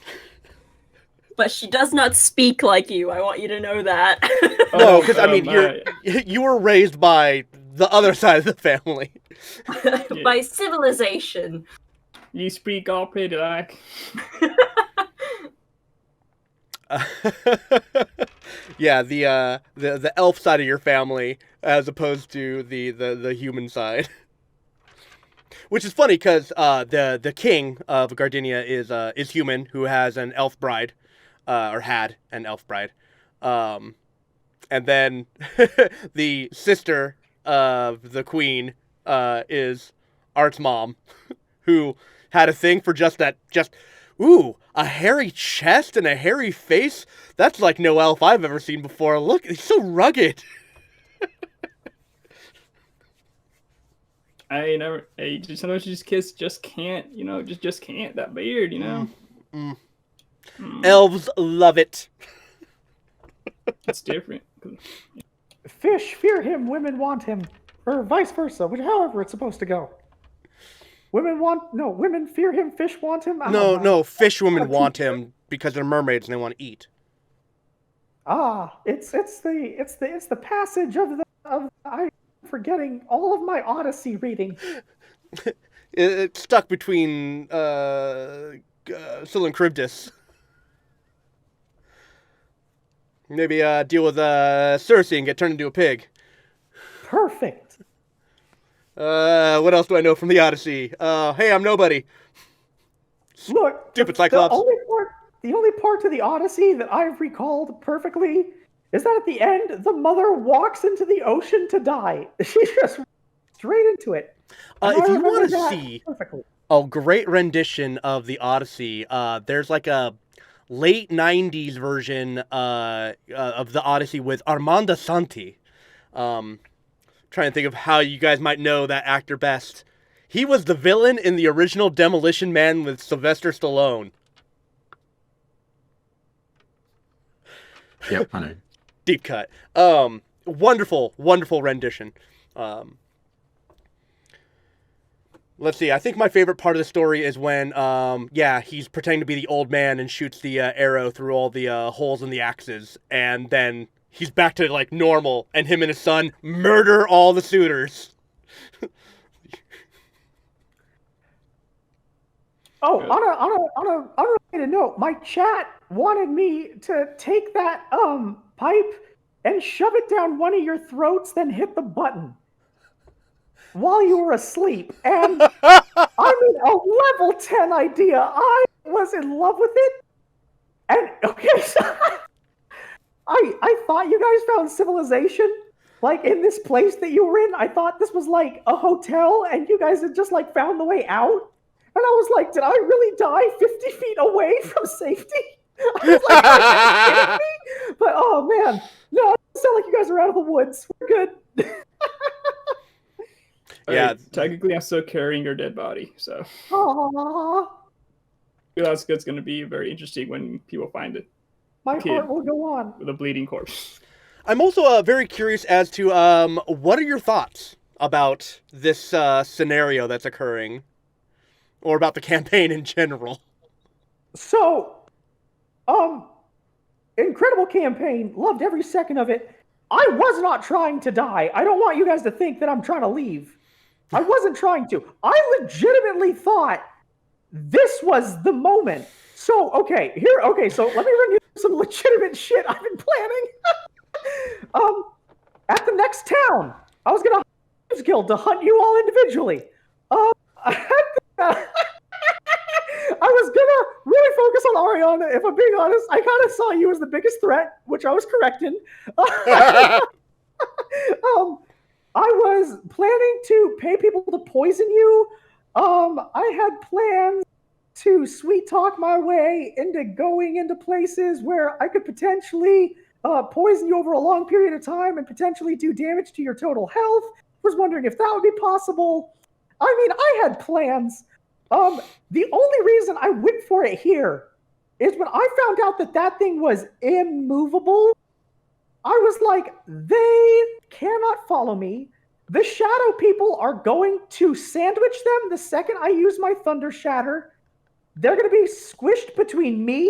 S3: But she does not speak like you. I want you to know that.
S1: No, because you were raised by the other side of the family.
S3: By civilization.
S6: You speak all pretty like.
S1: Yeah, the elf side of your family as opposed to the human side. Which is funny because the king of Gardenia is human, who has an elf bride, or had an elf bride, and then the sister of the queen is Art's mom, who had a thing for just a hairy chest and a hairy face. That's like no elf I've ever seen before. Look, he's so rugged.
S6: Sometimes you just can't, just can't. That beard,
S1: Elves love it.
S6: It's different.
S2: Fish fear him, women want him. Or vice versa, however it's supposed to go. Women fear him, fish want him?
S1: No, fish women want him because they're mermaids and they want to eat.
S2: It's the passage of I'm forgetting all of my Odyssey reading.
S1: It's stuck between Scylla and Charybdis. Maybe deal with Circe and get turned into a pig.
S2: Perfect.
S1: What else do I know from the Odyssey? Hey, I'm nobody.
S2: Look,
S1: Stupid Cyclops.
S2: The only part to the Odyssey that I've recalled perfectly is that at the end, the mother walks into the ocean to die. She just straight into it.
S1: If you want to see a great rendition of the Odyssey, there's like a late 90s version of the Odyssey with Armando Santi. Trying to think of how you guys might know that actor best. He was the villain in the original Demolition Man with Sylvester Stallone.
S4: Yep, I know.
S1: Deep cut. Wonderful rendition. Let's see. I think my favorite part of the story is when, he's pretending to be the old man and shoots the arrow through all the holes in the axes, and then he's back to like normal, and him and his son murder all the suitors.
S2: Oh, on a unrelated note, my chat wanted me to take that pipe and shove it down one of your throats, then hit the button while you were asleep. And I mean, a level 10 idea. I was in love with it. And okay, so I thought you guys found civilization like in this place that you were in. I thought this was like a hotel, and you guys had just like found the way out. And I was like, did I really die 50 feet away from safety? I was like, are you kidding me? But oh man, no, it sounds like you guys are out of the woods. We're good.
S1: Yeah.
S6: Technically, I'm still carrying your dead body, so.
S2: Aww.
S6: That's going to be very interesting when people find it.
S2: My heart will go on.
S6: With a bleeding corpse.
S1: I'm also very curious as to what are your thoughts about this scenario that's occurring, or about the campaign in general?
S2: So, incredible campaign. Loved every second of it. I was not trying to die. I don't want you guys to think that I'm trying to leave. I wasn't trying to. I legitimately thought this was the moment. So, okay, so let me run you through some legitimate shit I've been planning. At the next town, I was going to guild to hunt you all individually. I was gonna really focus on Ariana. If I'm being honest, I kind of saw you as the biggest threat, which I was correct in. I was planning to pay people to poison you. I had plans to sweet talk my way into going into places where I could potentially poison you over a long period of time and potentially do damage to your total health. Was wondering if that would be possible. I mean, I had plans. The only reason I went for it here is when I found out that that thing was immovable, I was like, they cannot follow me. The shadow people are going to sandwich them the second I use my Thunder Shatter. They're going to be squished between me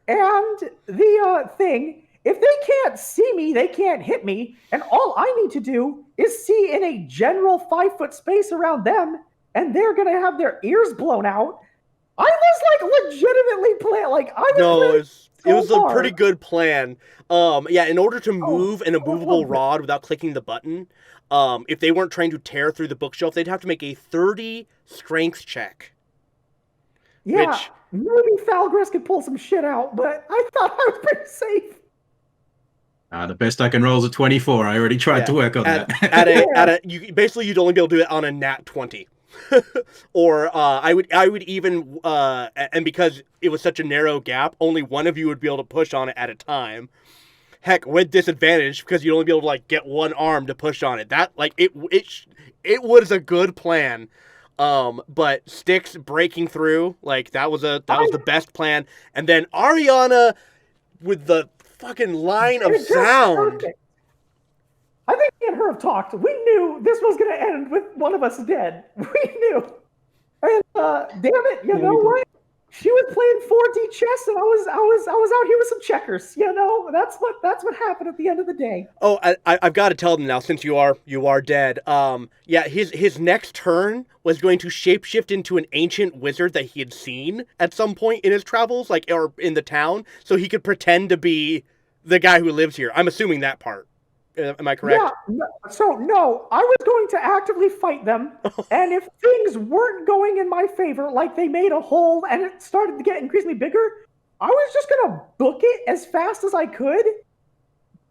S2: and the thing. If they can't see me, they can't hit me. And all I need to do is see in a general 5-foot space around them, and they're going to have their ears blown out. I was like legitimately playing. Like I was.
S1: It was a pretty good plan. In order to move an immovable rod without clicking the button, if they weren't trying to tear through the bookshelf, they'd have to make a 30 strength check.
S2: Yeah, maybe Falgris could pull some shit out, but I thought I was pretty safe.
S4: The best I can roll is a 24. I already tried to work on
S1: that. You'd only be able to do it on a nat 20. Or I would even and because it was such a narrow gap, only one of you would be able to push on it at a time. Heck, with disadvantage, because you'd only be able to like get one arm to push on it. That like it was a good plan. But Styx breaking through, like that was the best plan. And then Ariana with the fucking line of sound.
S2: Perfect. I think me and her have talked. We knew this was going to end with one of us dead. We knew. And damn it, you know what? She was playing 4D chess, and I was out here with some checkers. You know, that's what happened at the end of the day.
S1: Oh, I've got to tell them now, since you are dead. His next turn was going to shapeshift into an ancient wizard that he had seen at some point in his travels, like or in the town, so he could pretend to be the guy who lives here. I'm assuming that part. Am I correct?
S2: Yeah. No, I was going to actively fight them, and if things weren't going in my favor, like they made a hole and it started to get increasingly bigger, I was just going to book it as fast as I could,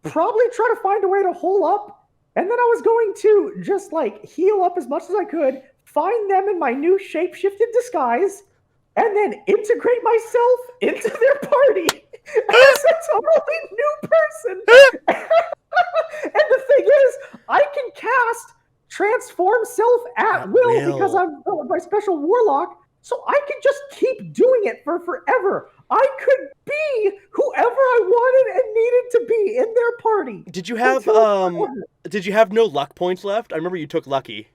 S2: probably try to find a way to hole up, and then I was going to just like heal up as much as I could, find them in my new shape-shifted disguise, and then integrate myself into their party as a totally new person. And the thing is, I can cast Transform Self at will because I'm my special warlock, so I can just keep doing it for forever. I could be whoever I wanted and needed to be in their party.
S1: Did you have no luck points left? I remember you took lucky.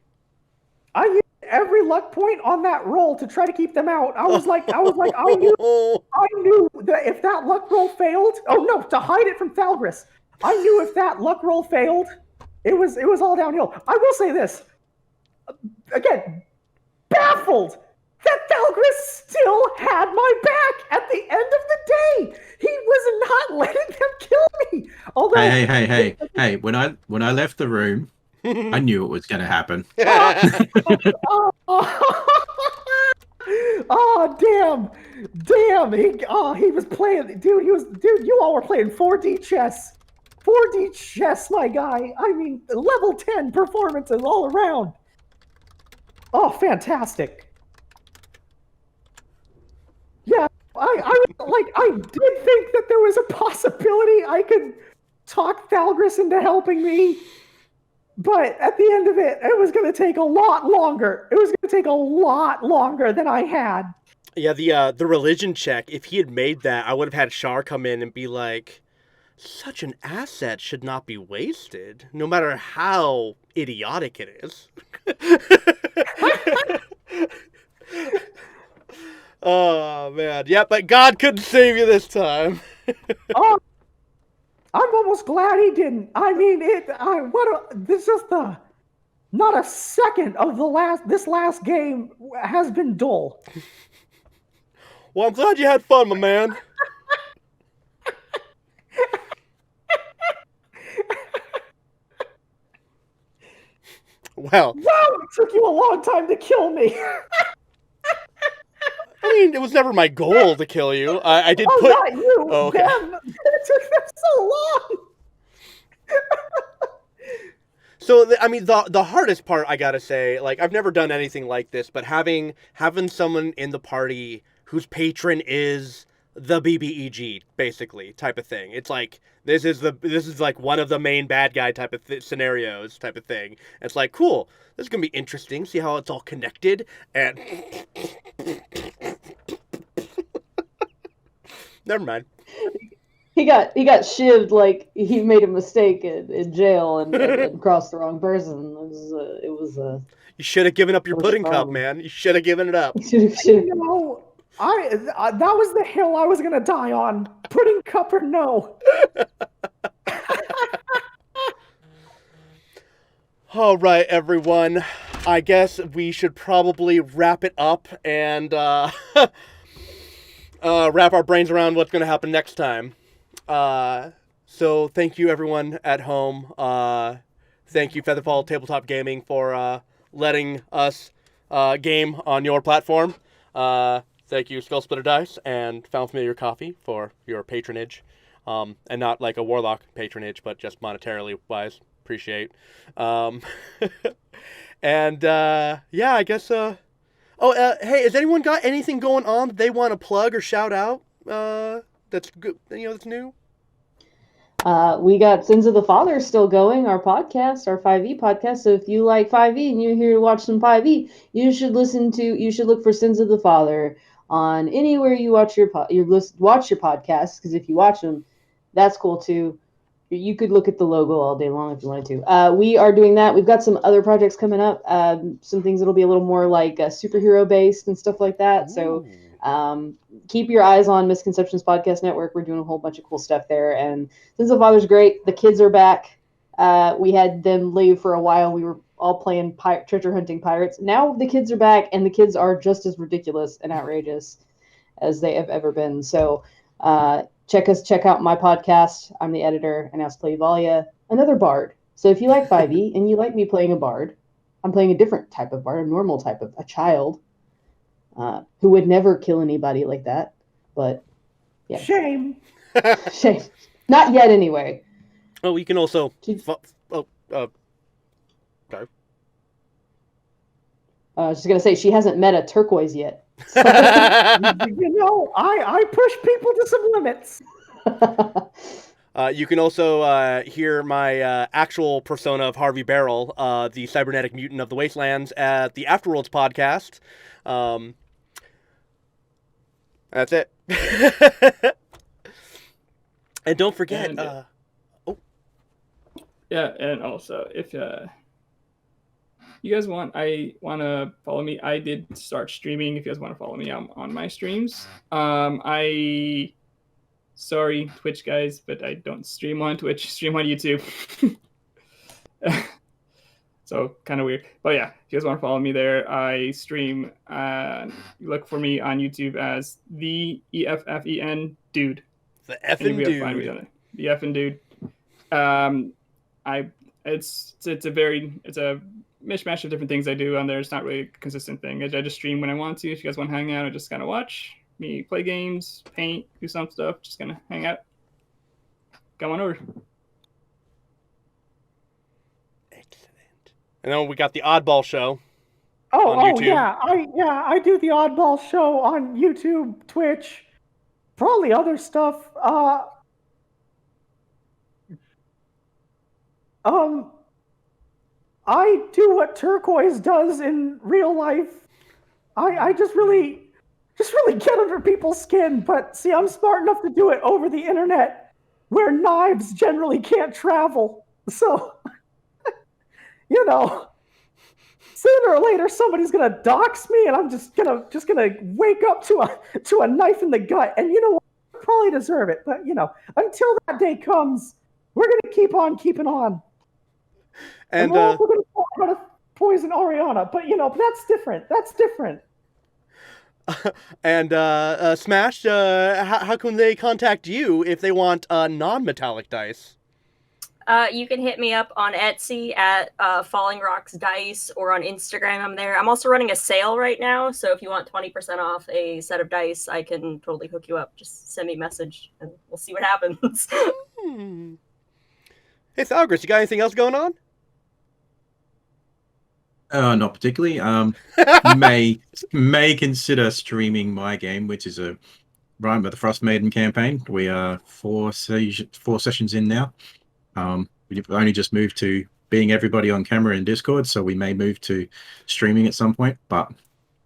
S2: I used every luck point on that roll to try to keep them out. I was like, I knew that if that luck roll failed, to hide it from Thalgris. I knew if that luck roll failed, it was all downhill. I will say this again, baffled that Thalgris still had my back at the end of the day. He was not letting them kill me. Although,
S4: hey! When I left the room, I knew it was going to happen.
S2: Oh damn! He was playing, dude. You all were playing 4D chess. 4D chess, my guy. I mean, level 10 performances all around. Oh, fantastic. Yeah, I did think that there was a possibility I could talk Thalgris into helping me, but at the end of it, it was going to take a lot longer. It was going to take a lot longer than I had.
S1: Yeah, the religion check, if he had made that, I would have had Shar come in and be like, such an asset should not be wasted, no matter how idiotic it is. Oh, man. Yeah, but God couldn't save you this time.
S2: Oh, I'm almost glad he didn't. I mean, this is not a second of this last game has been dull.
S1: Well, I'm glad you had fun, my man. Well,
S2: it took you a long time to kill me.
S1: I mean, it was never my goal to kill you. I did put...
S2: not you.
S1: Oh, okay.
S2: Them. It took them so long.
S1: So, I mean, the hardest part, I gotta say, like, I've never done anything like this, but having someone in the party whose patron is the BBEG, basically, type of thing. It's like, this is like one of the main bad guy type of scenarios type of thing. It's like, cool, this is gonna be interesting, see how it's all connected, and... Never mind.
S5: He got shivved like he made a mistake in jail and crossed the wrong person. It was
S1: You should have given up your
S5: What's
S1: pudding
S5: the
S1: cup,
S5: problem?
S1: man. You should have given it up.
S2: No, that was the hill I was gonna die on. Pudding cup or no.
S1: All right, everyone. I guess we should probably wrap it up and wrap our brains around what's going to happen next time. So thank you, everyone at home. Thank you, FeatherFall Tabletop Gaming, for letting us game on your platform. Thank you, Skull Splitter Dice and Found Familiar Coffee, for your patronage. And not like a Warlock patronage, but just monetarily wise. Appreciate. And yeah, I guess. Hey, has anyone got anything going on that they want to plug or shout out? That's good. That's new.
S5: We got Sins of the Father still going, our podcast, our 5e podcast. So if you like 5e and you're here to watch some 5e, you should look for Sins of the Father on anywhere you watch your podcasts, because if you watch them, that's cool too. You could look at the logo all day long if you wanted to. We are doing that. We've got some other projects coming up, some things that'll be a little more like superhero based and stuff like that.
S1: Ooh.
S5: So keep your eyes on Misconceptions Podcast Network. We're doing a whole bunch of cool stuff there. And Sins of the Father's great. The kids are back. We had them leave for a while. We were all playing treasure hunting pirates. Now the kids are back, and the kids are just as ridiculous and outrageous as they have ever been. So check out my podcast. I'm the editor, and Ask Play Valia, another bard. So if you like 5e and you like me playing a bard, I'm playing a different type of bard, a normal type of a child who would never kill anybody like that. But yeah,
S2: Shame.
S5: shame. Not yet, anyway.
S1: Oh, you can also. Sorry.
S5: I was just gonna say she hasn't met a turquoise yet. So.
S2: I push people to some limits.
S1: You can also hear my actual persona of Harvey Barrel, the cybernetic mutant of the Wastelands, at the Afterworlds podcast. That's it. And don't forget.
S6: Yeah, and also if you guys want to follow me, I did start streaming. If you guys want to follow me, I'm on my streams. Sorry, Twitch guys, but I don't stream on Twitch. Stream on YouTube. So kind of weird. But yeah, if you guys want to follow me there, I stream. Look for me on YouTube as the EFFEN dude.
S1: The effing dude.
S6: The effing dude. It's a mishmash of different things I do on there. It's not really a consistent thing. I just stream when I want to. If you guys want to hang out, I just kind of watch me play games, paint, do some stuff. Just gonna hang out. Come on over.
S1: Excellent. And then we got the Oddball Show.
S2: Oh,
S1: on YouTube.
S2: I do the Oddball Show on YouTube, Twitch, probably other stuff. I do what Turquoise does in real life. I just really get under people's skin. But see, I'm smart enough to do it over the internet, where knives generally can't travel. So, you know, sooner or later somebody's gonna dox me, and I'm just gonna wake up to a knife in the gut. And you know what? I probably deserve it. But you know, until that day comes, we're gonna keep on keeping on. And we're gonna try to poison Oriana, but you know, that's different. That's different.
S1: And Smash, how can they contact you if they want non-metallic dice?
S3: You can hit me up on Etsy at Falling Rocks Dice, or on Instagram. I'm there. I'm also running a sale right now, so if you want 20% off a set of dice, I can totally hook you up. Just send me a message, and we'll see what happens.
S1: Hey, Thalgris, you got anything else going on?
S4: Not particularly. May consider streaming my game, which is a Rime with the Frost Maiden campaign. We are 4 sessions in now. We've only just moved to being everybody on camera in Discord, so we may move to streaming at some point, but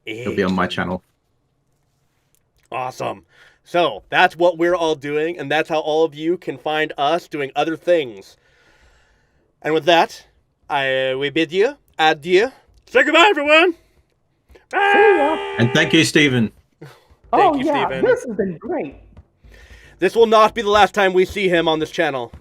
S4: it'll be on my channel.
S1: Awesome. So that's what we're all doing, and that's how all of you can find us doing other things. And with that, we bid you adieu. Say goodbye, everyone. Bye.
S2: See ya.
S4: And thank you, Stephen.
S1: Thank you, Stephen.
S2: This has been great.
S1: This will not be the last time we see him on this channel.